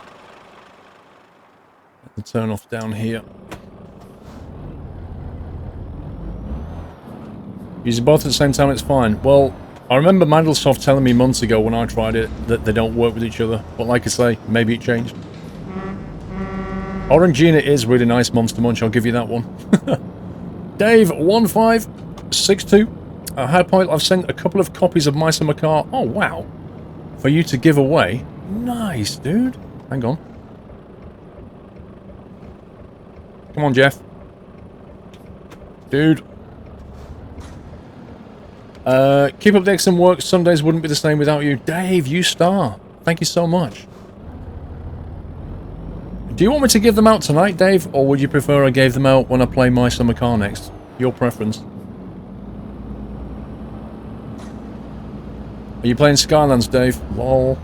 A: The turn off down here. Using both at the same time, it's fine. Well, I remember Mandelsoft telling me months ago when I tried it that they don't work with each other. But like I say, maybe it changed. Orangina is really nice, Monster Munch, I'll give you that one. Dave1562. Hi, Point, I've sent a couple of copies of My Summer Car. Oh, wow. For you to give away. Nice, dude. Hang on. Come on, Jeff. Dude. Keep up the excellent work. Sundays wouldn't be the same without you. Dave, you star. Thank you so much. Do you want me to give them out tonight, Dave? Or would you prefer I gave them out when I play My Summer Car next? Your preference. Are you playing Skylands, Dave? Lol.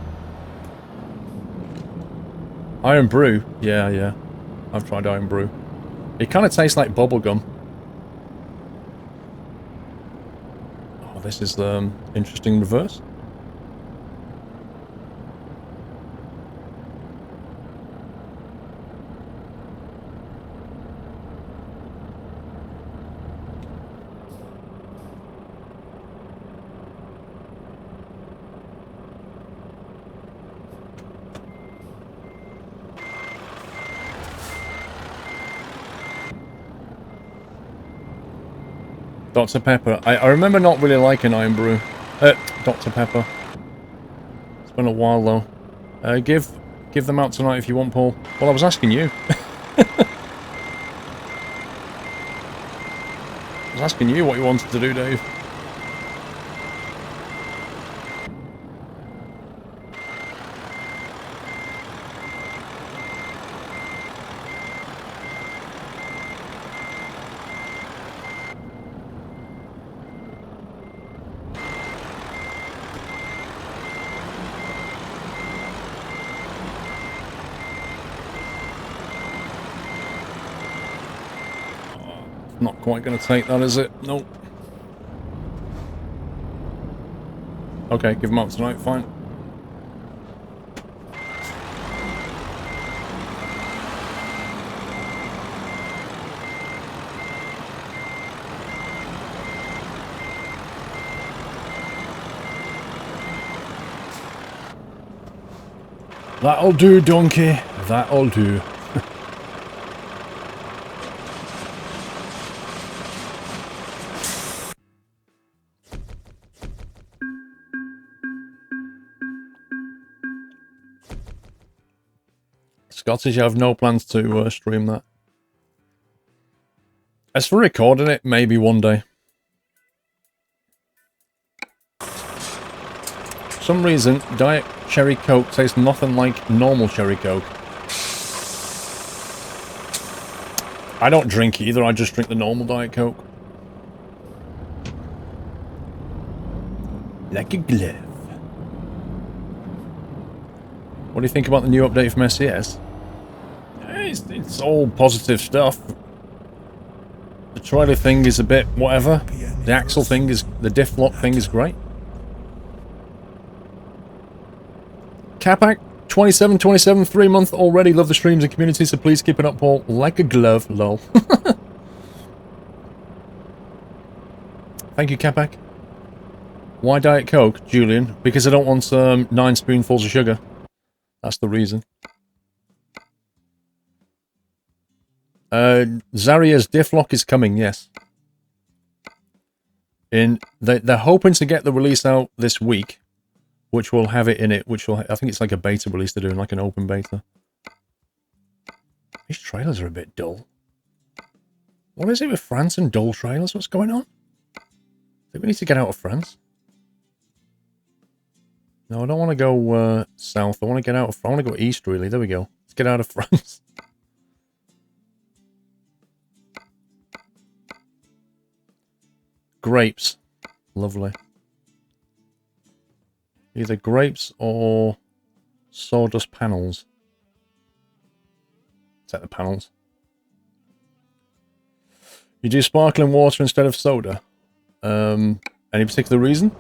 A: Iron Brew? Yeah. I've tried Iron Brew. It kind of tastes like bubblegum. Oh, this is interesting reverse. Dr. Pepper. I remember not really liking Iron Brew. Dr. Pepper. It's been a while though. Give them out tonight if you want, Paul. Well, I was asking you. I was asking you what you wanted to do, Dave. Not quite going to take that, is it? Nope. Okay, give them up tonight, fine. That'll do, donkey. That'll do. Scottish, I have no plans to stream that. As for recording it, maybe one day. For some reason, Diet Cherry Coke tastes nothing like normal Cherry Coke. I don't drink either, I just drink the normal Diet Coke. Like a glove. What do you think about the new update from SES? It's all positive stuff. The trailer thing is a bit whatever. The axle thing is... the diff lock thing is great. Capac 2727, 3 month already. Love the streams and community, so please keep it up, Paul. Like a glove, lol. Thank you, Capac. Why Diet Coke, Julian? Because I don't want 9 spoonfuls of sugar. That's the reason. Zaria's diff lock is coming, yes. They're hoping to get the release out this week, which will have it in it, which will... I think it's like a beta release they're doing, like an open beta. These trailers are a bit dull. What is it with France and dull trailers? What's going on? I think we need to get out of France. No, I don't want to go south. I want to get out of... I want to go east, really. There we go. Let's get out of France. Grapes. Lovely. Either grapes or sawdust panels. Take the panels. You do sparkling water instead of soda. Any particular reason?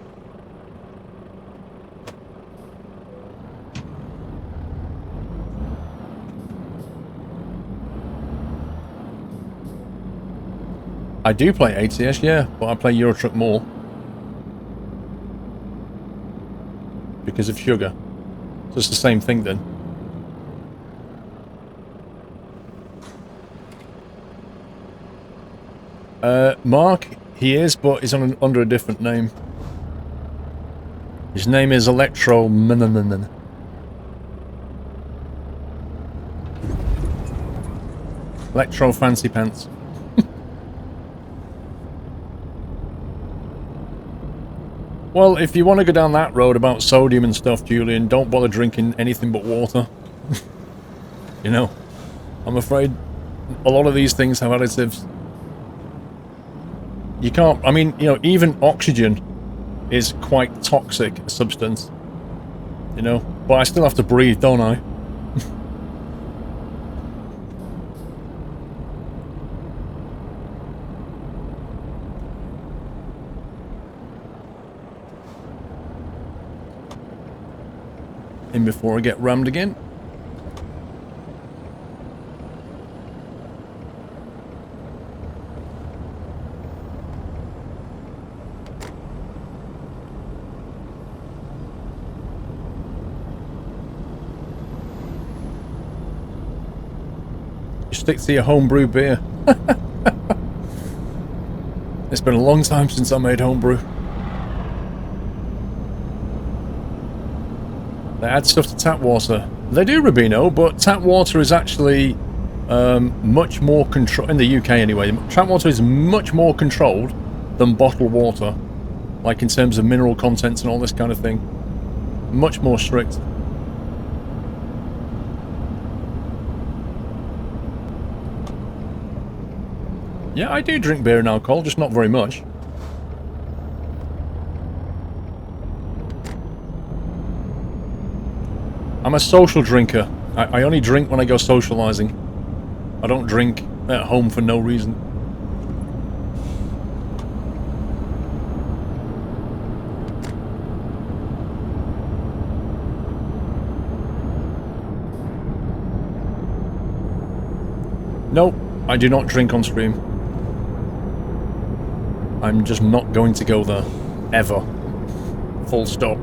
A: I do play ATS, yeah, but I play Euro Truck more. Because of sugar. So it's the same thing then. Mark, he is, but he's under a different name. His name is Electro... Electro Fancy Pants. Well, if you want to go down that road about sodium and stuff, Julian, don't bother drinking anything but water. You know, I'm afraid a lot of these things have additives. You can't, I mean, you know, even oxygen is quite toxic substance. You know, but I still have to breathe, don't I? In before I get rammed again. You stick to your homebrew beer. It's been a long time since I made homebrew. They add stuff to tap water. They do, Rubino, but tap water is actually much more controlled, in the UK anyway. Tap water is much more controlled than bottled water. Like in terms of mineral contents and all this kind of thing. Much more strict. Yeah, I do drink beer and alcohol, just not very much. I'm a social drinker. I only drink when I go socializing. I don't drink at home for no reason. Nope, I do not drink on stream. I'm just not going to go there. Ever. Full stop.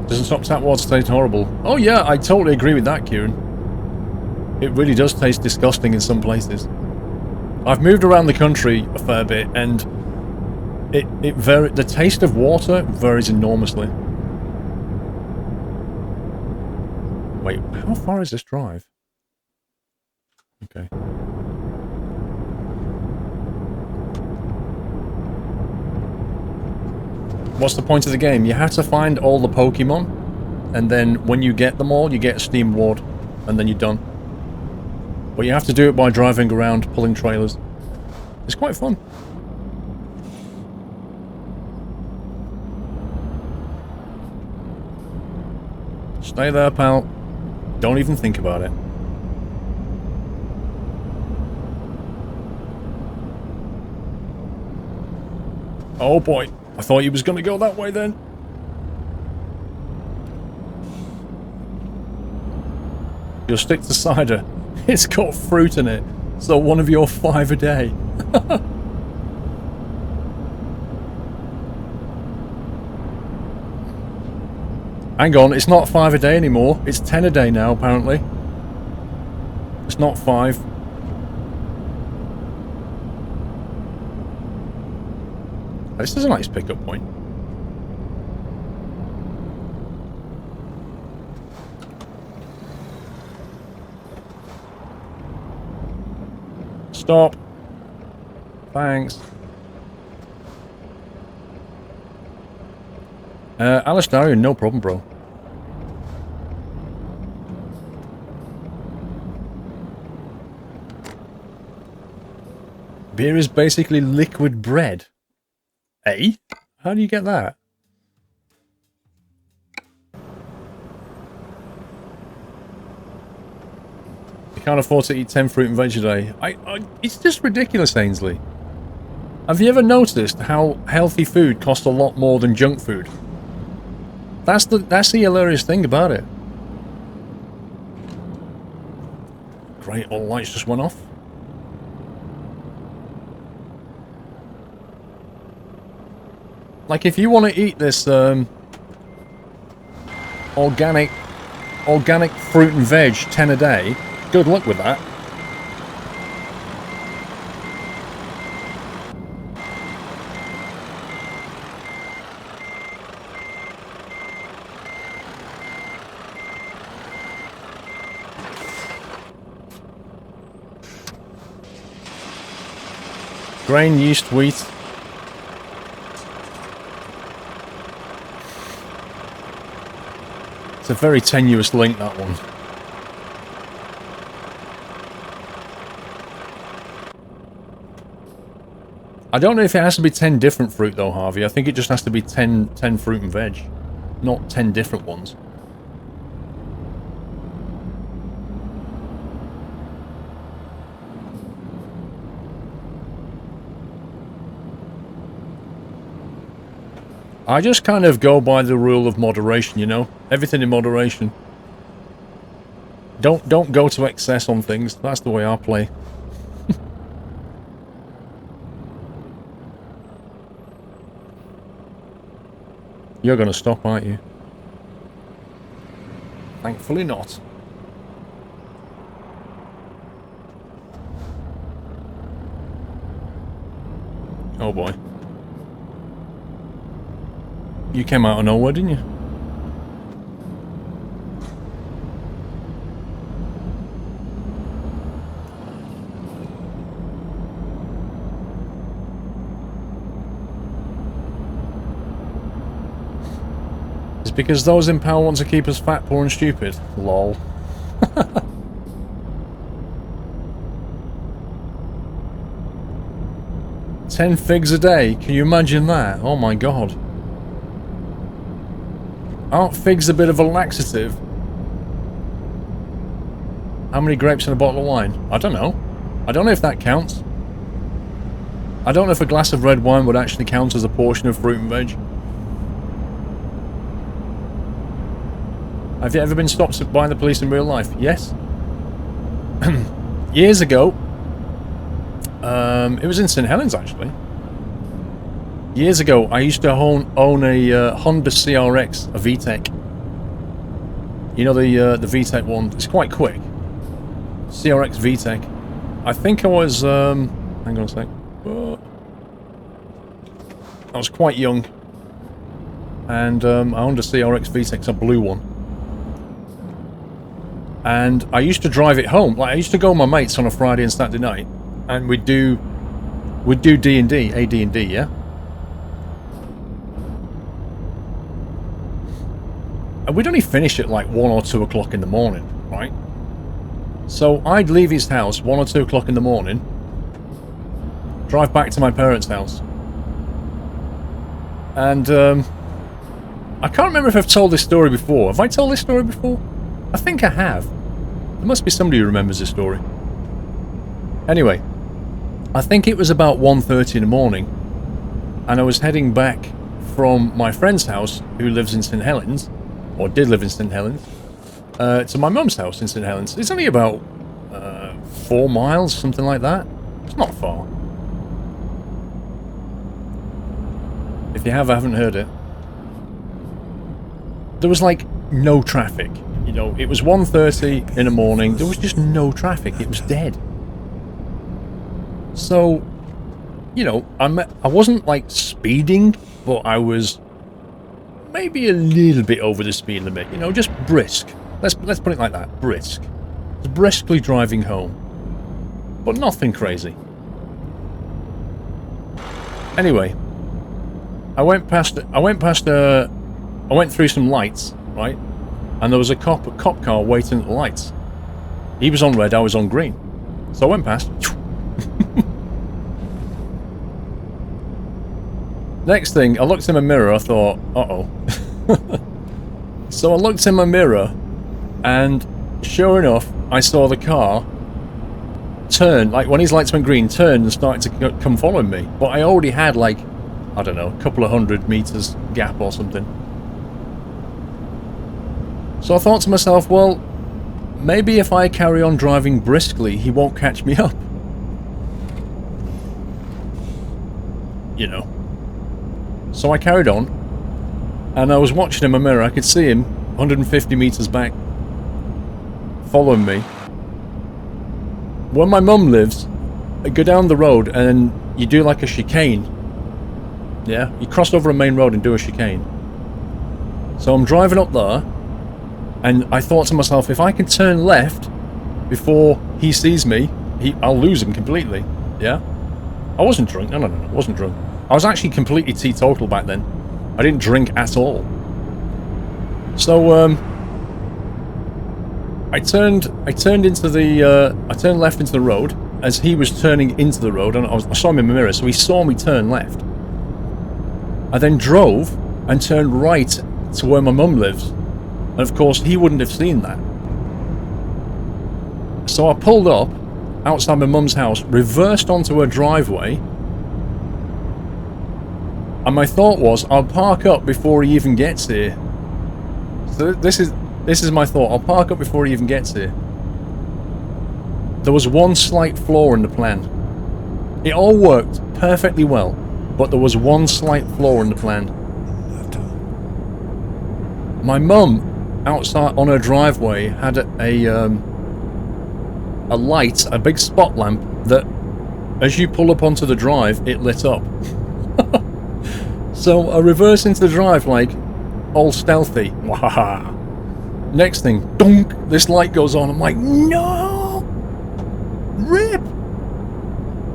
A: Doesn't stop tap water taste horrible. Oh yeah, I totally agree with that, Kieran. It really does taste disgusting in some places. I've moved around the country a fair bit, and the taste of water varies enormously. Wait, how far is this drive? Okay. What's the point of the game? You have to find all the Pokemon, and then when you get them all, you get a Steam Reward, and then you're done. But you have to do it by driving around, pulling trailers. It's quite fun. Stay there, pal. Don't even think about it. Oh boy. I thought he was going to go that way then. You'll stick to cider. It's got fruit in it. So one of your 5 a day. Hang on, it's not 5 a day anymore. It's 10 a day now, apparently. It's not 5. This is a nice pickup point. Stop. Thanks. Alistair, no problem, bro. Beer is basically liquid bread. Eh? How do you get that? You can't afford to eat 10 fruit and veg a day. It's just ridiculous, Ainsley. Have you ever noticed how healthy food costs a lot more than junk food? That's the hilarious thing about it. Great, all the lights just went off. Like, if you want to eat this Organic fruit and veg, 10 a day. Good luck with that. Grain, yeast, wheat. It's a very tenuous link, that one. I don't know if it has to be 10 different fruit though, Harvey. I think it just has to be 10 fruit and veg. Not 10 different ones. I just kind of go by the rule of moderation, you know? Everything in moderation. Don't go to excess on things. That's the way I play. You're gonna stop, aren't you? Thankfully not. Oh boy. You came out of nowhere, didn't you? It's because those in power want to keep us fat, poor and stupid. Lol. $10 figs a day? Can you imagine that? Oh my god. Aren't figs a bit of a laxative? How many grapes in a bottle of wine? I don't know. I don't know if that counts. I don't know if a glass of red wine would actually count as a portion of fruit and veg. Have you ever been stopped by the police in real life? Yes. Years ago. It was in St. Helens, actually. Years ago, I used to own a Honda CRX, a VTEC. You know the VTEC one? It's quite quick. CRX VTEC. I think I was, hang on a sec. I was quite young. And I owned a CRX VTEC, it's a blue one. And I used to drive it home. Like, I used to go with my mates on a Friday and Saturday night. And we'd do D&D, AD&D, yeah? And we'd only finish at like 1 or 2 o'clock in the morning, right? So I'd leave his house 1 or 2 o'clock in the morning, drive back to my parents' house. And I can't remember if I've told this story before. Have I told this story before? I think I have. There must be somebody who remembers this story. Anyway, I think it was about 1:30 in the morning, and I was heading back from my friend's house, who lives in St. Helens, or did live in St. Helens, to my mum's house in St. Helens. It's only about 4 miles, something like that. It's not far. If you haven't heard it. There was like no traffic. You know, it was 1:30 in the morning. There was just no traffic. It was dead. So, you know, I wasn't like speeding, but I was maybe a little bit over the speed limit. You know, just brisk. Let's put it like that. Brisk. Just briskly driving home, but nothing crazy. Anyway, I went through some lights, right? And there was a cop car waiting at the lights. He was on red, I was on green. So I went past. Next thing, I looked in my mirror, I thought, uh-oh. So I looked in my mirror, and sure enough, I saw the car turn, like when his lights went green, turn and started to come following me. But I already had like, I don't know, a couple of 100 meters gap or something. So I thought to myself, well, maybe if I carry on driving briskly, he won't catch me up. You know. So I carried on, and I was watching in my mirror. I could see him 150 meters back, following me. Where my mum lives, I go down the road and you do like a chicane. Yeah, you cross over a main road and do a chicane. So I'm driving up there, and I thought to myself, if I can turn left before he sees me, I'll lose him completely. Yeah? I wasn't drunk. No, I wasn't drunk. I was actually completely teetotal back then. I didn't drink at all. So, I turned into the, I turned left into the road as he was turning into the road, and I saw him in the mirror, so he saw me turn left. I then drove and turned right to where my mum lives, and of course he wouldn't have seen that. So I pulled up outside my mum's house, reversed onto her driveway, and my thought was, I'll park up before he even gets here. So this is my thought. I'll park up before he even gets here. There was one slight flaw in the plan. It all worked perfectly well, but there was one slight flaw in the plan. My mum, outside on her driveway, had a light, a big spot lamp that, as you pull up onto the drive, it lit up. So I reverse into the drive like all stealthy. Wahaha. Next thing, donk, this light goes on. I'm like, no! Rip!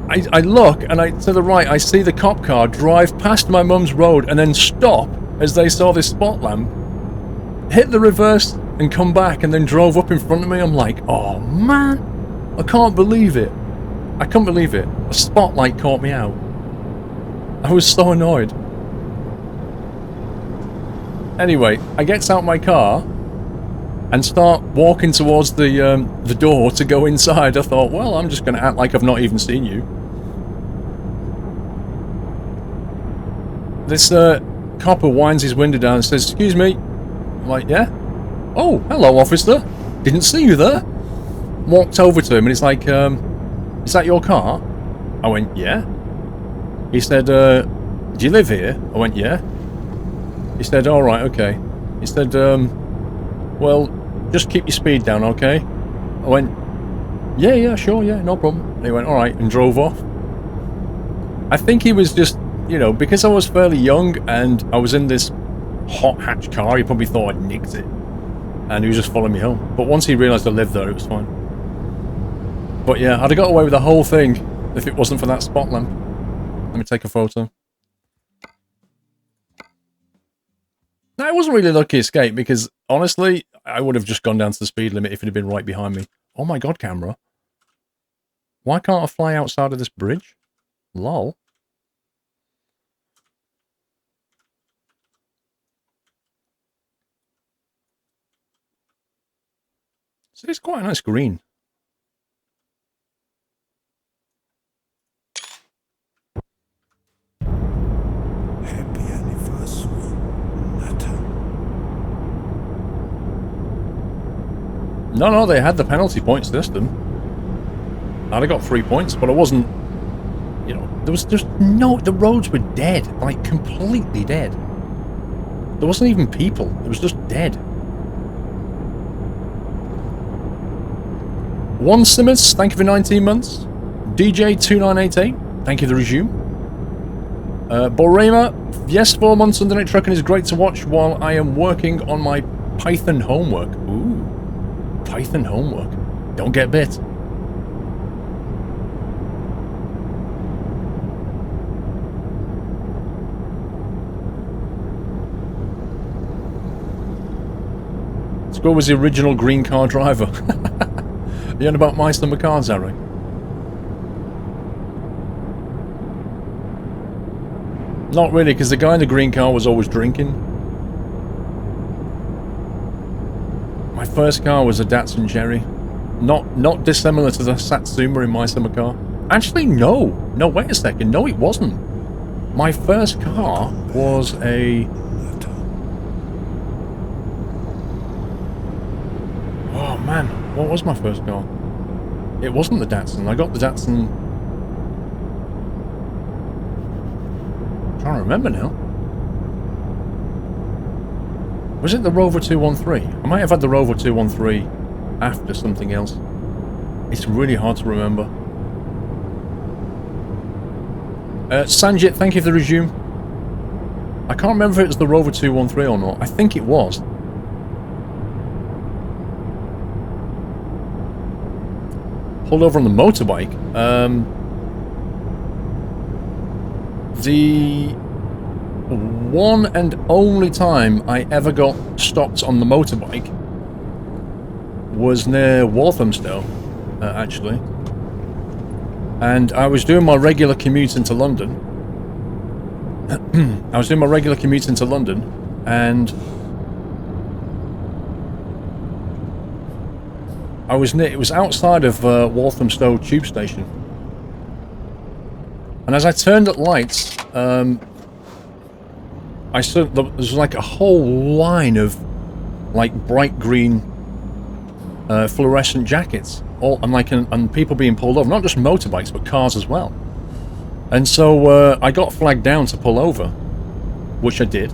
A: I look, and to the right, I see the cop car drive past my mum's road and then stop as they saw this spot lamp, hit the reverse and come back, and then drove up in front of me. I'm like, oh man, I can't believe it. I couldn't believe it. A spotlight caught me out. I was so annoyed. Anyway, I get out my car and start walking towards the door to go inside. I thought, well, I'm just going to act like I've not even seen you. This copper winds his window down and says, excuse me. I'm like, yeah? Oh, hello, officer. Didn't see you there. Walked over to him and he's like, is that your car? I went, yeah. He said, do you live here? I went, yeah. He said, alright, okay. He said, well, just keep your speed down, okay? I went, yeah, sure, yeah, no problem. And he went, alright, and drove off. I think he was just, you know, because I was fairly young and I was in this hot hatch car, he probably thought I'd nicked it. And he was just following me home. But once he realised I lived there, it was fine. But yeah, I'd have got away with the whole thing if it wasn't for that spot lamp. Let me take a photo. Now, it wasn't really a lucky escape because, honestly, I would have just gone down to the speed limit if it had been right behind me. Oh my god, camera. Why can't I fly outside of this bridge? Lol. So it's quite a nice green.
C: Happy anniversary, Nata.
A: No, they had the penalty point system. I'd have got 3 points, but I wasn't, you know, there was just no, the roads were dead, like completely dead. There wasn't even people, it was just dead. One Simmons, thank you for 19 months. DJ2988, thank you for the resume. Borema, yes, 4 months under night trucking is great to watch while I am working on my Python homework. Ooh, Python homework. Don't get bit. Squirrel was the original green car driver. You know about my summer cars, Harry? Not really, because the guy in the green car was always drinking. My first car was a Datsun Cherry. Not dissimilar to the Satsuma in my summer car. Actually, no. No, wait a second. No, it wasn't. My first car was a... Oh, man. What was my first car? It wasn't the Datsun. I got the Datsun... I'm trying to remember now. Was it the Rover 213? I might have had the Rover 213 after something else. It's really hard to remember. Sanjit, thank you for the resume. I can't remember if it was the Rover 213 or not. I think it was. Pulled over on the motorbike. The one and only time I ever got stopped on the motorbike was near Walthamstow, actually. And I was doing my regular commute into London. I was doing my regular commute into London, and I was near, it was outside of Walthamstow tube station. And as I turned at lights, I saw there was like a whole line of like bright green fluorescent jackets, all and people being pulled over, not just motorbikes but cars as well. And so I got flagged down to pull over, which I did.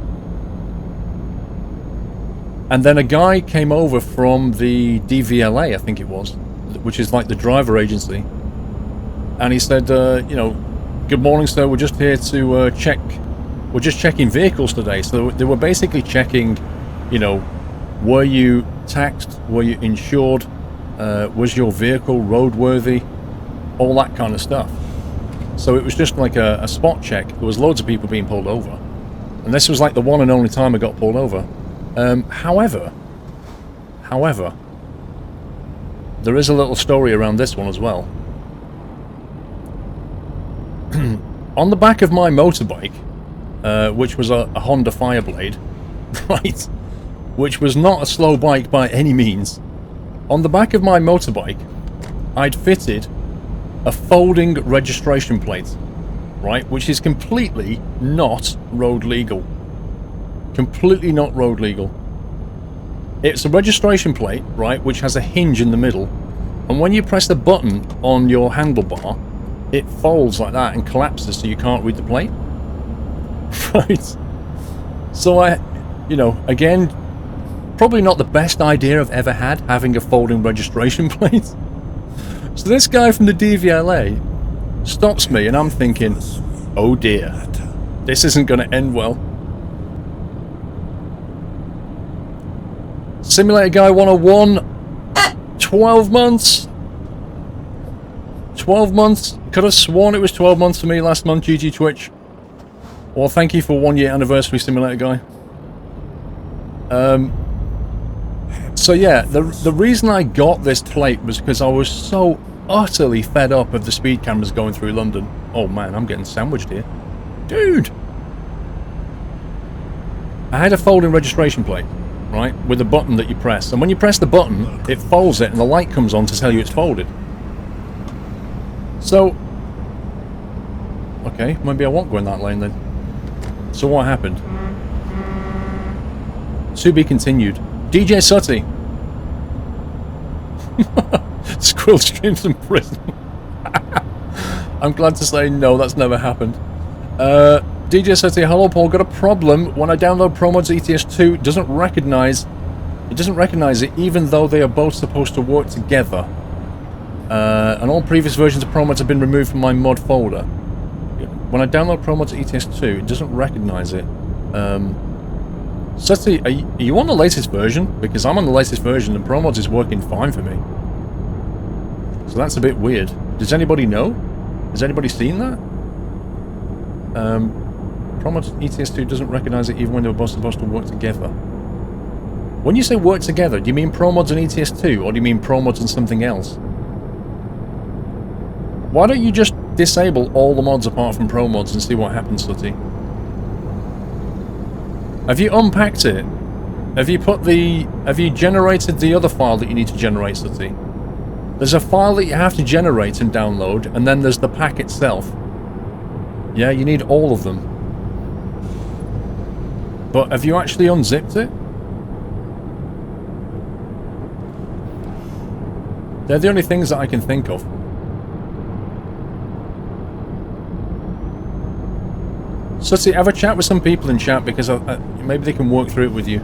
A: And then a guy came over from the DVLA, I think it was, which is like the driver agency, and he said, you know, "Good morning, sir. We're just here to check. We're just checking vehicles today." So they were basically checking, you know, were you taxed? Were you insured? Was your vehicle roadworthy? All that kind of stuff. So it was just like a spot check. There was loads of people being pulled over. And this was like the one and only time I got pulled over. However, there is a little story around this one as well. On the back of my motorbike, which was a Honda Fireblade, right, which was not a slow bike by any means, on the back of my motorbike, I'd fitted a folding registration plate, right, which is completely not road legal. Completely not road legal. It's a registration plate, right, which has a hinge in the middle, and when you press the button on your handlebar, it folds like that and collapses so you can't read the plate. Right. So you know, again, probably not the best idea I've ever had, having a folding registration plate. So this guy from the DVLA stops me and I'm thinking, oh dear, this isn't going to end well. Simulator Guy 101, 12 months. 12 months. Could have sworn it was 12 months for me last month, GG Twitch. Well, thank you for 1 year anniversary, Simulator Guy. So yeah, the reason I got this plate was because I was so utterly fed up of the speed cameras going through London. Oh man, I'm getting sandwiched here. Dude! I had a folding registration plate, right, with a button that you press. And when you press the button, it folds it and the light comes on to tell you it's folded. So, okay, maybe I won't go in that lane then. So what happened? To be continued. DJ Sutty. Squirrel streams from prison. I'm glad to say no, that's never happened. DJ Sutty, hello Paul, got a problem. When I download ProMods ETS2, it doesn't recognize it even though they are both supposed to work together. And all previous versions of ProMods have been removed from my mod folder. When I download ProMods ETS2, it doesn't recognize it. Sutty, are you on the latest version? Because I'm on the latest version and ProMods is working fine for me. So that's a bit weird. Does anybody know? Has anybody seen that? ProMods ETS2 doesn't recognize it even when they were both supposed to work together. When you say work together, do you mean ProMods and ETS2, or do you mean ProMods and something else? Why don't you just disable all the mods apart from ProMods and see what happens, Sutty? Have you unpacked it? Have you generated the other file that you need to generate, Sutty? There's a file that you have to generate and download, and then there's the pack itself. Yeah, you need all of them. But have you actually unzipped it? They're the only things that I can think of. Sutty, have a chat with some people in chat because maybe they can work through it with you.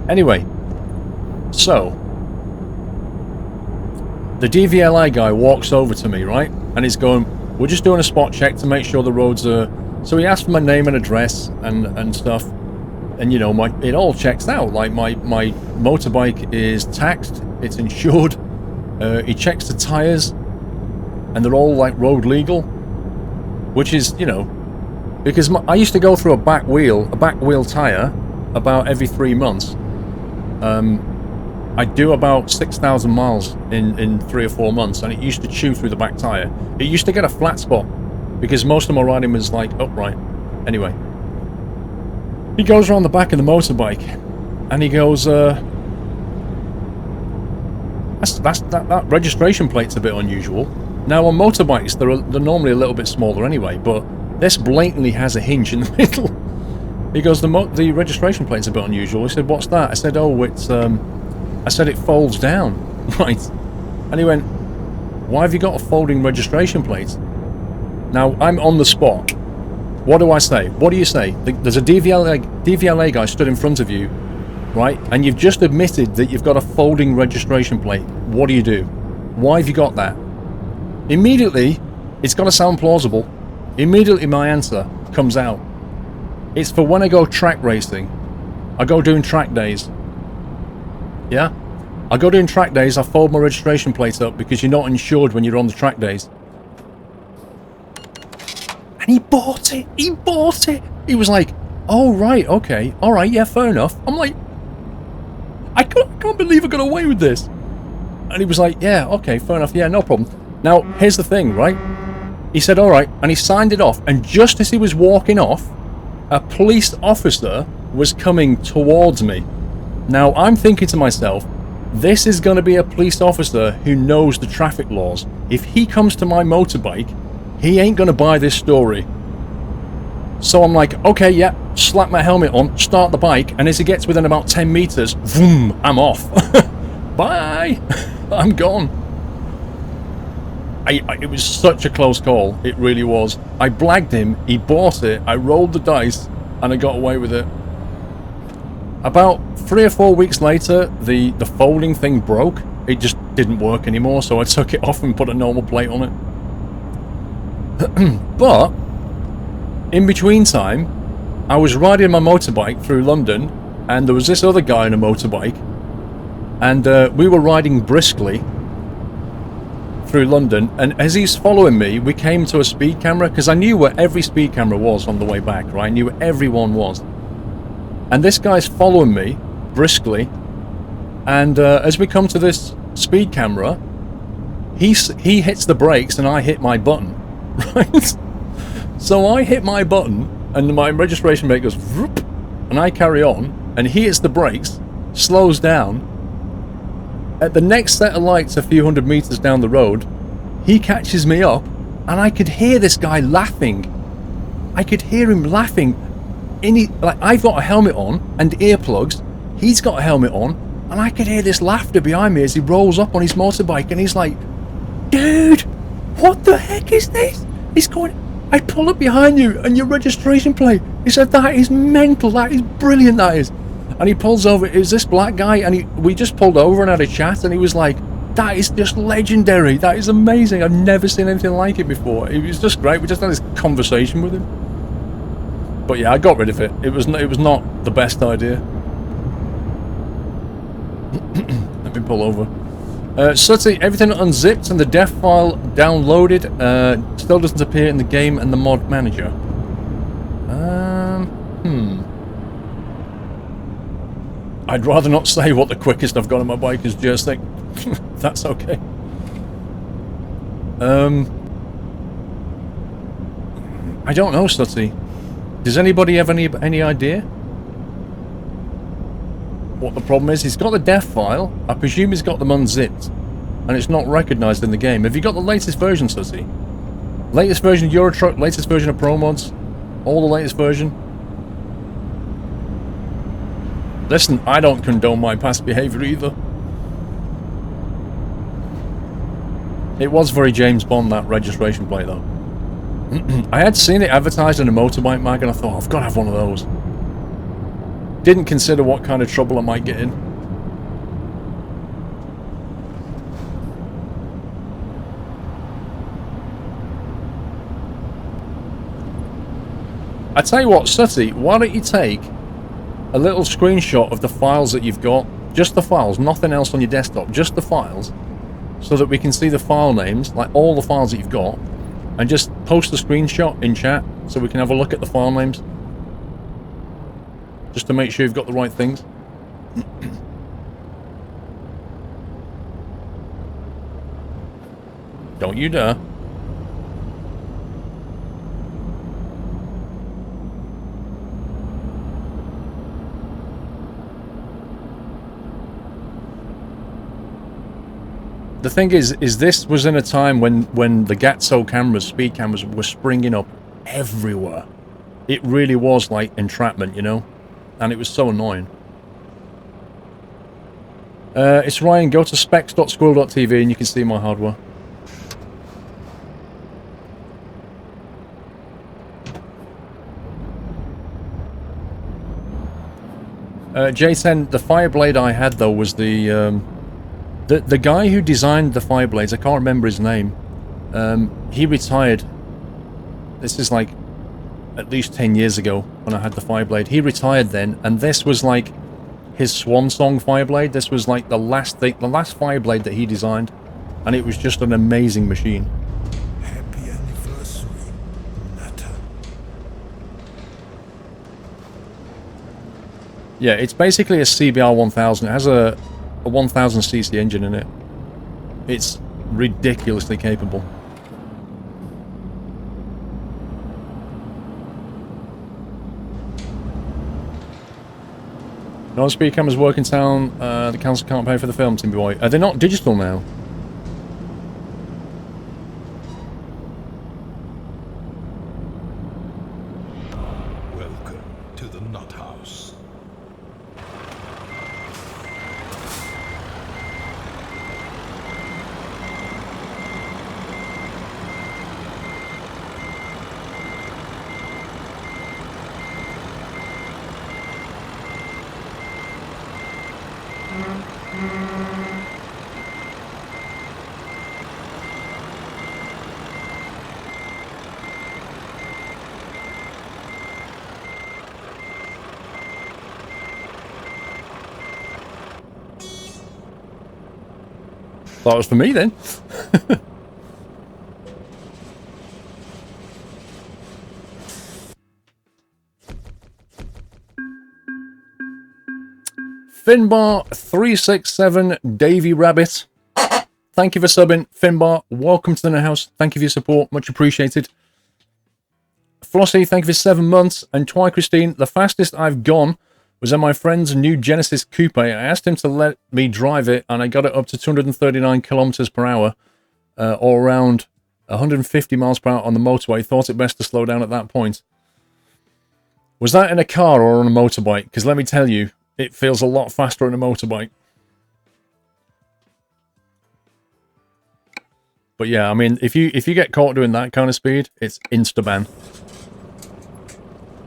A: Anyway, so the DVLA guy walks over to me, right? And he's going, we're just doing a spot check to make sure the roads are... So he asked for my name and address and stuff. And, you know, it all checks out. Like, my motorbike is taxed. It's insured. He checks the tyres. And they're all, like, road legal. Which is, you know... Because I used to go through a back wheel tyre about every 3 months. I do about 6,000 miles in 3 or 4 months, and it used to chew through the back tyre. It used to get a flat spot, because most of my riding was like upright. Anyway, he goes around the back of the motorbike, and he goes, that registration plate's a bit unusual. Now on motorbikes, they're normally a little bit smaller anyway, but this blatantly has a hinge in the middle. He goes, the registration plate's a bit unusual. He said, what's that? I said, oh, it's I said it folds down. Right. And he went, why have you got a folding registration plate? Now, I'm on the spot. What do I say? What do you say? There's a DVLA guy stood in front of you, right? And you've just admitted that you've got a folding registration plate. What do you do? Why have you got that? Immediately, it's got to sound plausible. Immediately my answer comes out. It's for when I go track racing. I go doing track days. Yeah? I go doing track days, I fold my registration plate up because you're not insured when you're on the track days. And he bought it! He bought it! He was like, oh right, okay, alright, yeah, fair enough. I'm like, I can't believe I got away with this. And he was like, yeah, okay, fair enough, yeah, no problem. Now, here's the thing, right? He said, alright, and he signed it off, and just as he was walking off, a police officer was coming towards me. Now, I'm thinking to myself, this is going to be a police officer who knows the traffic laws. If he comes to my motorbike, he ain't going to buy this story. So I'm like, okay, yeah, slap my helmet on, start the bike, and as he gets within about 10 meters, boom, I'm off. Bye! I'm gone. It was such a close call, it really was. I blagged him, he bought it, I rolled the dice, and I got away with it. About 3 or 4 weeks later, the folding thing broke. It just didn't work anymore, so I took it off and put a normal plate on it. But, in between time, I was riding my motorbike through London, and there was this other guy on a motorbike, and we were riding briskly through London, and as he's following me, we came to a speed camera, because I knew where every speed camera was on the way back, right? I knew where everyone was. And this guy's following me briskly, and as we come to this speed camera, he hits the brakes and I hit my button, right? So I hit my button and my registration plate goes whoop, and I carry on, and he hits the brakes, slows down. At the next set of lights a few hundred meters down the road, he catches me up, and I could hear this guy laughing. I could hear him laughing. Like, I've got a helmet on and earplugs, he's got a helmet on, and I could hear this laughter behind me as he rolls up on his motorbike, and he's like, dude, what the heck is this? He's going, I pull up behind you and your registration plate. He said, that is mental, that is brilliant, that is. And he pulls over, it was this black guy, and we just pulled over and had a chat, and he was like, that is just legendary, that is amazing, I've never seen anything like it before. It was just great, we just had this conversation with him. But yeah, I got rid of it. It was not the best idea. Let me pull over. Sutty, everything unzipped and the def file downloaded. Still doesn't appear in the game and the mod manager. I'd rather not say what the quickest I've got on my bike is, just think. That's okay. I don't know, Sutty. Does anybody have any idea what the problem is? He's got the def file. I presume he's got them unzipped, and it's not recognised in the game. Have you got the latest version, Sussy? Latest version of Eurotruck, latest version of Pro Mods, all the latest version? Listen, I don't condone my past behaviour either. It was very James Bond, that registration plate, though. I had seen it advertised in a motorbike mag, and I thought, I've got to have one of those. Didn't consider what kind of trouble I might get in. I tell you what, Sutty, why don't you take a little screenshot of the files that you've got, just the files, nothing else on your desktop, just the files, so that we can see the file names, like all the files that you've got, and just post a screenshot in chat so we can have a look at the file names, just to make sure you've got the right things. Don't you dare. The thing is this was in a time when the Gatso cameras, speed cameras, were springing up everywhere. It really was like entrapment, you know? And it was so annoying. It's Ryan, go to specs.squirrel.tv and you can see my hardware. J10, the Fireblade I had though was the guy who designed the Fireblades, I can't remember his name, he retired. This is like at least 10 years ago when I had the Fireblade. He retired then, and this was like his swan song Fireblade. This was like the last Fireblade that he designed, and it was just an amazing machine.
C: Happy anniversary, Nata.
A: Yeah, it's basically a CBR 1000. It has a 1000cc engine in it. It's ridiculously capable. Non-speed cameras work in town. The council can't pay for the film, Timby Boy. Are they not digital now?
B: Welcome to the Nut House.
A: Thought it was for me then. Finbar367 Davy Rabbit. Thank you for subbing, Finbar. Welcome to the house. Thank you for your support. Much appreciated. Flossie, thank you for 7 months. And Twi Christine, the fastest I've gone was on my friend's new Genesis Coupe. I asked him to let me drive it, and I got it up to 239 kilometers per hour, or around 150 miles per hour on the motorway. Thought it best to slow down at that point. Was that in a car or on a motorbike? Because let me tell you, it feels a lot faster on a motorbike. But yeah, I mean, if you get caught doing that kind of speed, it's insta-ban.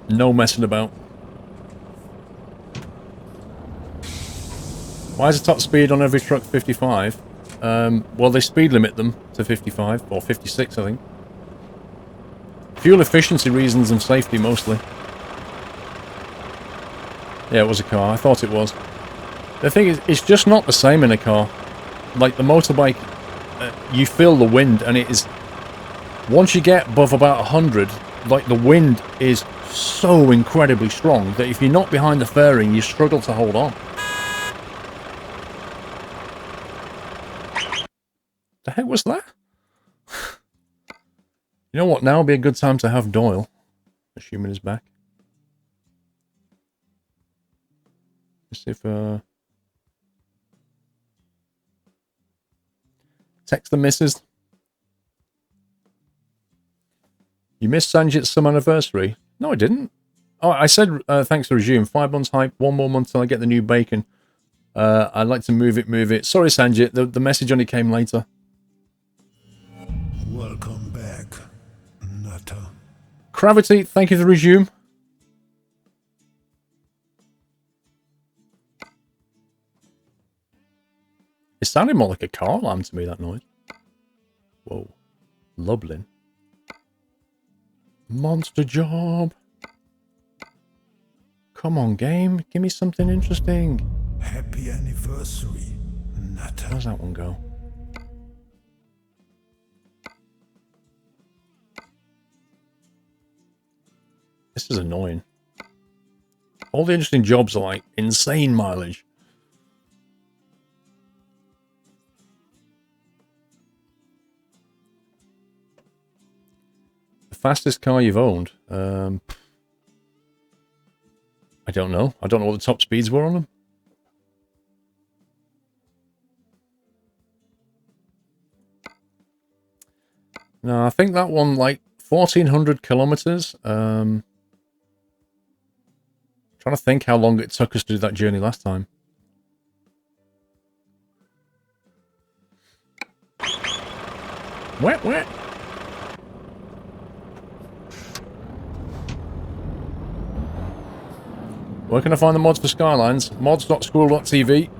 A: No messing about. Why is the top speed on every truck 55? Well, they speed limit them to 55, or 56, I think. Fuel efficiency reasons and safety, mostly. Yeah, it was a car. I thought it was. The thing is, it's just not the same in a car. Like, the motorbike, you feel the wind, and it is... Once you get above about 100, like, the wind is so incredibly strong that if you're not behind the fairing, you struggle to hold on. The heck was that? You know what? Now would be a good time to have Doyle, assuming he's back. Let's see if text the missus. You missed Sanjit's summer anniversary? No, I didn't. Oh, I said thanks to resume. 5 months hype. 1 more month till I get the new bacon. I'd like to move it. Sorry, Sanjit. The message only came later.
C: Welcome back, Nata.
A: Gravity, thank you for the resume. It sounded more like a car alarm to me, that noise. Whoa. Lublin. Monster job. Come on, game. Give me something interesting.
C: Happy anniversary, Nutter.
A: Where's that one go? This is annoying. All the interesting jobs are like insane mileage. The fastest car you've owned? I don't know. I don't know what the top speeds were on them. No, I think that one, like, 1,400 kilometers. Trying to think how long it took us to do that journey last time. Wet, wet. Where can I find the mods for Skylines? Mods.squirrel.tv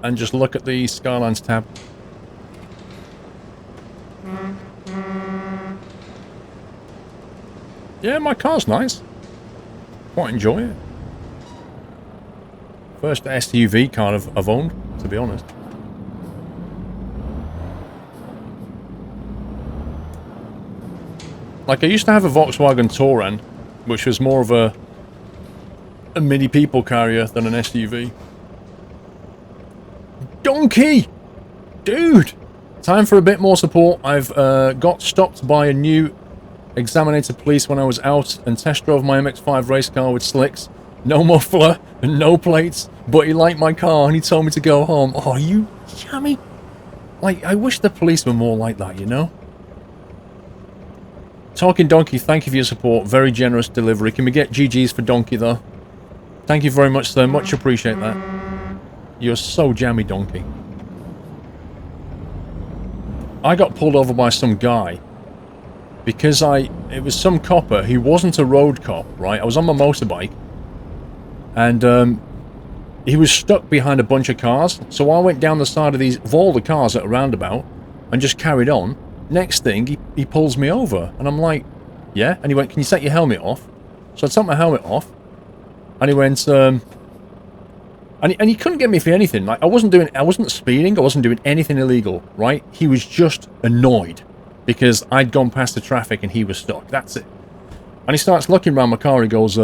A: and just look at the Skylines tab. Yeah, my car's nice. Quite enjoy it. First SUV car I've owned, to be honest. Like, I used to have a Volkswagen Touran, which was more of a mini people carrier than an SUV. Donkey! Dude! Time for a bit more support. I've got stopped by a new Examinator police when I was out and test drove my MX-5 race car with slicks. No muffler and no plates, but he liked my car and he told me to go home. Oh, you jammy. Like, I wish the police were more like that, you know? Talking Donkey, thank you for your support. Very generous delivery. Can we get GG's for Donkey, though? Thank you very much, sir. Much appreciate that. You're so jammy, Donkey. I got pulled over by some guy because it was some copper. He wasn't a road cop, right? I was on my motorbike and he was stuck behind a bunch of cars. So I went down the side of all the cars at a roundabout and just carried on. Next thing, he pulls me over and I'm like, yeah? And he went, can you take your helmet off? So I took my helmet off and he went, and he couldn't get me for anything. Like, I wasn't speeding, I wasn't doing anything illegal, right? He was just annoyed because I'd gone past the traffic and he was stuck. That's it. And he starts looking around my car. He goes,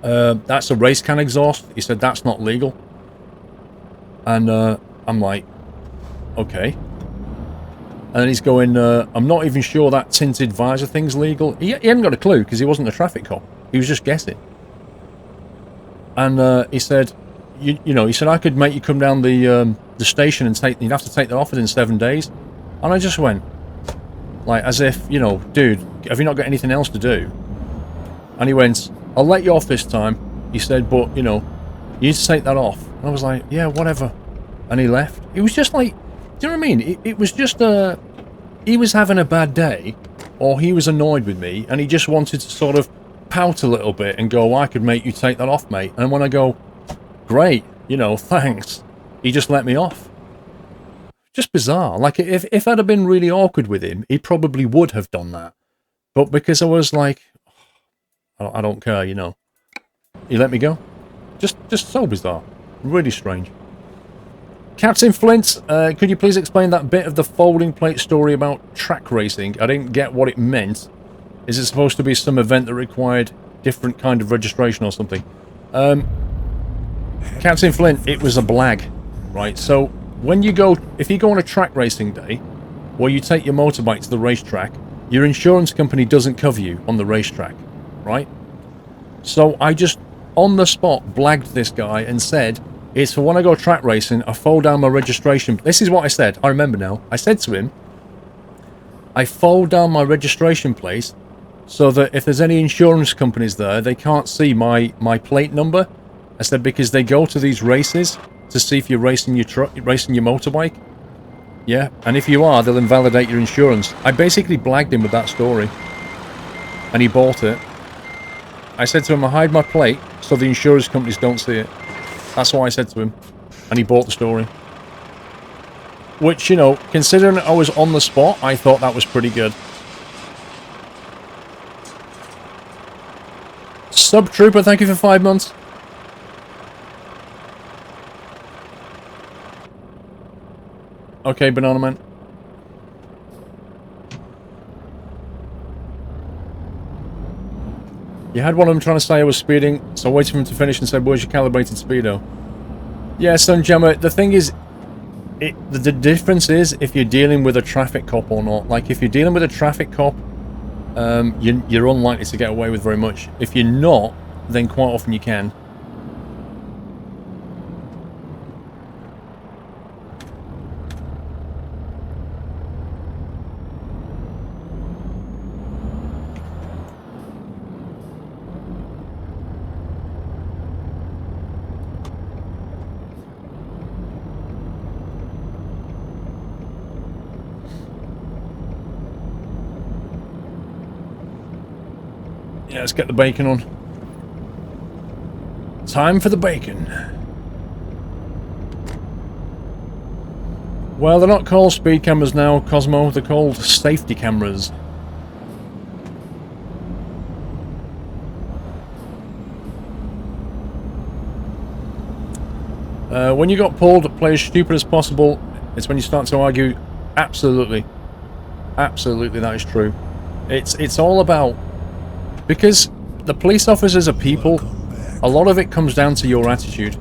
A: that's a race can exhaust. He said, that's not legal. And I'm like, okay. And then he's going, I'm not even sure that tinted visor thing's legal. He hadn't got a clue because he wasn't a traffic cop. He was just guessing. And he said, you know, he said, I could make you come down the station and you'd have to take that off within 7 days. And I just went, like, as if, you know, dude, have you not got anything else to do? And he went, I'll let you off this time. He said, but, you know, you need to take that off. And I was like, yeah, whatever. And he left. It was just like, do you know what I mean? It was just, he was having a bad day, or he was annoyed with me, and he just wanted to sort of pout a little bit and go, I could make you take that off, mate. And when I go, great, you know, thanks, he just let me off. Just bizarre. Like, if I'd have been really awkward with him, he probably would have done that. But because I was like, I don't care, you know, he let me go. Just so bizarre. Really strange. Captain Flint, could you please explain that bit of the folding plate story about track racing? I didn't get what it meant. Is it supposed to be some event that required different kind of registration or something? Captain Flint, it was a blag, right? So when you go, if you go on a track racing day, where you take your motorbike to the racetrack, your insurance company doesn't cover you on the racetrack, right? So I just, on the spot, blagged this guy and said, it's for when I go track racing, I fold down my registration. This is what I said. I remember now. I said to him, I fold down my registration plate so that if there's any insurance companies there, they can't see my plate number. I said, because they go to these races to see if you're racing your truck, racing your motorbike. Yeah, and if you are, they'll invalidate your insurance. I basically blagged him with that story. And he bought it. I said to him, I hide my plate so the insurance companies don't see it. That's what I said to him. And he bought the story. Which, you know, considering I was on the spot, I thought that was pretty good. Sub Trooper, thank you for 5 months. Okay, Banana Man. You had one of them trying to say I was speeding, so I waited for him to finish and said, where's your calibrated speedo? Yeah, Sunjammer, the thing is, the difference is if you're dealing with a traffic cop or not. Like, if you're dealing with a traffic cop, you're unlikely to get away with very much. If you're not, then quite often you can. Yeah, let's get the bacon on. Time for the bacon. Well, they're not called speed cameras now, Cosmo. They're called safety cameras. When you got pulled, play as stupid as possible. It's when you start to argue. Absolutely. Absolutely, that is true. It's all about... Because the police officers are people, a lot of it comes down to your attitude.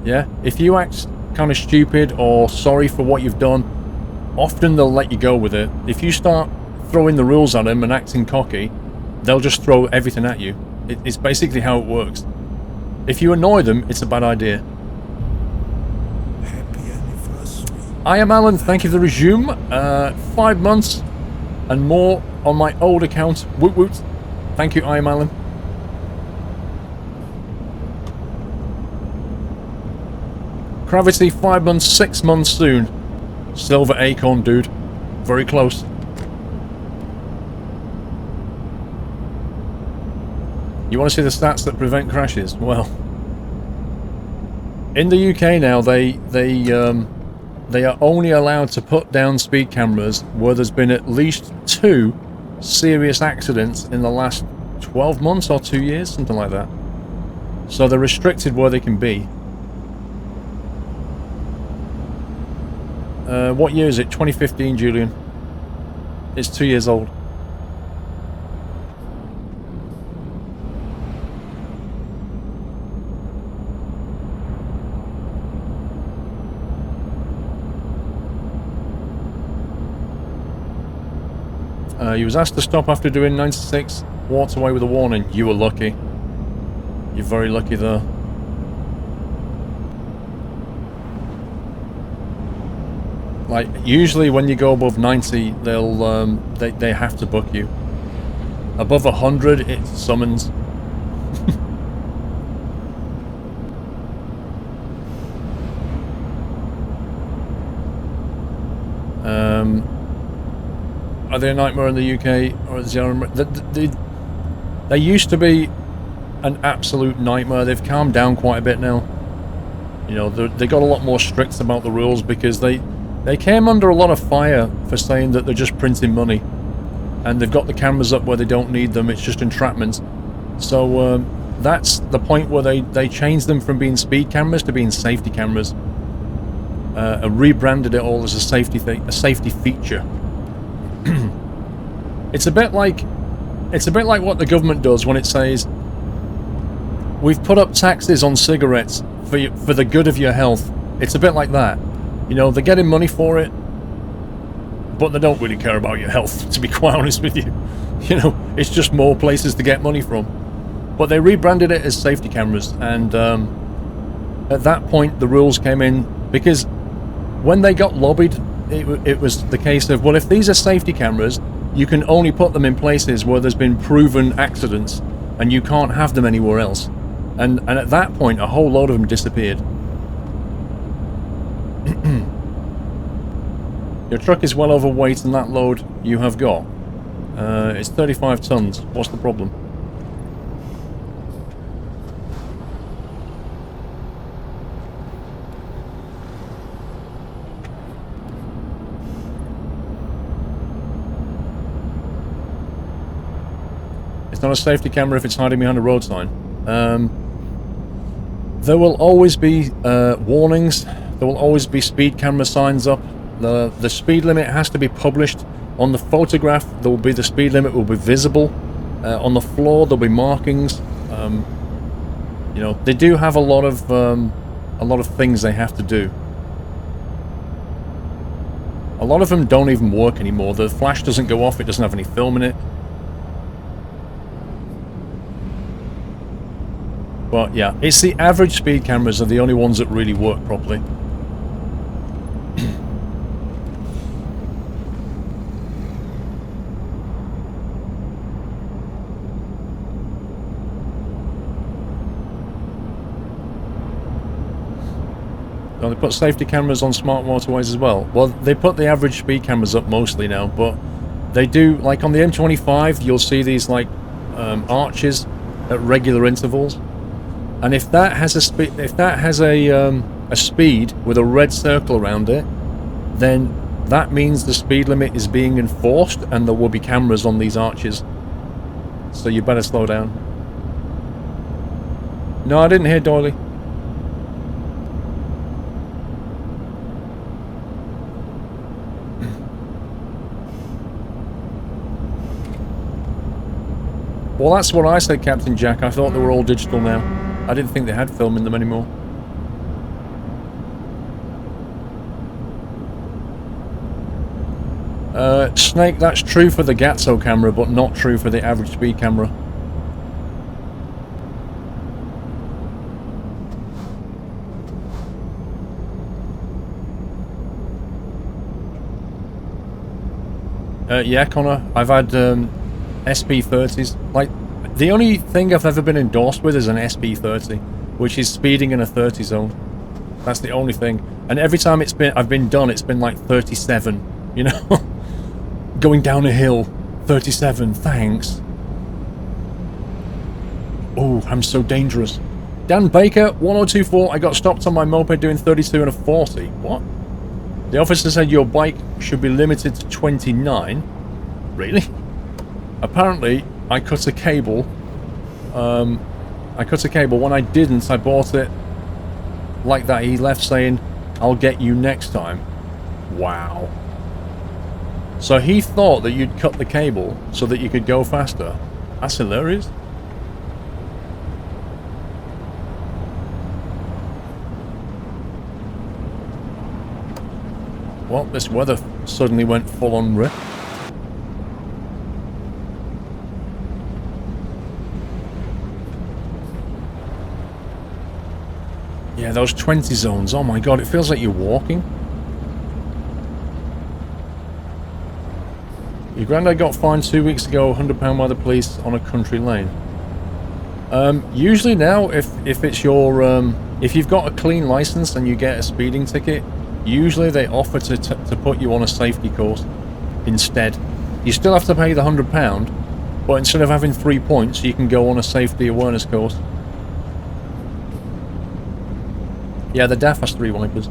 A: Yeah? If you act kind of stupid or sorry for what you've done, often they'll let you go with it. If you start throwing the rules at them and acting cocky, they'll just throw everything at you. It's basically how it works. If you annoy them, it's a bad idea.
C: Happy anniversary.
A: I am Alan, thank you for the resume. 5 months and more on my old account. Woot woot. Thank you, I am Alan. Gravity, 5 months, 6 months soon. Silver Acorn, dude. Very close. You want to see the stats that prevent crashes? Well, in the UK now, they are only allowed to put down speed cameras where there's been at least 2 serious accidents in the last 12 months or 2 years, something like that. So they're restricted where they can be. What year is it? 2015, Julian. It's 2 years old. You was asked to stop after doing 96, walked away with a warning. You were lucky. You're very lucky there. Like, usually when you go above 90, they'll, they have to book you. Above 100, it's summons. Are they a nightmare in the UK or they used to be an absolute nightmare. They've calmed down quite a bit now. You know, they got a lot more strict about the rules because they came under a lot of fire for saying that they're just printing money, and they've got the cameras up where they don't need them. It's just entrapment. So that's the point where they changed them from being speed cameras to being safety cameras, and rebranded it all as a safety feature. It's a bit like what the government does when it says, we've put up taxes on cigarettes for the good of your health. It's a bit like that. You know, they're getting money for it, but they don't really care about your health, to be quite honest with you. You know, it's just more places to get money from. But they rebranded it as safety cameras, and at that point the rules came in, because when they got lobbied, it was the case of, well, if these are safety cameras, you can only put them in places where there's been proven accidents, and you can't have them anywhere else. And at that point, a whole load of them disappeared. Your truck is well overweight, and that load you have got, it's 35 tons. What's the problem? It's not a safety camera if it's hiding behind a road sign. There will always be warnings. There will always be speed camera signs up. The speed limit has to be published. On the photograph, there will be the speed limit will be visible. On the floor, there'll be markings. You know, they do have a lot of things they have to do. A lot of them don't even work anymore. The flash doesn't go off. It doesn't have any film in it. But yeah, it's the average speed cameras are the only ones that really work properly. They put safety cameras on smart motorways as well. Well, they put the average speed cameras up mostly now, but they do, like on the M25, you'll see these like arches at regular intervals, and if that has a speed with a red circle around it, then that means the speed limit is being enforced, and there will be cameras on these arches. So you better slow down. No, I didn't hear Doily. Well, that's what I said, Captain Jack. I thought they were all digital now. I didn't think they had film in them anymore. Snake, that's true for the Gatso camera, but not true for the average speed camera. Yeah, Connor, I've had SP30s. Like, the only thing I've ever been endorsed with is an SP30, which is speeding in a 30 zone. That's the only thing. And every time I've been done, it's been like 37, you know? Going down a hill, 37, thanks. Oh, I'm so dangerous. Dan Baker, 1024, I got stopped on my moped doing 32 and a 40. What? The officer said your bike should be limited to 29. Really? Apparently, I cut a cable. When I didn't, I bought it like that. He left saying, I'll get you next time. Wow. So he thought that you'd cut the cable so that you could go faster. That's hilarious. Well, this weather suddenly went full on rip. Yeah, those 20 zones, oh my god, it feels like you're walking. Your granddad got fined 2 weeks ago, £100 by the police on a country lane. Usually now, if it's your, if you've got a clean license and you get a speeding ticket, usually they offer to put you on a safety course instead. You still have to pay the £100, but instead of having 3 points, you can go on a safety awareness course. Yeah, the DAF has 3 wipers.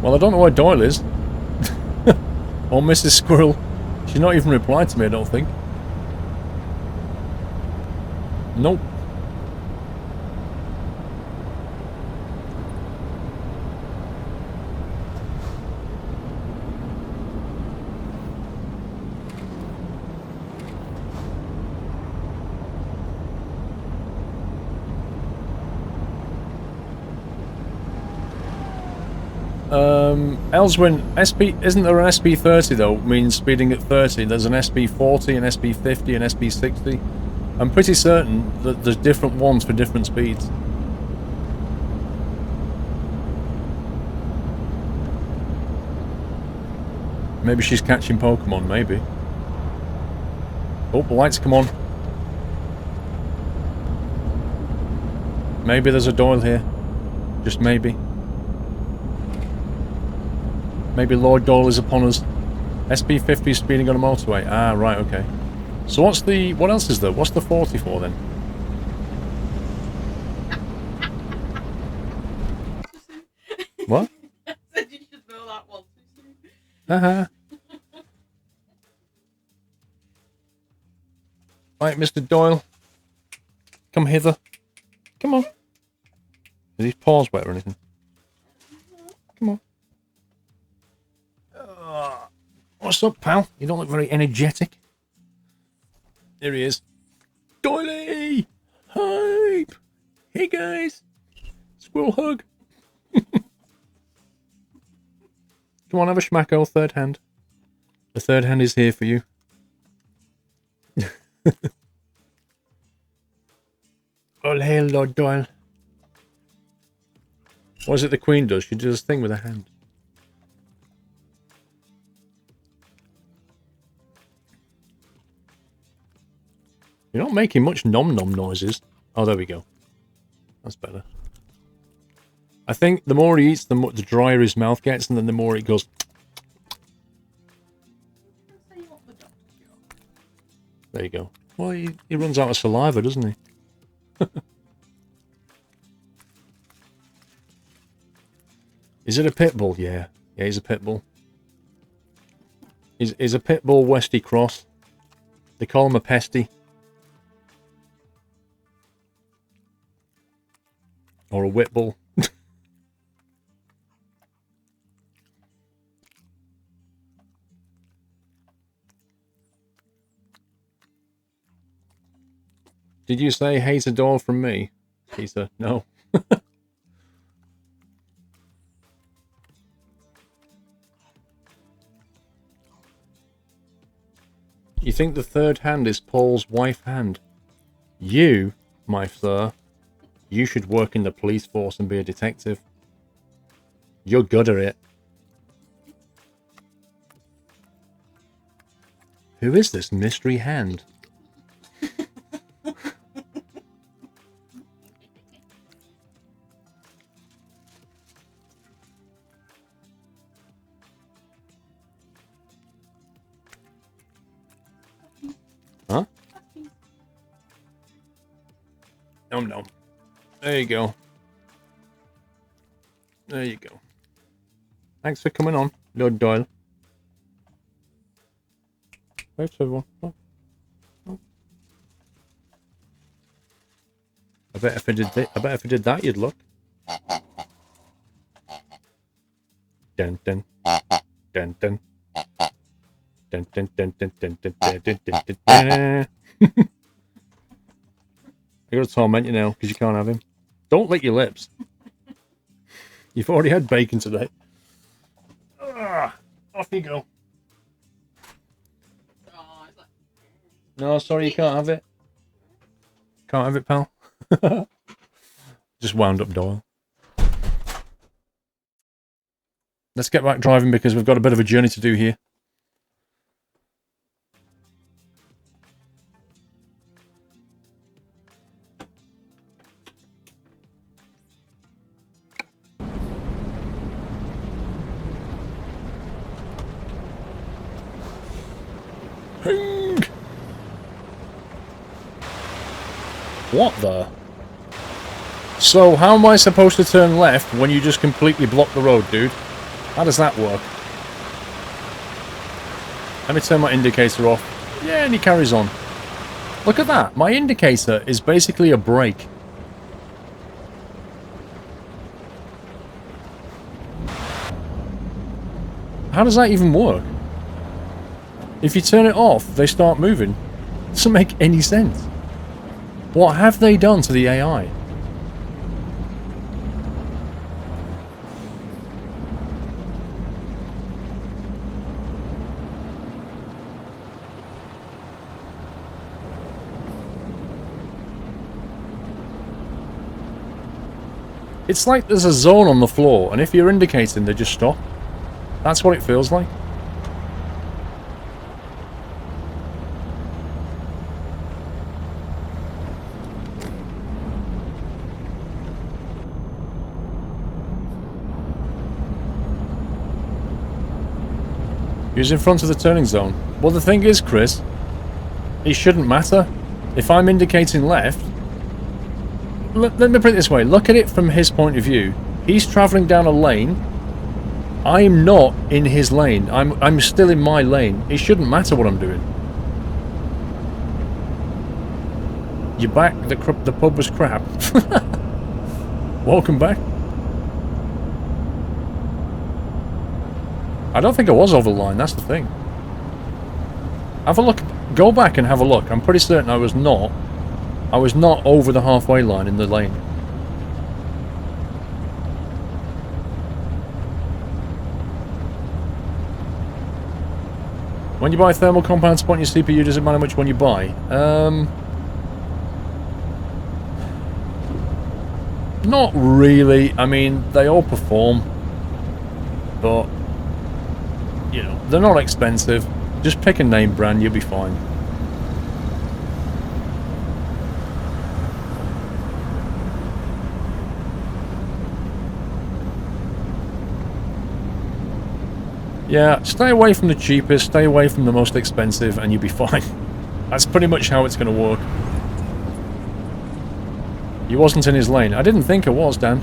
A: Well, I don't know where Doyle is. Or Mrs. Squirrel. She's not even replied to me, I don't think. Nope. Elswin, isn't there an SP30 though? Means speeding at 30. There's an SP40, an SP50, an SP60. I'm pretty certain that there's different ones for different speeds. Maybe she's catching Pokemon, maybe. Oh, the lights come on. Maybe there's a Doyle here. Just maybe. Maybe Lord Doyle is upon us. SB50 speeding on a motorway. Ah, right, okay. So what's the... What else is there? What's the 40 for then? What?
D: I said you should know that one too soon.
A: Uh-huh. Right, Mr. Doyle. Come hither. Come on. Is his paws wet or anything? Come on. What's up, pal? You don't look very energetic. There he is. Doily! Hype! Hey, guys! Squirrel hug! Come on, have a schmacko, third hand. The third hand is here for you. All hail, Lord Doyle. What is it the Queen does? She does this thing with her hand. You're not making much nom-nom noises. Oh, there we go. That's better. I think the more he eats, the drier his mouth gets, and then the more it goes... There you go. Well, he runs out of saliva, doesn't he? Is it a pit bull? Yeah. Yeah, he's a pit bull. He's a pit bull Westie cross. They call him a pesty. Or a whip bull. Did you say hate a doll from me? He said, no. You think the third hand is Paul's wife hand? You, my sir, you should work in the police force and be a detective. You're good at it. Who is this mystery hand? Huh? Nom nom. There you go. There you go. Thanks for coming on, Lord Doyle. Thanks everyone. Oh. Oh. I bet if I did that, you'd look. Dun dun dun dun. Dun, dun, dun, dun, dun, dun, dun, dun, dun, dun, dun. I gotta torment you now because you can't have him. Don't lick your lips. You've already had bacon today. Off you go. No, sorry, you can't have it. Can't have it, pal. Just wound up Doyle. Let's get back driving because we've got a bit of a journey to do here. What the? So, how am I supposed to turn left when you just completely block the road, dude? How does that work? Let me turn my indicator off. Yeah, and he carries on. Look at that. My indicator is basically a brake. How does that even work? If you turn it off, they start moving. It doesn't make any sense. What have they done to the AI? It's like there's a zone on the floor, and if you're indicating, they just stop. That's what it feels like. He was in front of the turning zone. Well, the thing is, Chris, it shouldn't matter. If I'm indicating left... Let me put it this way. Look at it from his point of view. He's travelling down a lane. I'm not in his lane. I'm still in my lane. It shouldn't matter what I'm doing. You're back. The pub was crap. Welcome back. I don't think I was over the line. That's the thing. Have a look. Go back and have a look. I'm pretty certain I was not. I was not over the halfway line in the lane. When you buy thermal compound spot in your CPU, does it matter which one you buy? Not really. I mean, they all perform. But, you know, they're not expensive. Just pick a name brand, you'll be fine. Yeah, stay away from the cheapest, stay away from the most expensive, and you'll be fine. That's pretty much how it's going to work. He wasn't in his lane. I didn't think I was, Dan.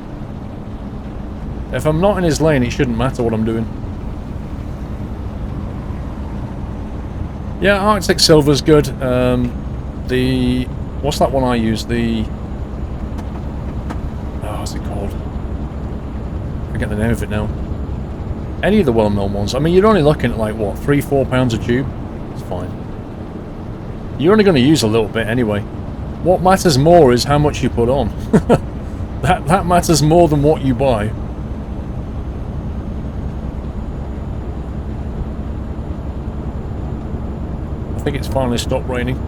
A: If I'm not in his lane, it shouldn't matter what I'm doing. Yeah, Arctic Silver's good. What's that one I use? What's it called? I forget the name of it now. Any of the well-known ones. I mean, you're only looking at like, what, £3-4 a tube? It's fine. You're only going to use a little bit anyway. What matters more is how much you put on. That matters more than what you buy. I think it's finally stopped raining.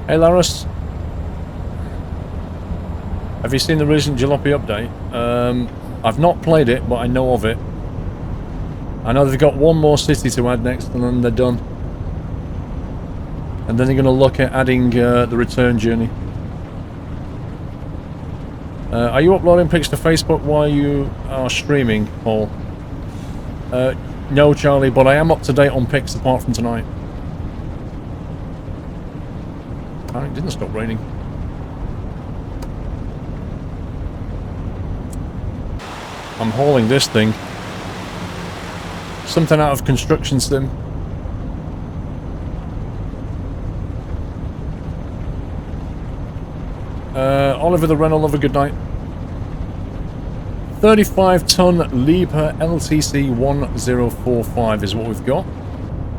A: Hey Laris, have you seen the recent Jalopy update? I've not played it, but I know of it. I know they've got one more city to add next, and then they're done. And then they're going to look at adding the return journey. Are you uploading pics to Facebook while you are streaming, Paul? No, Charlie, but I am up to date on pics apart from tonight. It didn't stop raining. I'm hauling this thing. Something out of Construction Sim. Oliver the Renault, have a good night. 35-ton Liebherr LTC 1045 is what we've got.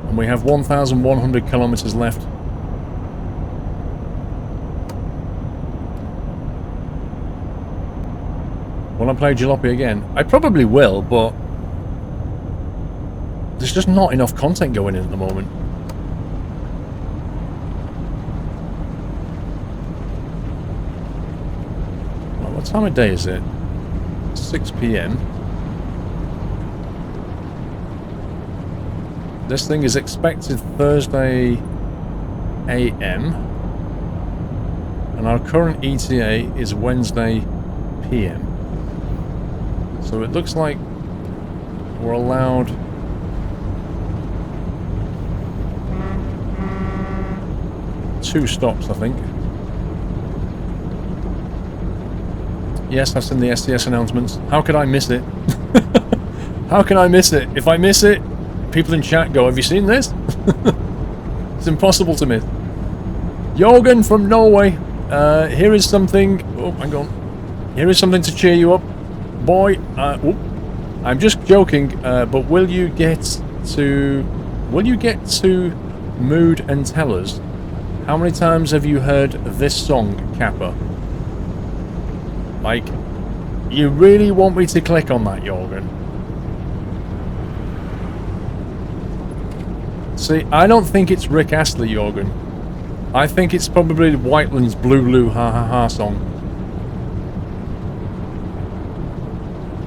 A: And we have 1,100 kilometers left. Will I play Jalopy again? I probably will, but there's just not enough content going in at the moment. Well, what time of day is it? 6 PM. This thing is expected Thursday AM. And our current ETA is Wednesday PM. So it looks like we're allowed two stops, I think. Yes, that's in the SDS announcements. How could I miss it? How can I miss it? If I miss it, people in chat go, have you seen this? It's impossible to miss. Jorgen from Norway. Here is something... Oh, hang on. Here is something to cheer you up. Boy, I'm just joking, but will you get to Mood and tell us how many times have you heard this song, Kappa? Like, you really want me to click on that, Jorgen? See, I don't think it's Rick Astley, Jorgen. I think it's probably Whiteland's Blue Blue Ha Ha Ha song.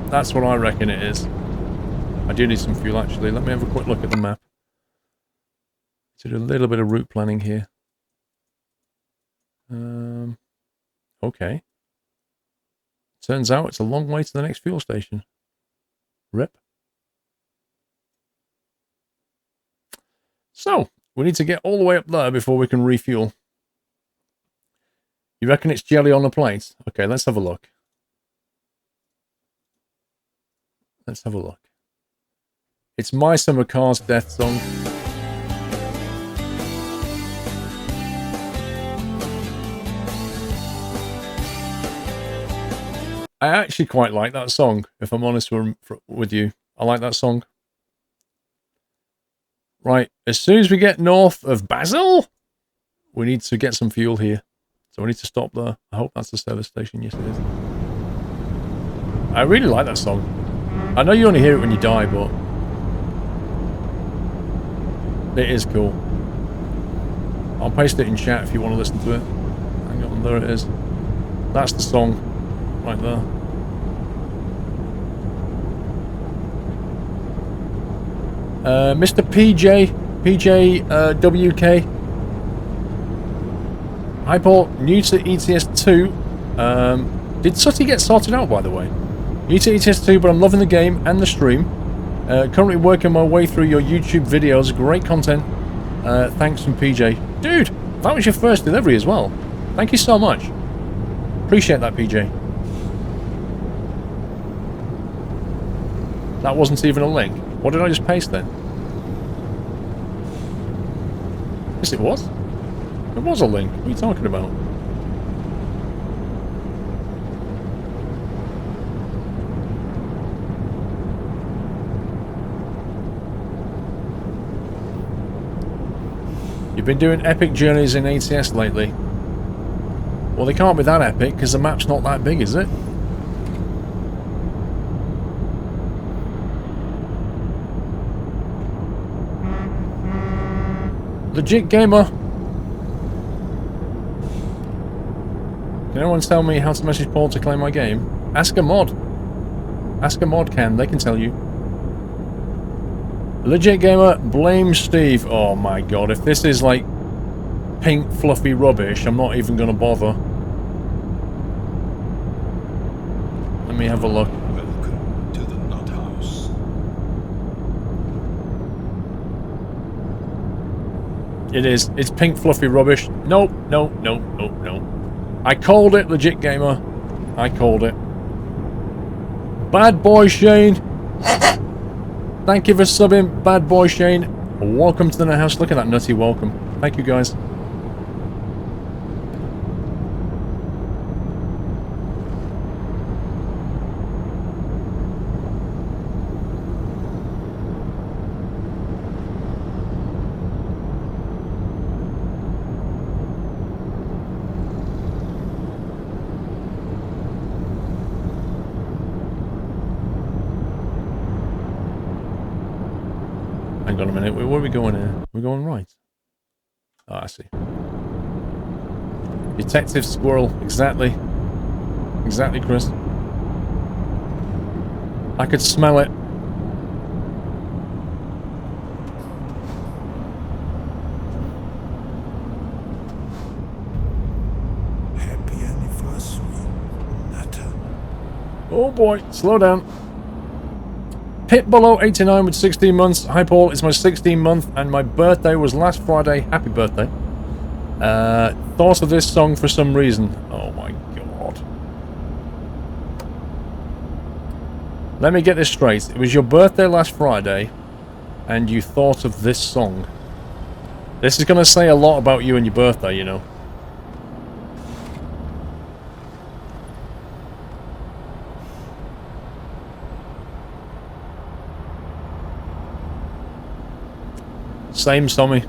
A: That's what I reckon it is. I do need some fuel, actually. Let me have a quick look at the map. To do a little bit of route planning here. Okay. Turns out it's a long way to the next fuel station. Rip. So, we need to get all the way up there before we can refuel. You reckon it's jelly on a plate? Okay, let's have a look. Let's have a look. It's My Summer Car's death song. I actually quite like that song, if I'm honest with you. I like that song. Right, as soon as we get north of Basel, we need to get some fuel here. So we need to stop there. I hope that's the service station. Yes, it is. I really like that song. I know you only hear it when you die, but it is cool. I'll paste it in chat if you want to listen to it. Hang on, there it is. That's the song. Right there. Mr. PJ WK. Hi Paul, new to ETS2. Did Sutty get sorted out, by the way? New to ETS2, but I'm loving the game and the stream. Currently working my way through your YouTube videos. Great content. Thanks from PJ. Dude, that was your first delivery as well. Thank you so much. Appreciate that, PJ. That wasn't even a link. What did I just paste then? Yes, it was. It was a link. What are you talking about? You've been doing epic journeys in ATS lately. Well, they can't be that epic because the map's not that big, is it? Legit gamer. Can anyone tell me how to message Paul to claim my game? Ask a mod. Ask a mod can. They can tell you. Legit gamer, blame Steve. Oh my god, if this is like pink fluffy rubbish, I'm not even going to bother. Let me have a look.
B: Welcome to the Nut House.
A: It is. It's pink fluffy rubbish. Nope, nope, nope, nope, nope. I called it, legit gamer. I called it. Bad boy Shane. Thank you for subbing, bad boy Shane. Welcome to the Nut House. Look at that nutty welcome. Thank you guys. Hang on a minute, where are we going here? We're going right. Oh, I see. Detective Squirrel, exactly. Exactly, Chris. I could smell it.
C: Happy anniversary, Natter.
A: Oh boy, slow down. Pitbullo 89 with 16 months. Hi Paul, it's my 16th month and my birthday was last Friday. Happy birthday. Thought of this song for some reason. Oh my god. Let me get this straight. It was your birthday last Friday and you thought of this song. This is going to say a lot about you and your birthday, you know. Same, Tommy.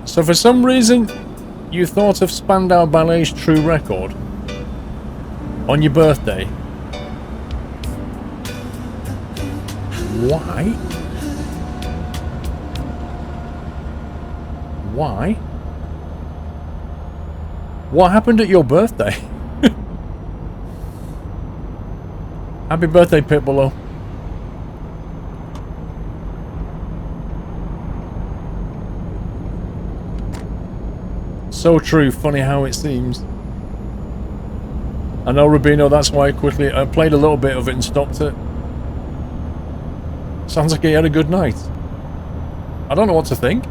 A: So for some reason, you thought of Spandau Ballet's True Record on your birthday. Why? Why? What happened at your birthday? Happy birthday, Pitbullo. So true, funny how it seems. I know, Rubino, that's why I played a little bit of it and stopped it. Sounds like he had a good night. I don't know what to think.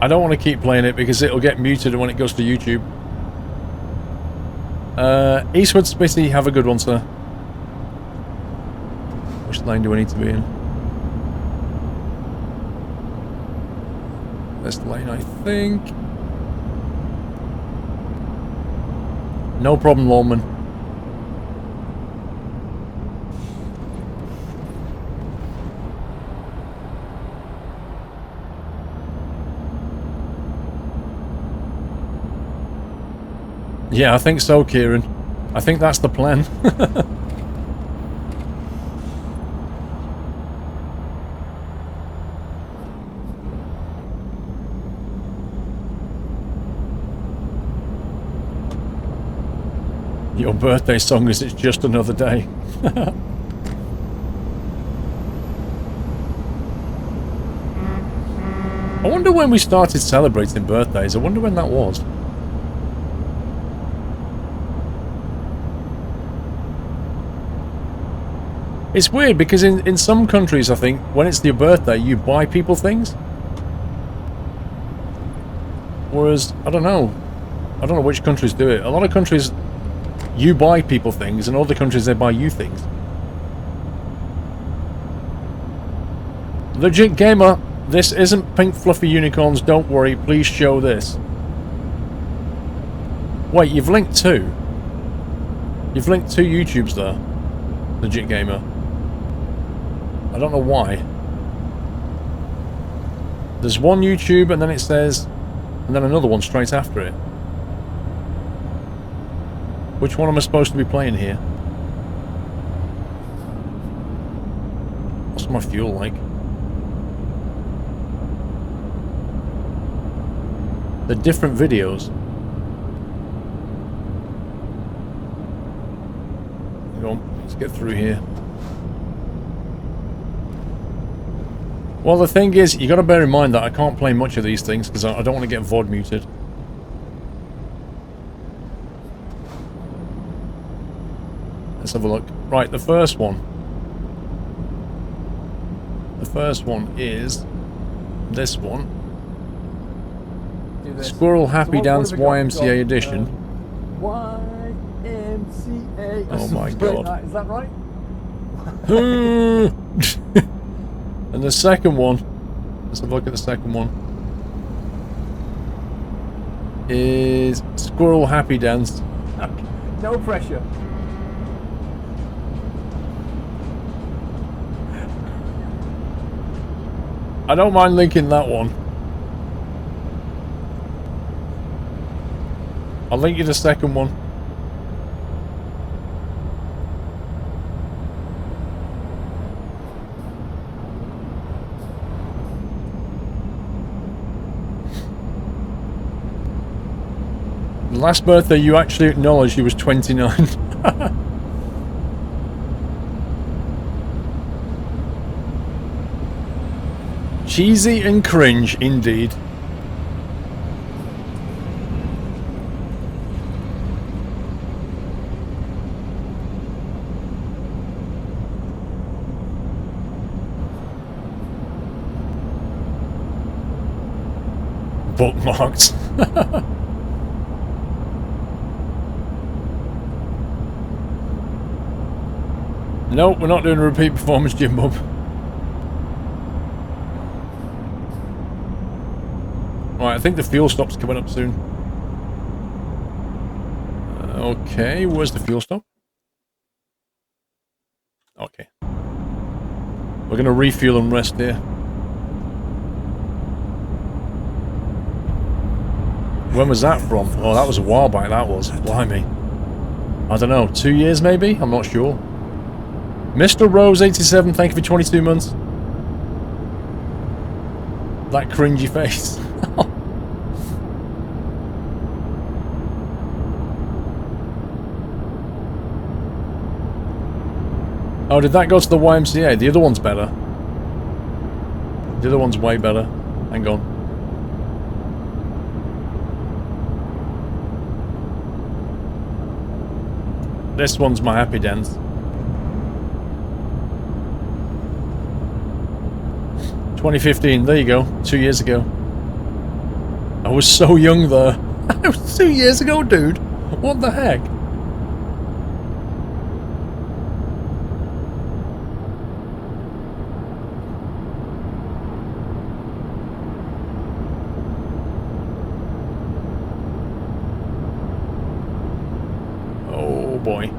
A: I don't want to keep playing it because it'll get muted when it goes to YouTube. Eastwood Spitty, have a good one, sir. Which lane do I need to be in? This lane, I think. No problem, Lawman. Yeah, I think so, Kieran. I think that's the plan. Your birthday song is It's Just Another Day. I wonder when we started celebrating birthdays. I wonder when that was. It's weird because in some countries, I think, when it's your birthday, you buy people things. Whereas, I don't know which countries do it. A lot of countries, you buy people things, and other countries, they buy you things. Legit Gamer, this isn't pink fluffy unicorns, don't worry, please show this. Wait, you've linked two? You've linked two YouTubes there. Legit Gamer. I don't know why. There's one YouTube and then it says... and then another one straight after it. Which one am I supposed to be playing here? What's my fuel like? They're different videos. Go on, let's get through here. Well, the thing is, you got to bear in mind that I can't play much of these things because I don't want to get VOD muted. Let's have a look. Right, the first one. The first one is this one. Squirrel Happy Dance YMCA edition.
E: YMCA.
A: Oh my god.
E: Is that right?
A: And the second one, let's have a look at the second one, is Squirrel Happy Dance.
E: No pressure.
A: I don't mind linking that one. I'll link you the second one. Last birthday you actually acknowledged he was 29. Cheesy and cringe indeed. Bookmarks. No, we're not doing a repeat performance, Jim Bob. Right, I think the fuel stop's coming up soon. Okay, where's the fuel stop? Okay. We're going to refuel and rest here. When was that from? Oh, that was a while back, that was. Blimey. I don't know, 2 years maybe? I'm not sure. Mr. Rose87, thank you for 22 months. That cringy face. Oh, did that go to the YMCA? The other one's better. The other one's way better. Hang on. This one's my happy dance. 2015, there you go. 2 years ago. I was so young there. It was 2 years ago, dude. What the heck? Boy.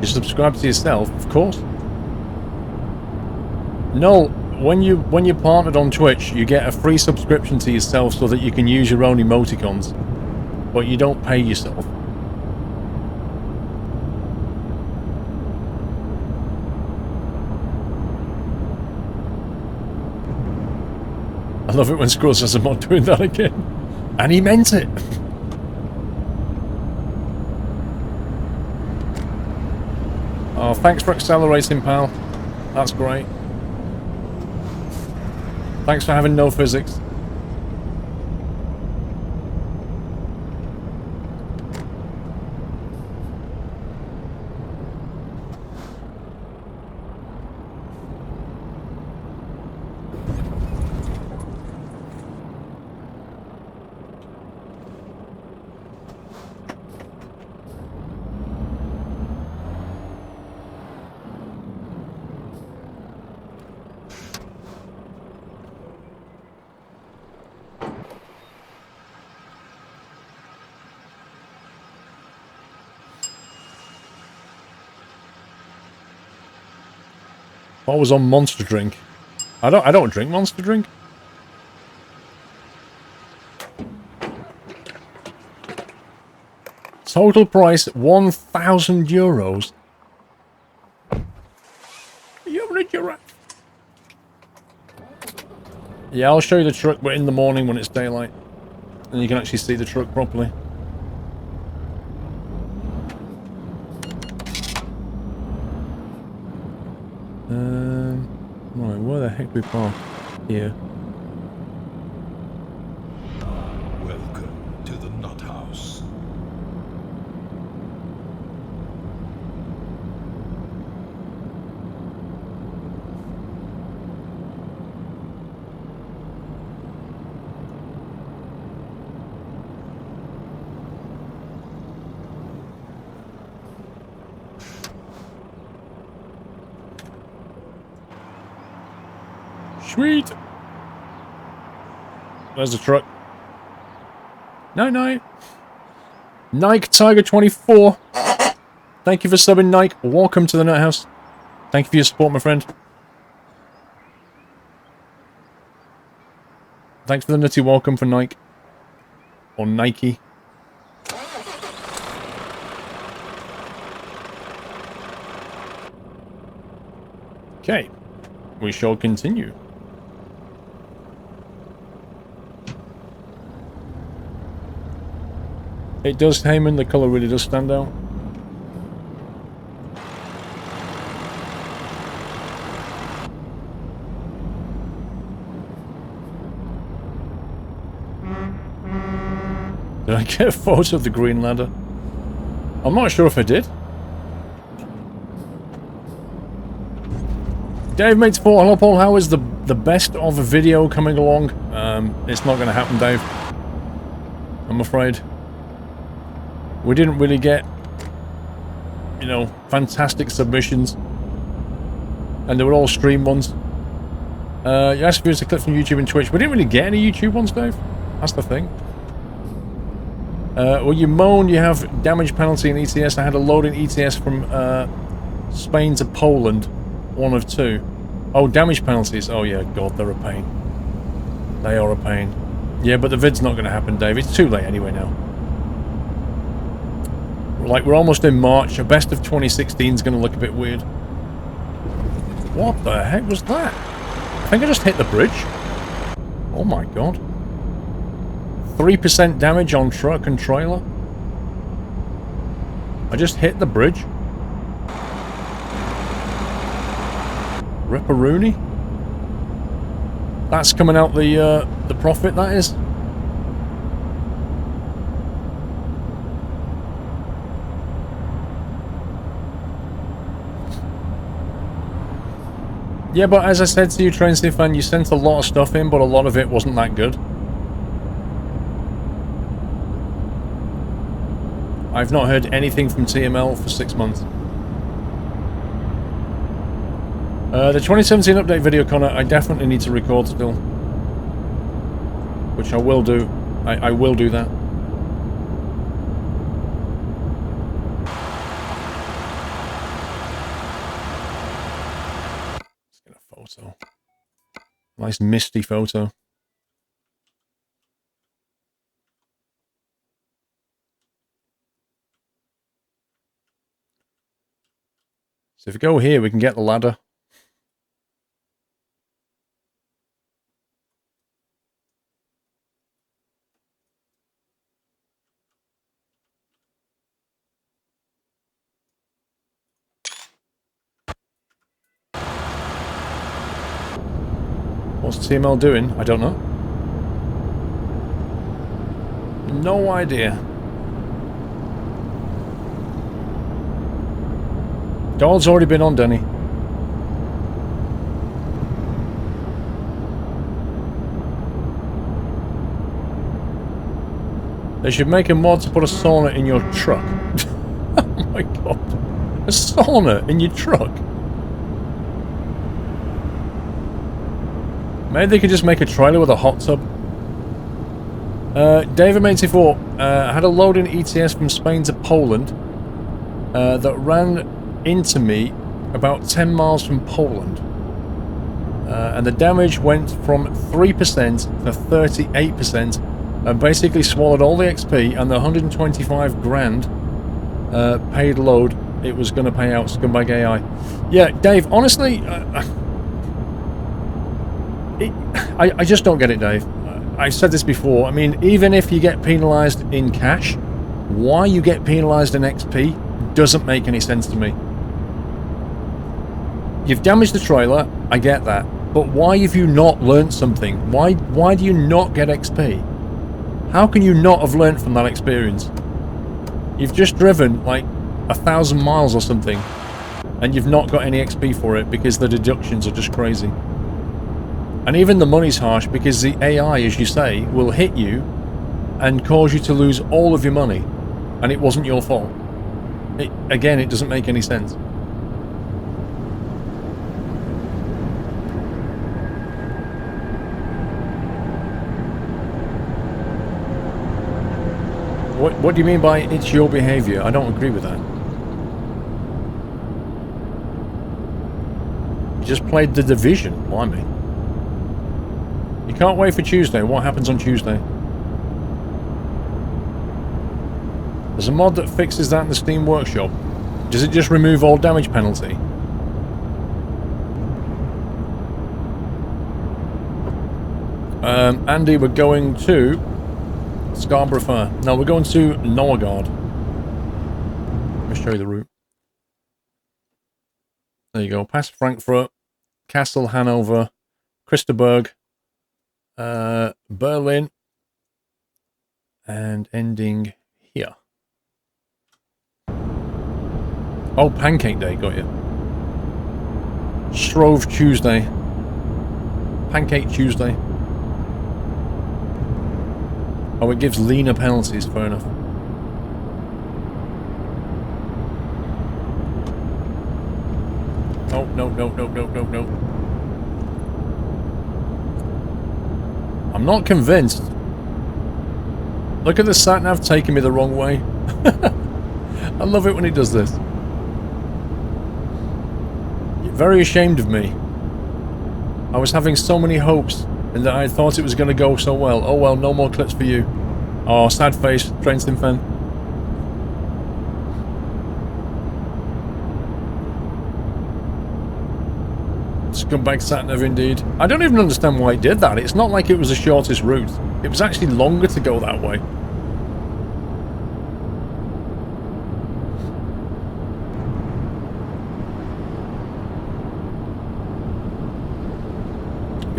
A: You subscribe to yourself, of course. No, when you're partnered on Twitch, you get a free subscription to yourself so that you can use your own emoticons, but you don't pay yourself. I love it when Squirrel says I'm not doing that again, and he meant it. Oh, thanks for accelerating, pal. That's great. Thanks for having no physics. What was on Monster Drink? I don't drink Monster Drink. Total price 1,000 euros. You having a giraffe? Yeah, I'll show you the truck, but in the morning when it's daylight, and you can actually see the truck properly. Right, where the heck do we park? Here.
B: Welcome to the Nut House.
A: Sweet! There's the truck. No. Nike Tiger 24. Thank you for subbing, Nike. Welcome to the Nut House. Thank you for your support, my friend. Thanks for the nutty welcome for Nike. Or Nike. Okay. We shall continue. It does, Heyman, the colour really does stand out. Did I get a photo of the green ladder? I'm not sure if I did. Dave Mates 4, hello Paul, how is the best of a video coming along? It's not going to happen, Dave. I'm afraid. We didn't really get, you know, fantastic submissions. And they were all stream ones. You asked if it was a clip from YouTube and Twitch. We didn't really get any YouTube ones, Dave. That's the thing. Well, you moan you have damage penalty in ETS. I had a load in ETS from Spain to Poland. One of two. Oh, damage penalties. Oh yeah, God, they're a pain. They are a pain. Yeah, but the vid's not going to happen, Dave. It's too late anyway now. Like, we're almost in March. A best of 2016 is going to look a bit weird. What the heck was that? I think I just hit the bridge. Oh my God. 3% damage on truck and trailer. I just hit the bridge. Ripperoonie? That's coming out the profit, that is. Yeah, but as I said to you, Trainsteam fan, you sent a lot of stuff in, but a lot of it wasn't that good. I've not heard anything from TML for 6 months. The 2017 update video, Connor, I definitely need to record still. Which I will do. I will do that. Let's get a photo. Nice misty photo. So if we go here, we can get the ladder. What's TML doing? I don't know. No idea. Doll's already been on, Denny. They should make a mod to put a sauna in your truck. Oh my god. A sauna in your truck? Maybe they could just make a trailer with a hot tub. David84 had a loading ETS from Spain to Poland that ran into me about 10 miles from Poland. And the damage went from 3% to 38% and basically swallowed all the XP and the 125 grand paid load it was going to pay out. Scumbag AI. Yeah, Dave, honestly, I just don't get it, Dave. I've said this before. I mean, even if you get penalised in cash, why you get penalised in XP doesn't make any sense to me. You've damaged the trailer, I get that. But why have you not learnt something? Why do you not get XP? How can you not have learnt from that experience? You've just driven like 1,000 miles or something, and you've not got any XP for it because the deductions are just crazy. And even the money's harsh because the AI, as you say, will hit you and cause you to lose all of your money, and it wasn't your fault. Again, it doesn't make any sense. What do you mean by it's your behaviour? I don't agree with that. You just played The Division, blimey. You can't wait for Tuesday. What happens on Tuesday? There's a mod that fixes that in the Steam Workshop. Does it just remove all damage penalty? Andy, we're going to Scarborough Fair. No, we're going to Norgard. Let me show you the route. There you go. Past Frankfurt, Kassel, Hanover, Christaberg, Berlin, and ending here. Oh, Pancake Day, got you. Shrove Tuesday. Pancake Tuesday. Oh, it gives leaner penalties, fair enough. Oh, no. I'm not convinced. Look at the sat-nav taking me the wrong way. I love it when he does this. You're very ashamed of me. I was having so many hopes, and that I thought it was going to go so well. Oh well, no more clips for you. Oh, sad face, Trainsteam fan. Scumbag sat-nav indeed. I don't even understand why it did that. It's not like it was the shortest route. It was actually longer to go that way.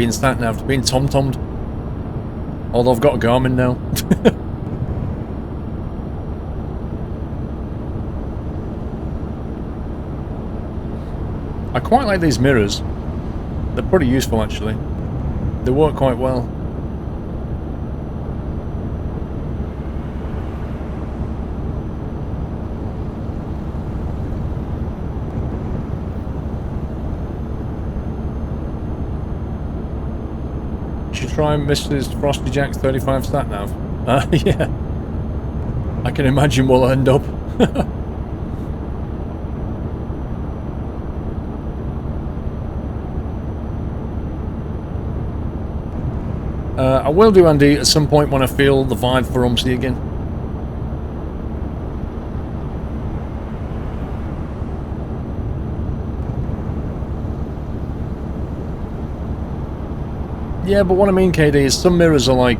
A: being sat-naved, being tom-tommed. Although I've got a Garmin now. I quite like these mirrors. They're pretty useful, actually. They work quite well. You should try Mrs. Frosty Jack's 35 sat-nav. Yeah. I can imagine we'll end up. I will do, Andy, at some point when I feel the vibe for Umsey again. Yeah, but what I mean, KD, is some mirrors are like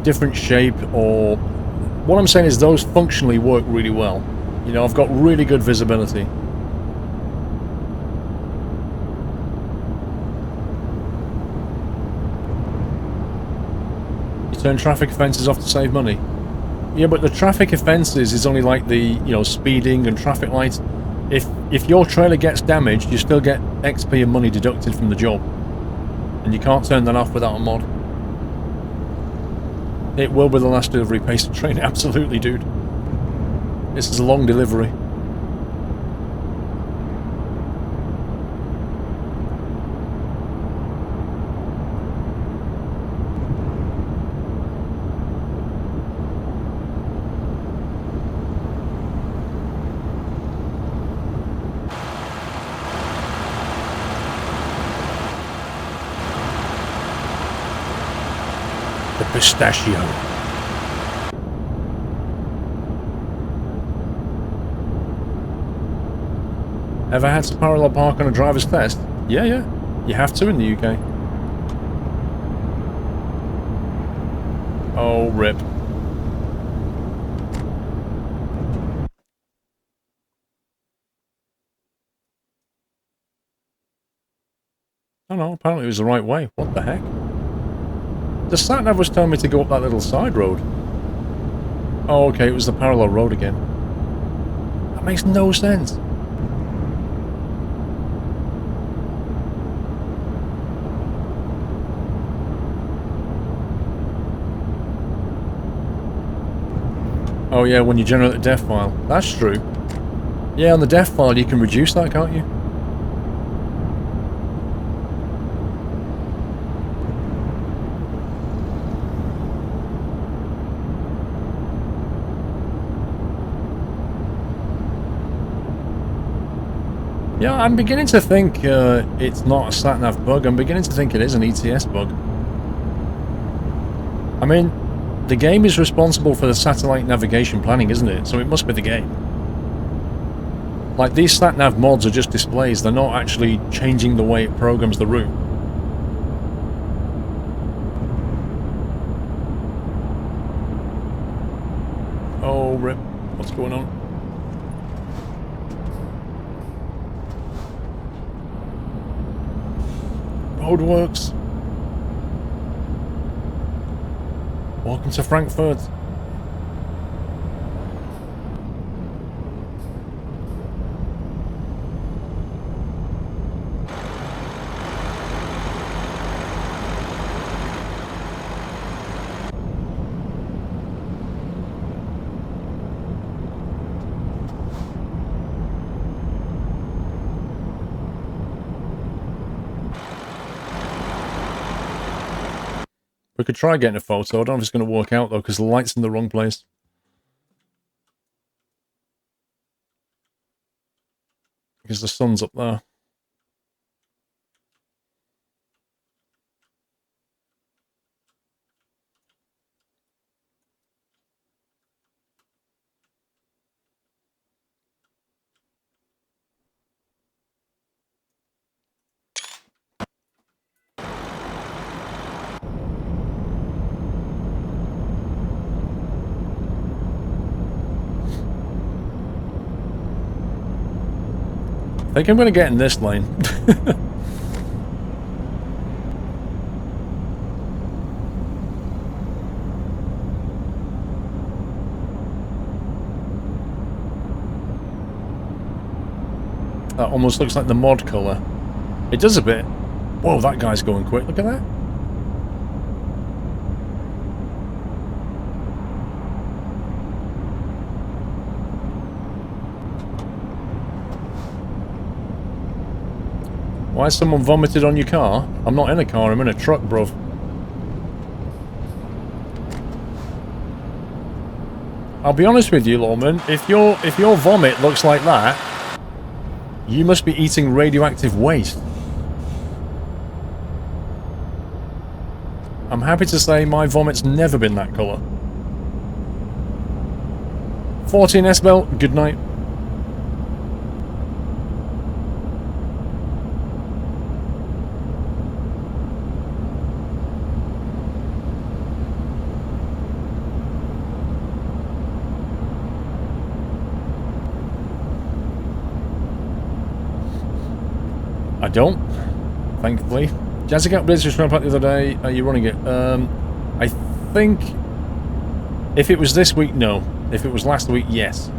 A: different shape, or what I'm saying is those functionally work really well. You know, I've got really good visibility. Turn traffic offences off to save money. Yeah, but the traffic offences is only like the, you know, speeding and traffic lights. If your trailer gets damaged, you still get XP and money deducted from the job. And you can't turn that off without a mod. It will be the last delivery pace of train, absolutely, dude. This is a long delivery. Pistachio. Ever had to parallel park on a driver's test? Yeah. You have to in the UK. Oh, rip. Oh no, apparently it was the right way. What the heck? The sat-nav was telling me to go up that little side road. Oh, okay, it was the parallel road again. That makes no sense. Oh yeah, when you generate the def file. That's true. Yeah, on the def file you can reduce that, can't you? Yeah, I'm beginning to think it's not a sat-nav bug. I'm beginning to think it is an ETS bug. I mean, the game is responsible for the satellite navigation planning, isn't it? So it must be the game. Like, these sat-nav mods are just displays. They're not actually changing the way it programs the route. Oh, rip. What's going on? Roadworks. Welcome to Frankfurt. We could try getting a photo. I don't know if it's going to work out, though, because the light's in the wrong place. Because the sun's up there. I think I'm going to get in this lane. That almost looks like the mod colour. It does a bit. Whoa, that guy's going quick. Look at that. Why has someone vomited on your car? I'm not in a car, I'm in a truck, bruv. I'll be honest with you, Lawman, if your vomit looks like that, you must be eating radioactive waste. I'm happy to say my vomit's never been that colour. 14 S-Bell, good night. I don't, thankfully. Jazzy Cat Blitz just ran back the other day. Are you running it? I think if it was this week, no. If it was last week, yes.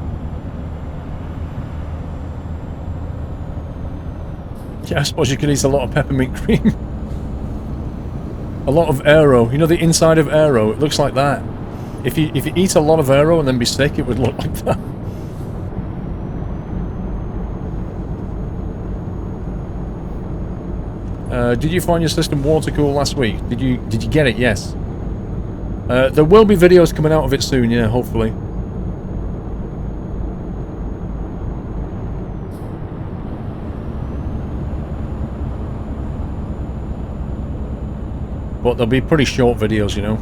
A: Yeah, I suppose you could eat a lot of peppermint cream. A lot of Aero. You know the inside of Aero? It looks like that. If you eat a lot of Aero and then be sick, it would look like that. Did you find your system water cool last week? Did you get it? Yes. There will be videos coming out of it soon, yeah, hopefully. But they'll be pretty short videos, you know.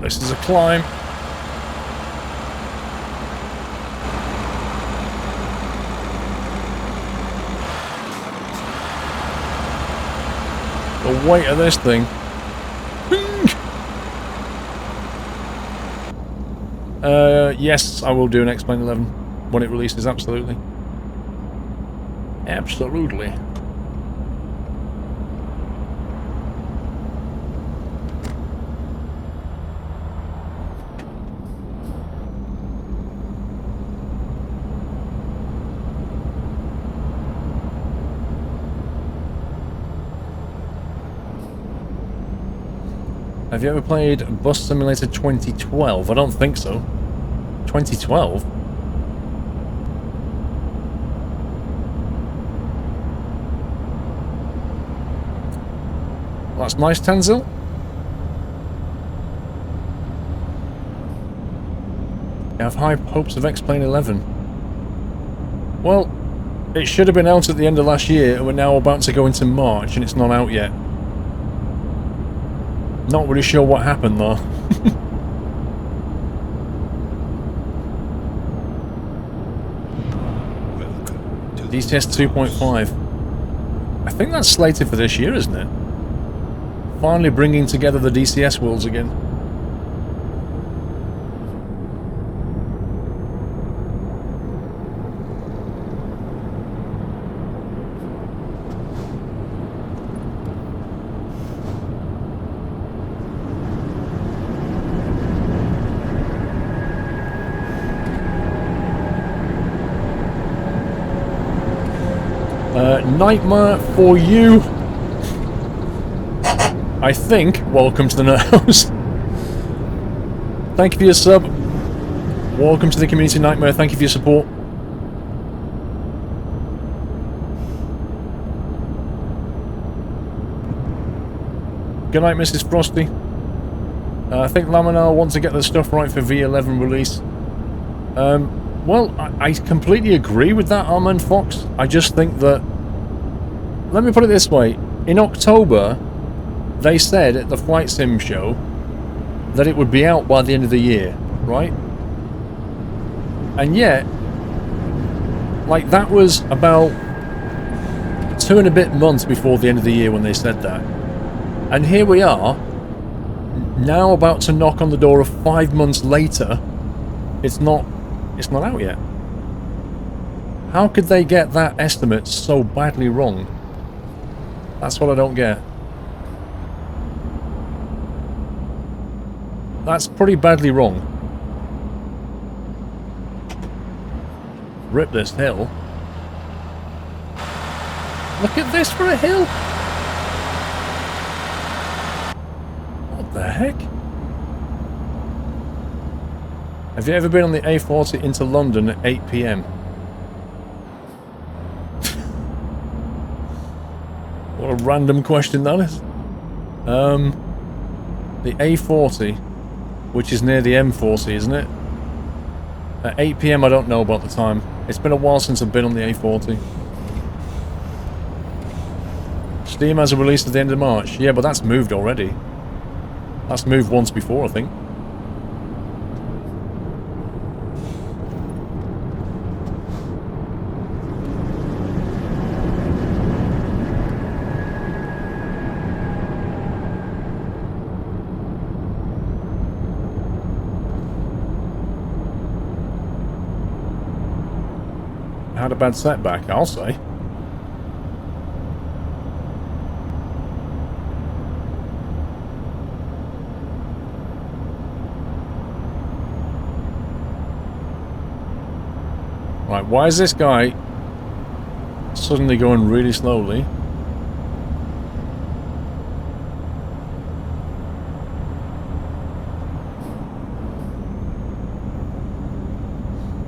A: This is a climb. The weight of this thing. Yes, I will do an X-Plane 11 when it releases, absolutely. Absolutely. Have you ever played Bus Simulator 2012? I don't think so. 2012? That's nice, Tanzil. You have high hopes of X-Plane 11. Well, it should have been out at the end of last year, and we're now about to go into March, and it's not out yet. Not really sure what happened though. DCS 2.5. I think that's slated for this year, isn't it? Finally bringing together the DCS worlds again. Nightmare for you. I think. Welcome to the Nerd House. Thank you for your sub. Welcome to the community, Nightmare. Thank you for your support. Good night, Mrs. Frosty. I think Laminar wants to get the stuff right for V11 release. Well, I completely agree with that, Armand Fox. I just think that... Let me put it this way. In October, they said at the Flight Sim show that it would be out by the end of the year, right? And yet, like, that was about 2 and a bit months before the end of the year when they said that. And here we are, now about to knock on the door of 5 months later. It's not out yet. How could they get that estimate so badly wrong? That's what I don't get. That's pretty badly wrong. Rip this hill. Look at this for a hill! What the heck? Have you ever been on the A40 into London at 8 PM? What a random question that is. The A40, which is near the M40, isn't it? At 8 PM I don't know about the time. It's been a while since I've been on the A40. Steam has a release at the end of March. Yeah, but that's moved already. That's moved once before, I think. Had a bad setback, I'll say. Right, why is this guy suddenly going really slowly?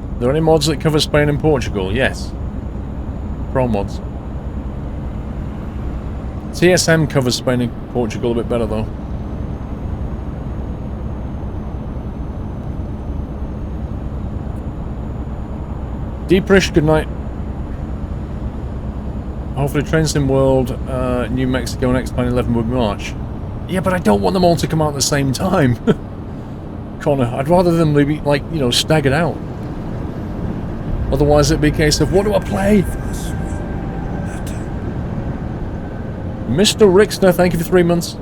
A: Are there any mods that cover Spain and Portugal? Yes. Pro mods. TSM covers Spain and Portugal a bit better though. Deeprish, good night. Hopefully Train Sim World, New Mexico and X-Plane 11 would March. Yeah, but I don't want them all to come out at the same time. Connor, I'd rather them be, like, you know, staggered out. Otherwise it'd be a case of, what do I play? Mr. Rixner, thank you for 3 months.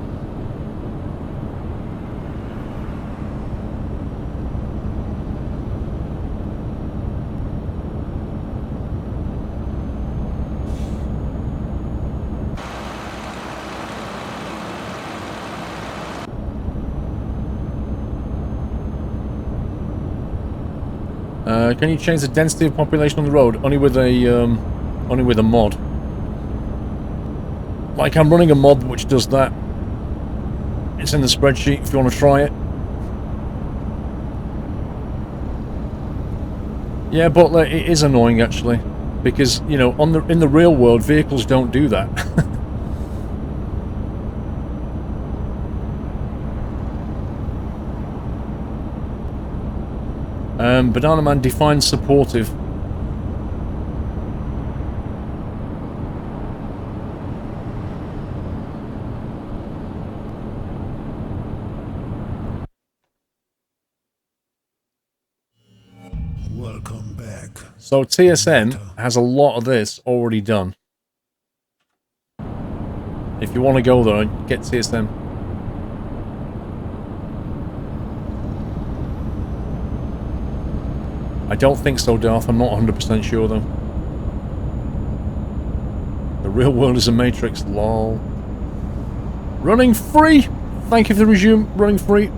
A: Can you change the density of population on the road? Only with a mod. Like, I'm running a mod which does that. It's in the spreadsheet if you want to try it. Yeah, but it is annoying actually, because you know, in the real world, vehicles don't do that. Banana Man defines supportive.
C: Welcome back.
A: So TSM has a lot of this already done. If you want to go there, get TSM. I don't think so, Darth. I'm not 100% sure, though. The real world is a matrix, lol. Running free! Thank you for the resume. Running free.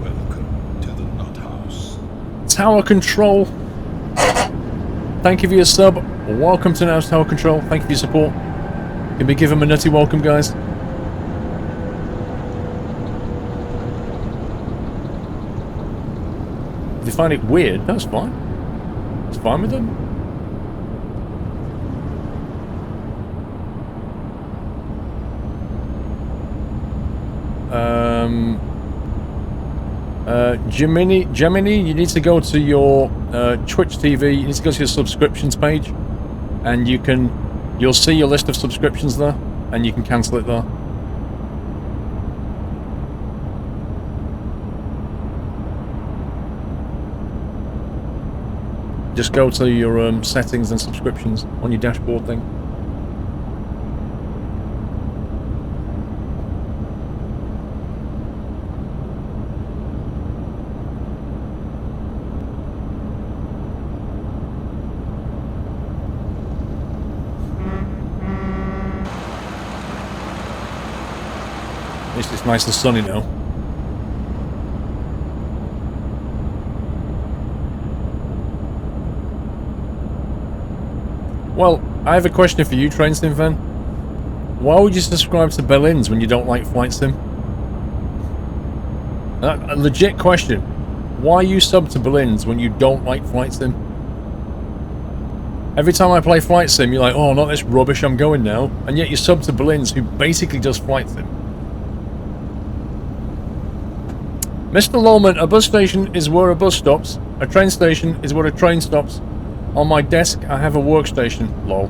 B: Welcome to the Nut House.
A: Tower Control. Thank you for your sub. Welcome to Now's Tower Control. Thank you for your support. Can we give him a nutty welcome, guys? If they find it weird, that's fine. It's fine with them. Gemini, you need to go to your Twitch TV. You need to go to your subscriptions page, and you'll see your list of subscriptions there, and you can cancel it there. Just go to your settings and subscriptions on your dashboard thing. nice and sunny now. Well, I have a question for you, Train Sim fan. Why would you subscribe to Berlin's when you don't like Flight Sim? A legit question. Why you sub to Berlin's when you don't like Flight Sim? Every time I play Flight Sim, you're like, oh, not this rubbish, I'm going now. And yet you sub to Berlin's, who basically does Flight Sim. Mr. Lowman, a bus station is where a bus stops. A train station is where a train stops. On my desk, I have a workstation. Lol.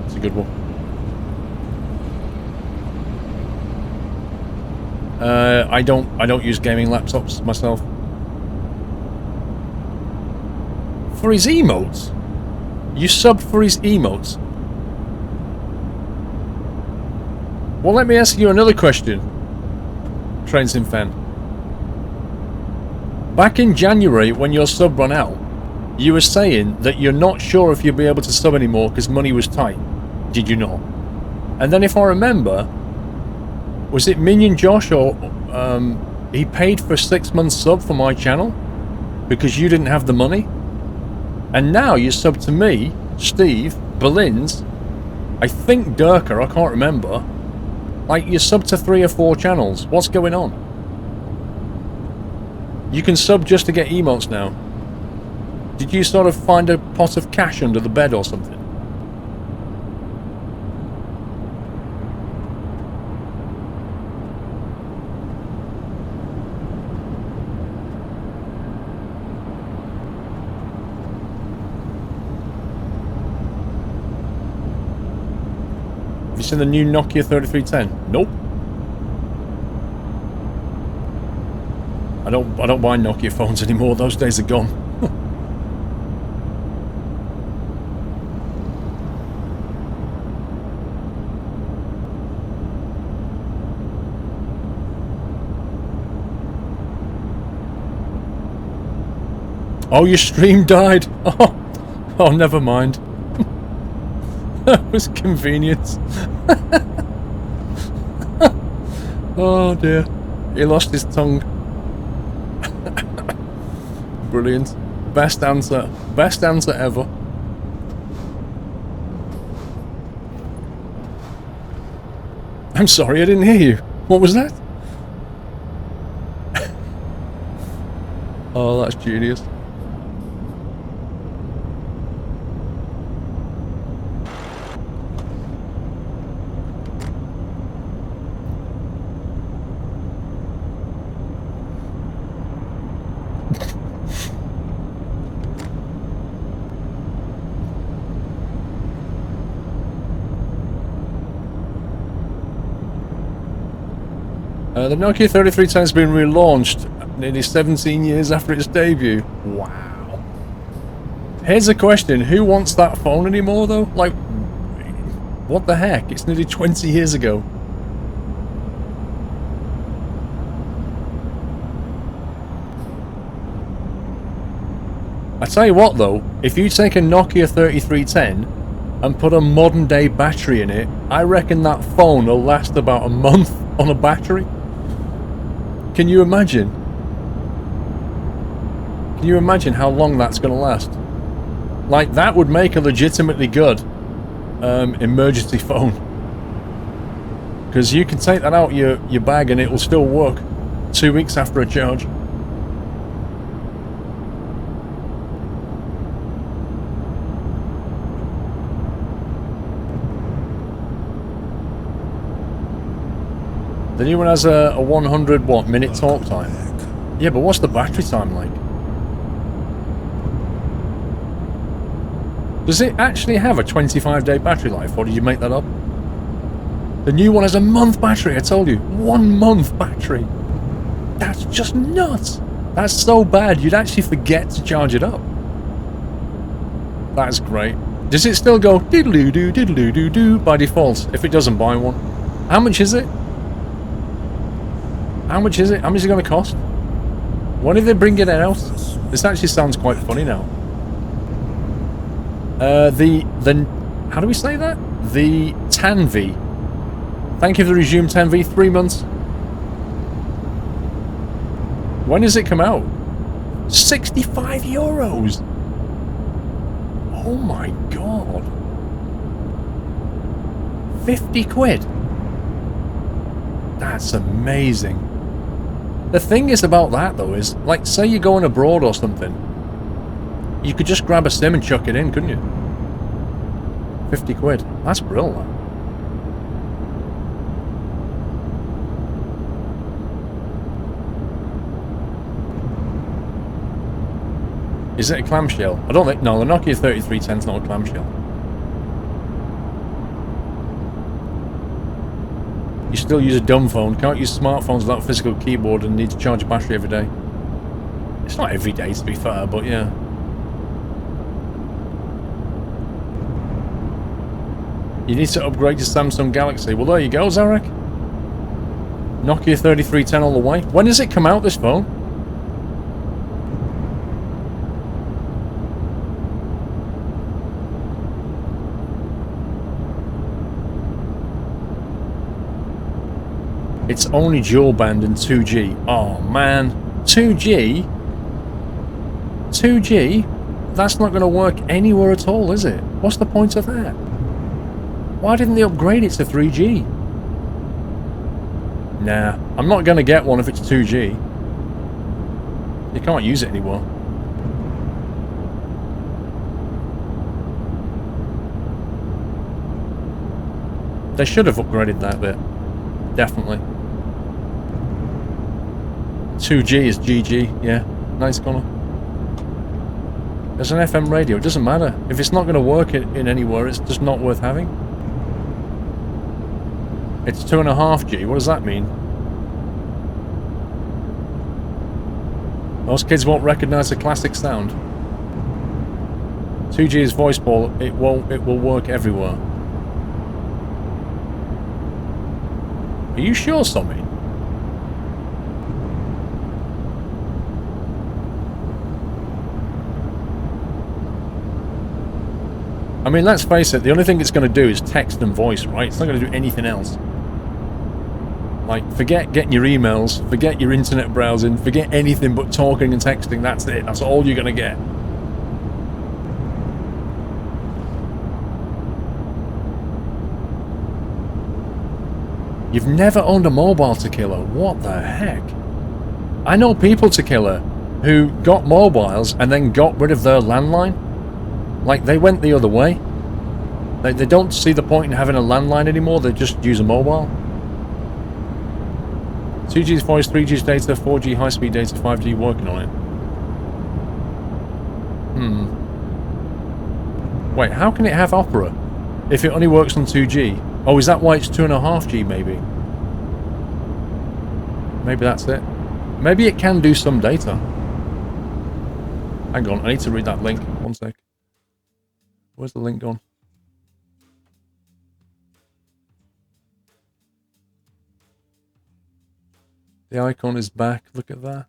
A: That's a good one. I don't use gaming laptops myself. For his emotes? You subbed for his emotes? Well, let me ask you another question, Train Sim fan. Back in January, when your sub ran out, you were saying that you're not sure if you'll be able to sub anymore because money was tight. Did you not? And then if I remember, was it Minion Josh or he paid for a 6 month sub for my channel because you didn't have the money? And now you sub to me, Steve, Berlin's, I think Durka, I can't remember. Like, you sub to 3 or 4 channels. What's going on? You can sub just to get emotes now. Did you sort of find a pot of cash under the bed or something? Have you seen the new Nokia 3310? Nope. I don't buy Nokia phones anymore. Those days are gone. Oh, your stream died. Oh, never mind. That was convenient. Oh dear. He lost his tongue. Brilliant. Best answer. Best answer ever. I'm sorry, I didn't hear you. What was that? Oh, that's genius. The Nokia 3310 has been relaunched nearly 17 years after its debut. Wow. Here's a question. Who wants that phone anymore, though? Like, what the heck? It's nearly 20 years ago. I tell you what, though. If you take a Nokia 3310 and put a modern day battery in it, I reckon that phone will last about a month on a battery. Can you imagine? Can you imagine how long that's going to last? Like, that would make a legitimately good emergency phone. Because you can take that out your bag and it will still work 2 weeks after a charge. The new one has a 100 minute talk time. Yeah, but what's the battery time like? Does it actually have a 25-day battery life, or did you make that up? The new one has a month battery, I told you. 1 month battery. That's just nuts. That's so bad, you'd actually forget to charge it up. That's great. Does it still go diddle-doo-doo, diddle-doo-doo-doo by default if it doesn't buy one? How much is it? How much is it? How much is it going to cost? When did they bring it out? This actually sounds quite funny now. How do we say that? The Tanvi. Thank you for the resume 10v, 3 months. When does it come out? 65 euros. Oh my god. 50 quid. That's amazing. The thing is about that though is, like, say you're going abroad or something. You could just grab a sim and chuck it in, couldn't you? 50 quid. That's brilliant. Is it a clamshell? I don't think... No, the Nokia 3310 is not a clamshell. You still use a dumb phone. Can't use smartphones without a physical keyboard and need to charge a battery every day. It's not every day, to be fair, but yeah. You need to upgrade to Samsung Galaxy. Well, there you go, Zarek. Nokia 3310 all the way. When does it come out, this phone? It's only dual band and 2G. Oh man, 2G? 2G? That's not going to work anywhere at all, is it? What's the point of that? Why didn't they upgrade it to 3G? Nah, I'm not going to get one if it's 2G. You can't use it anymore. They should have upgraded that bit. Definitely. 2G is GG, yeah. Nice, Connor. There's an FM radio, it doesn't matter. If it's not going to work in anywhere, it's just not worth having. It's 2.5G, what does that mean? Most kids won't recognise the classic sound. 2G is voice ball, it will work everywhere. Are you sure, Sommy? I mean, let's face it, the only thing it's going to do is text and voice, right? It's not going to do anything else. Like, forget getting your emails, forget your internet browsing, forget anything but talking and texting, that's it. That's all you're going to get. You've never owned a mobile, Tequila. What the heck? I know people, Tequila, who got mobiles and then got rid of their landline. Like, they went the other way. They don't see the point in having a landline anymore, they just use a mobile. 2G's voice, 3G's data, 4G high-speed data, 5G working on it. Wait, how can it have Opera if it only works on 2G? Oh, is that why it's 2.5G, maybe? Maybe that's it. Maybe it can do some data. Hang on, I need to read that link. One sec. Where's the link gone? The icon is back. Look at that.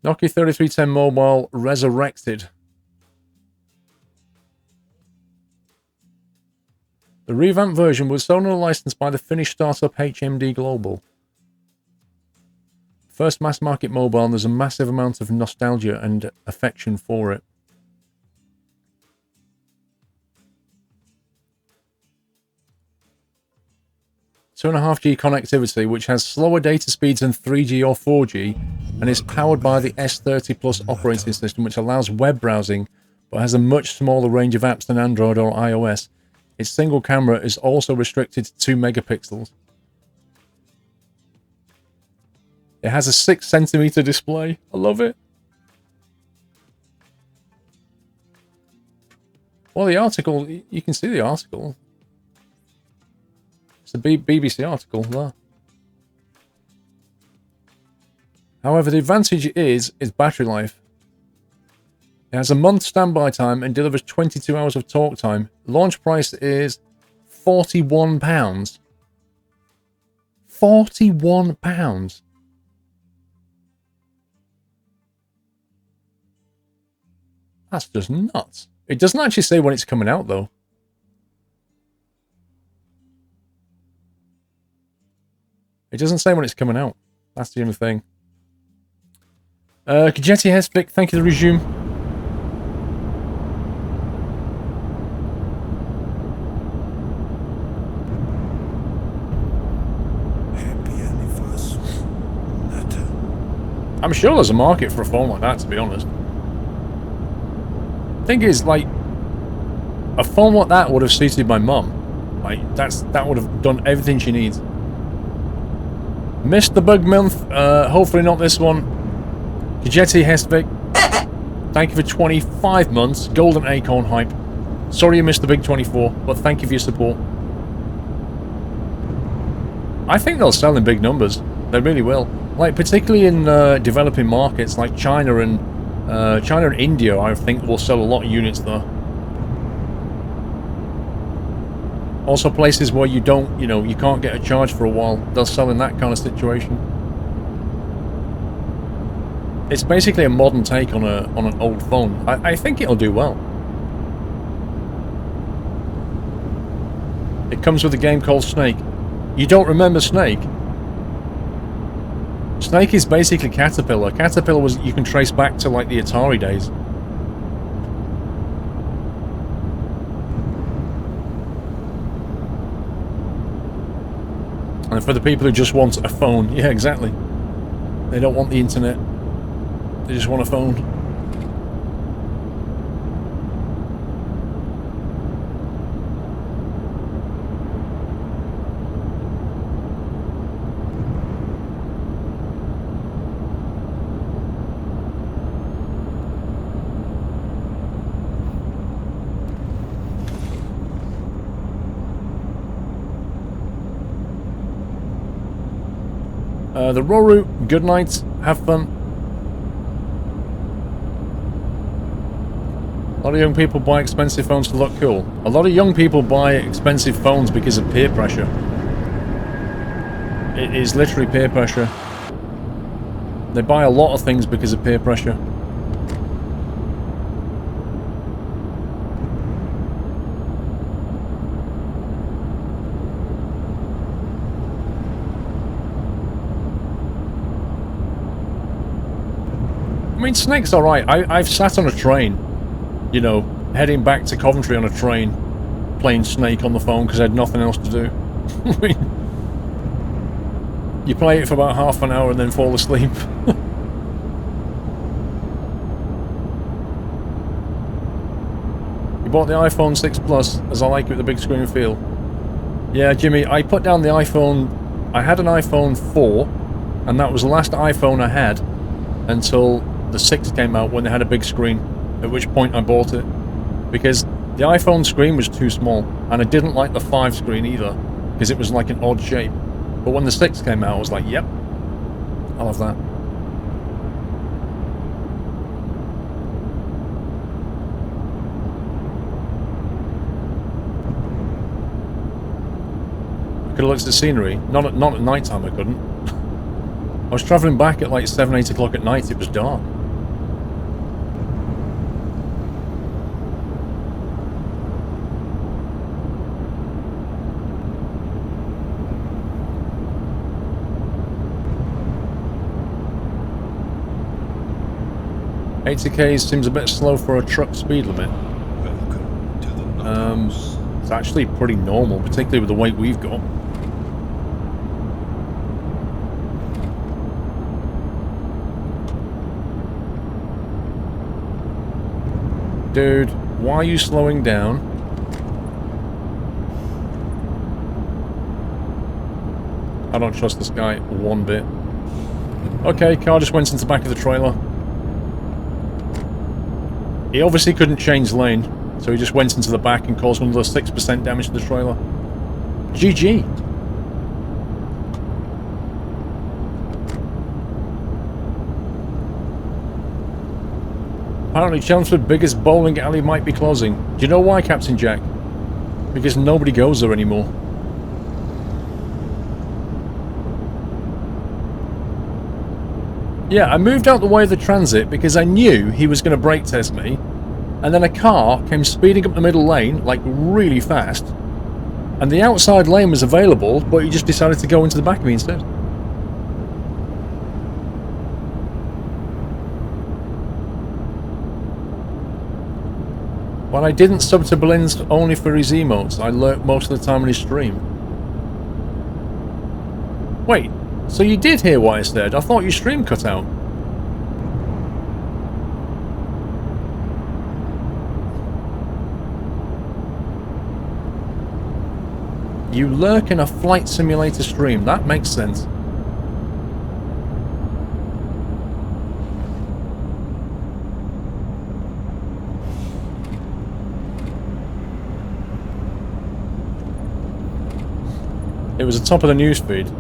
A: Nokia 3310 Mobile resurrected. The revamped version was sold and licensed by the Finnish startup HMD Global. First mass market mobile, and there's a massive amount of nostalgia and affection for it. Two 2.5G connectivity, which has slower data speeds than 3G or 4G, and is powered by the S30+ operating system, which allows web browsing, but has a much smaller range of apps than Android or iOS. Its single camera is also restricted to 2 megapixels. It has a 6cm display. I love it. Well, the article, you can see the article. It's a BBC article there. However, the advantage is battery life. It has a month standby time and delivers 22 hours of talk time. Launch price is £41. £41. That's just nuts. It doesn't actually say when it's coming out, though. It doesn't say when it's coming out. That's the only thing. Kajetti Hesvik, thank you for the resume.
C: Happy anniversary, Nata.
A: I'm sure there's a market for a phone like that, to be honest. Thing is, like, a phone like that would have suited my mum. Like, that would have done everything she needs. Missed the bug month. Hopefully not this one. Kajetti Hesvik, thank you for 25 months. Golden Acorn hype. Sorry you missed the big 24, but thank you for your support. I think they'll sell in big numbers. They really will. Like, particularly in developing markets like China and India, I think will sell a lot of units there. Also places where you don't, you can't get a charge for a while. They'll sell in that kind of situation. It's basically a modern take on an old phone. I think it'll do well. It comes with a game called Snake. You don't remember Snake? Snake is basically Caterpillar. Caterpillar was, you can trace back to like the Atari days. And for the people who just want a phone, yeah, exactly. They don't want the internet. They just want a phone. The Roru, good night, have fun. A lot of young people buy expensive phones to look cool. A lot of young people buy expensive phones because of peer pressure. It is literally peer pressure. They buy a lot of things because of peer pressure. I mean, Snake's alright. I've sat on a train, heading back to Coventry on a train, playing Snake on the phone because I had nothing else to do. I mean, you play it for about half an hour and then fall asleep. You bought the iPhone 6 Plus, as I like it with the big screen feel. Yeah, Jimmy, I put down the iPhone... I had an iPhone 4, and that was the last iPhone I had until the 6 came out when they had a big screen, at which point I bought it. Because the iPhone screen was too small, and I didn't like the 5 screen either, because it was like an odd shape. But when the 6 came out, I was like, yep, I love that. I could have looked at the scenery. Not at night time, I couldn't. I was travelling back at like 7, 8 o'clock at night, it was dark. $80k seems a bit slow for a truck speed limit.
B: Welcome to the Nut House.
A: It's actually pretty normal, particularly with the weight we've got. Dude, why are you slowing down? I don't trust this guy one bit. Okay, car just went into the back of the trailer. He obviously couldn't change lane, so he just went into the back and caused another 6% damage to the trailer. GG. Apparently Chelmsford's biggest bowling alley might be closing. Do you know why, Captain Jack? Because nobody goes there anymore. Yeah, I moved out the way of the transit because I knew he was going to brake test me. and then a car came speeding up the middle lane, like really fast, and the outside lane was available, but he just decided to go into the back of me instead. When I didn't sub to Belin's only for his emotes, I lurked most of the time on his stream. Wait, so you did hear what I said? I thought your stream cut out. You lurk in a flight simulator stream, that makes sense. It was the top of the newsfeed.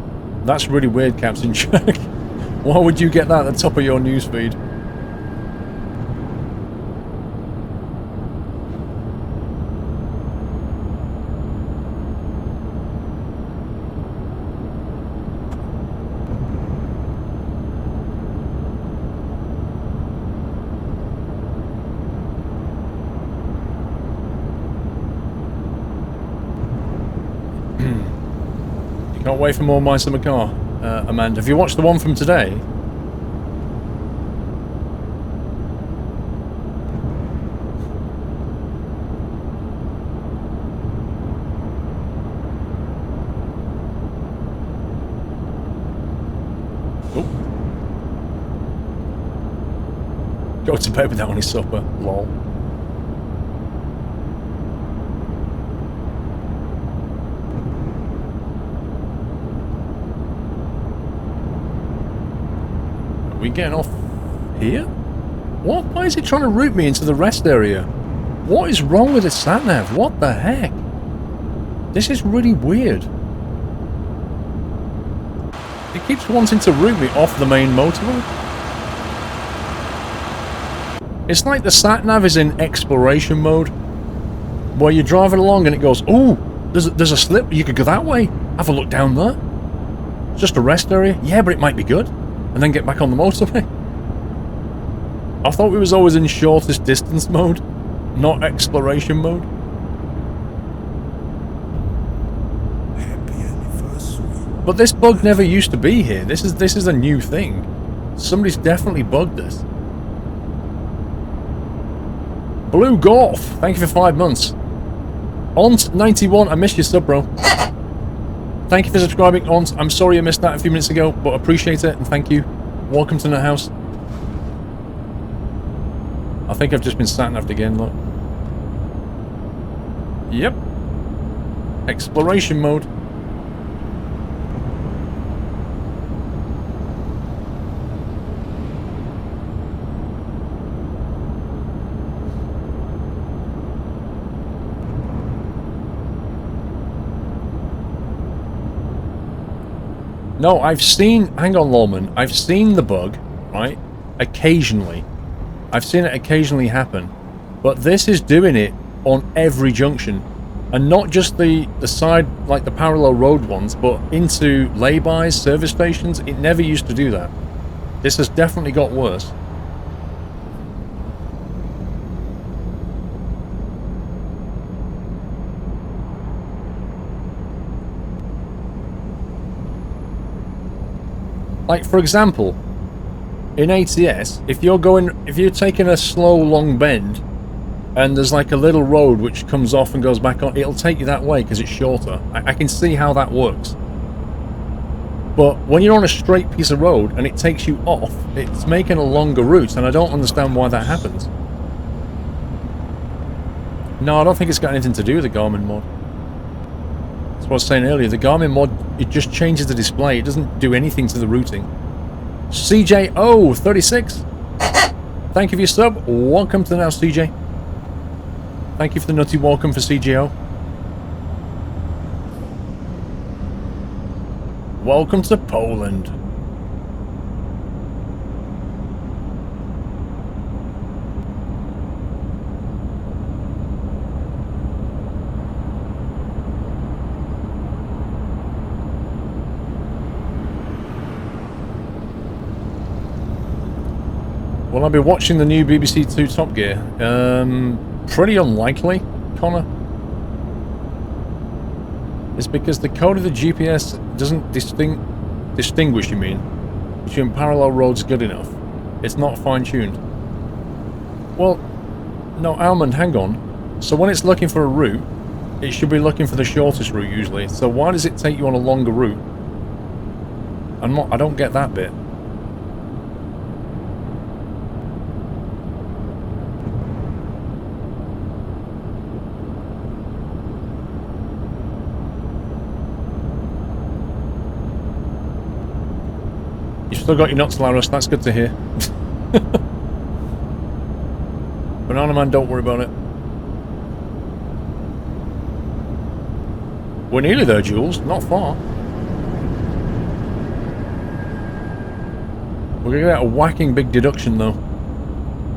A: That's really weird, Captain Jack. Why would you get that at the top of your newsfeed? Can't wait for more My Summer Car, Amanda. Have you watched the one from today? Oh. Go to bed without any supper. Lol. We getting off here? What? Why is it trying to route me into the rest area? What is wrong with the sat-nav? What the heck? This is really weird. It keeps wanting to route me off the main motorway. It's like the sat-nav is in exploration mode, where you're driving along and it goes, "Oh, there's a slip, you could go that way. Have a look down there. It's just a rest area. Yeah, but it might be good." And then get back on the motorway. I thought we was always in shortest distance mode, not exploration mode.
C: Happy anniversary.
A: But this bug never used to be here. This is a new thing. Somebody's definitely bugged this. Blue Golf, thank you for 5 months. Ont91, I missed your sub, bro. Thank you for subscribing, Ont. I'm sorry I missed that a few minutes ago, but appreciate it and thank you. Welcome to the house. I think I've just been sat-naved again, look. Yep. Exploration mode. No, I've seen... Hang on, Lawman. I've seen the bug, right? Occasionally. I've seen it occasionally happen. But this is doing it on every junction. And not just the side, like the parallel road ones, but into lay-bys, service stations. It never used to do that. This has definitely got worse. Like, for example, in ATS, if you're taking a slow, long bend, and there's like a little road which comes off and goes back on, it'll take you that way because it's shorter. I can see how that works. But when you're on a straight piece of road and it takes you off, it's making a longer route, and I don't understand why that happens. No, I don't think it's got anything to do with the Garmin mod. That's what I was saying earlier. The Garmin mod, it just changes the display. It doesn't do anything to the routing. CJO36. Thank you for your sub. Welcome to the house, CJ. Thank you for the nutty welcome for CJO. Welcome to Poland. Will I be watching the new BBC Two Top Gear? Pretty unlikely, Connor. It's because the code of the GPS doesn't distinguish, you mean, between parallel roads good enough. It's not fine-tuned. Well, no, Almond, hang on. So when it's looking for a route, it should be looking for the shortest route usually. So why does it take you on a longer route? I don't get that bit. You've still got your nuts, Laris. That's good to hear. Banana Man, don't worry about it. We're nearly there, Jules. Not far. We're going to get a whacking big deduction, though.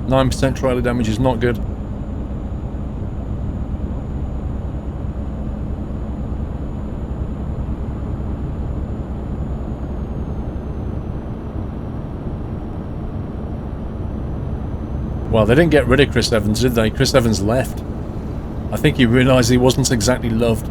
A: 9% trailer damage is not good. Well, they didn't get rid of Chris Evans, did they? Chris Evans left. I think he realised he wasn't exactly loved.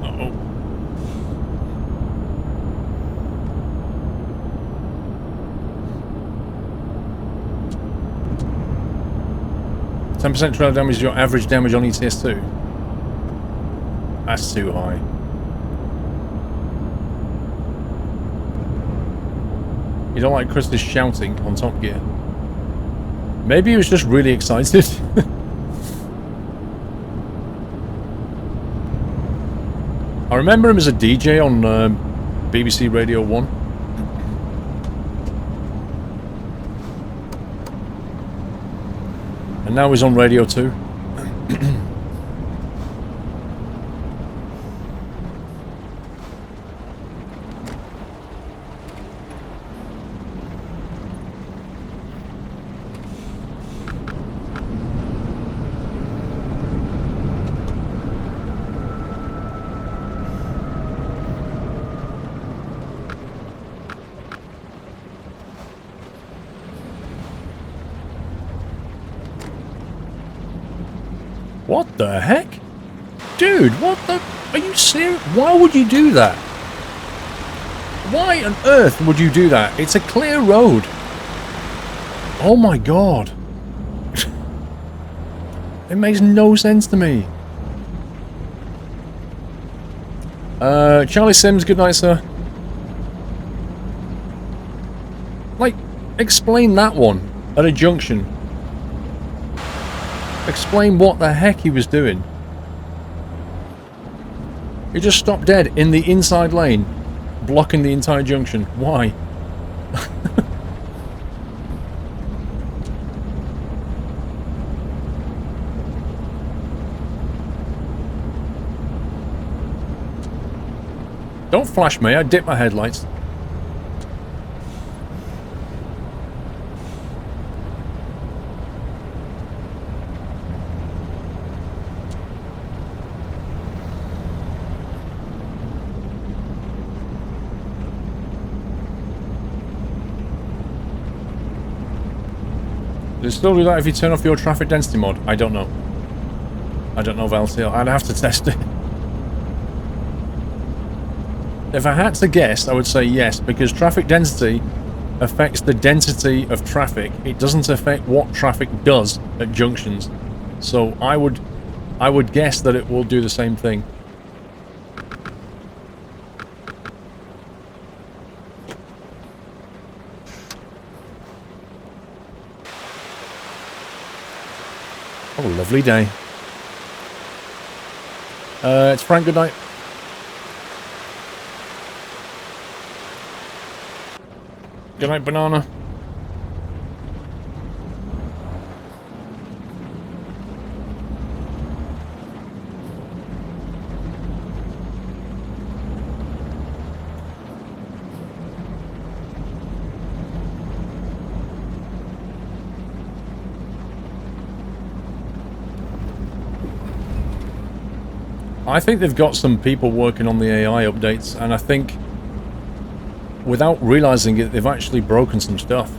A: Uh-oh. 10% trail damage is your average damage on ETS2. That's too high. You don't like Chris is shouting on Top Gear. Maybe he was just really excited. I remember him as a DJ on BBC Radio 1. And now he's on Radio 2. What the heck? Dude, what the... Are you serious? Why would you do that? Why on earth would you do that? It's a clear road. Oh my god. It makes no sense to me. Charlie Sims, good night, sir. Like, explain that one at a junction. Explain what the heck he was doing. He just stopped dead in the inside lane, blocking the entire junction. Why? Don't flash me, I dip my headlights. Does it still do that if you turn off your traffic density mod? I don't know. I don't know, Valtil. I'd have to test it. If I had to guess, I would say yes, because traffic density affects the density of traffic. It doesn't affect what traffic does at junctions. So I would guess that it will do the same thing. Oh, lovely day. It's Frank, good night. Good night, Banana. I think they've got some people working on the AI updates, and I think, without realizing it, they've actually broken some stuff.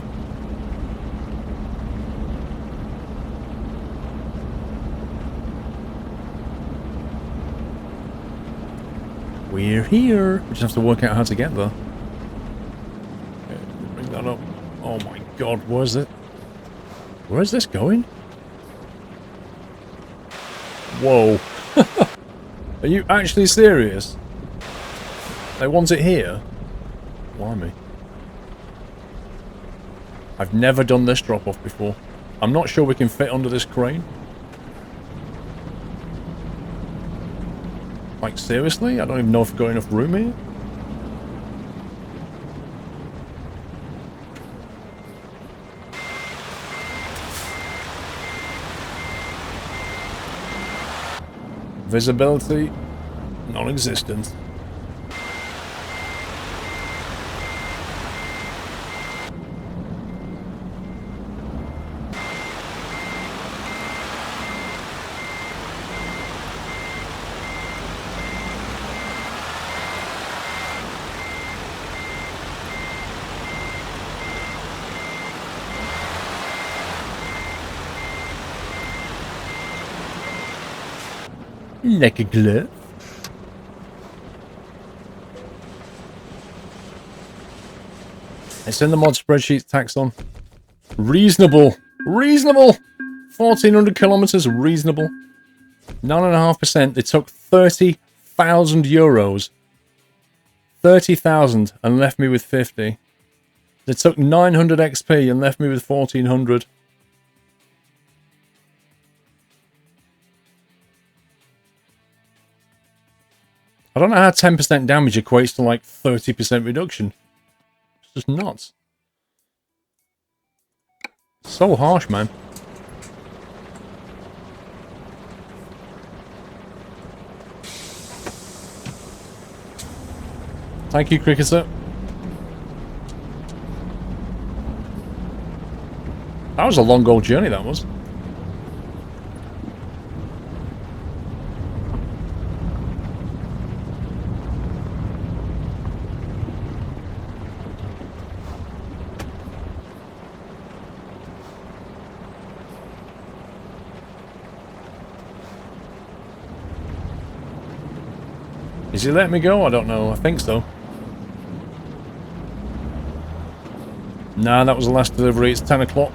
A: We're here. We just have to work out how to get there. Okay, bring that up. Oh my god, where's it? Where's this going? Whoa. Are you actually serious? They want it here? Blimey. I've never done this drop-off before. I'm not sure we can fit under this crane. Like, seriously? I don't even know if we've got enough room here. Visibility, non-existent. Like a glove. It's in the mod spreadsheet, Taxon. Reasonable. Reasonable. 1,400 kilometers, reasonable. 9.5%. They took 30,000 euros. 30,000 and left me with 50. They took 900 XP and left me with 1,400. I don't know how 10% damage equates to like 30% reduction. It's just nuts. So harsh, man. Thank you, Cricketer. That was a long old journey, that was. Is he letting me go? I don't know. I think so. Nah, that was the last delivery. It's 10 o'clock.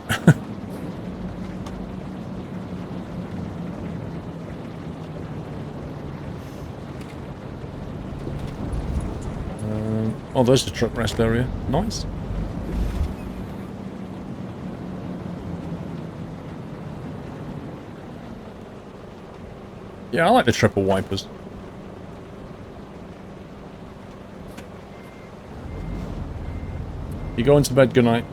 A: Oh, there's the truck rest area. Nice. Yeah, I like the triple wipers. You going to bed, good night.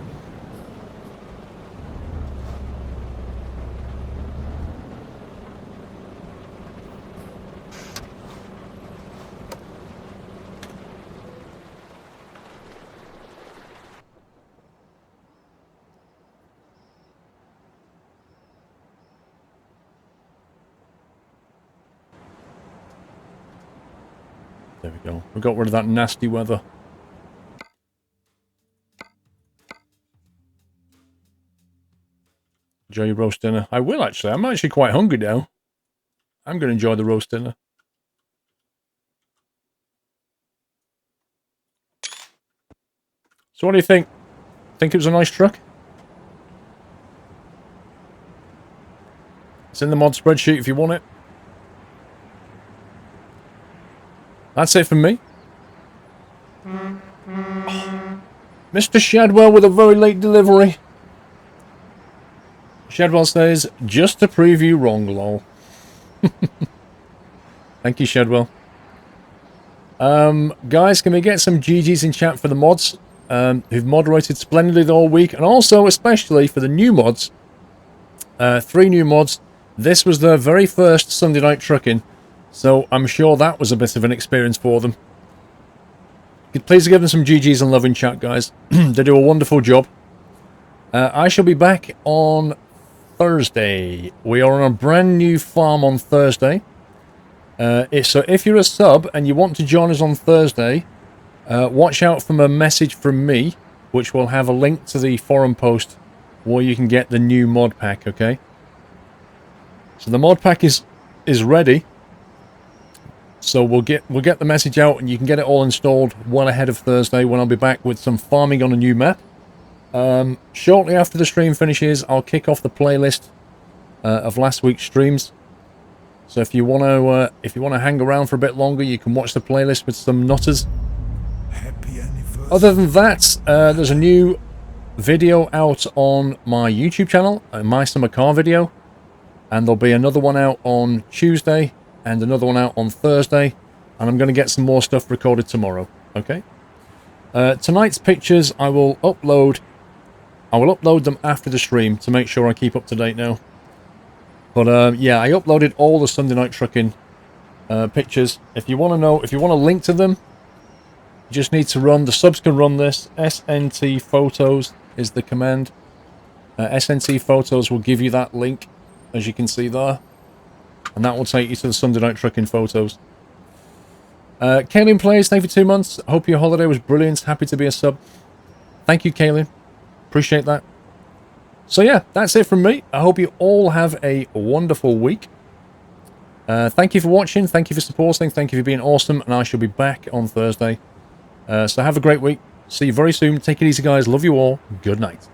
A: There we go. We got rid of that nasty weather. Enjoy your roast dinner. I will actually. I'm actually quite hungry now. I'm going to enjoy the roast dinner. So what do you think? Think it was a nice truck? It's in the mod spreadsheet if you want it. That's it from me. Oh, Mr. Shadwell with a very late delivery. Shadwell says, just to prove you wrong, lol. Thank you, Shadwell. Guys, can we get some GGs in chat for the mods who've moderated splendidly all week, and also especially for the new mods. 3 new mods. This was their very first Sunday night trucking, so I'm sure that was a bit of an experience for them. Please give them some GGs and love in chat, guys. They do a wonderful job. I shall be back on Thursday. We are on a brand new farm on Thursday. So if you're a sub and you want to join us on Thursday, watch out for a message from me, which will have a link to the forum post where you can get the new mod pack, okay? So the mod pack is ready. So we'll get the message out and you can get it all installed well ahead of Thursday when I'll be back with some farming on a new map. Shortly after the stream finishes, I'll kick off the playlist of last week's streams. So if you want to hang around for a bit longer, you can watch the playlist with some nutters.
C: Happy anniversary.
A: Other than that, there's a new video out on my YouTube channel, a My Summer Car video, and there'll be another one out on Tuesday and another one out on Thursday, and I'm going to get some more stuff recorded tomorrow. Okay. Tonight's pictures I will upload them after the stream to make sure I keep up to date now. But yeah, I uploaded all the Sunday Night Trucking pictures. If you want to link to them, you just need to run, the subs can run this, SNT Photos is the command. SNT Photos will give you that link, as you can see there. And that will take you to the Sunday Night Trucking photos. Kaylin Plays, thank you for 2 months. Hope your holiday was brilliant. Happy to be a sub. Thank you, Kaylin. Appreciate that. So yeah, that's it from me. I hope you all have a wonderful week. Thank you for watching. Thank you for supporting. Thank you for being awesome. And I shall be back on Thursday. So have a great week. See you very soon. Take it easy, guys. Love you all. Good night.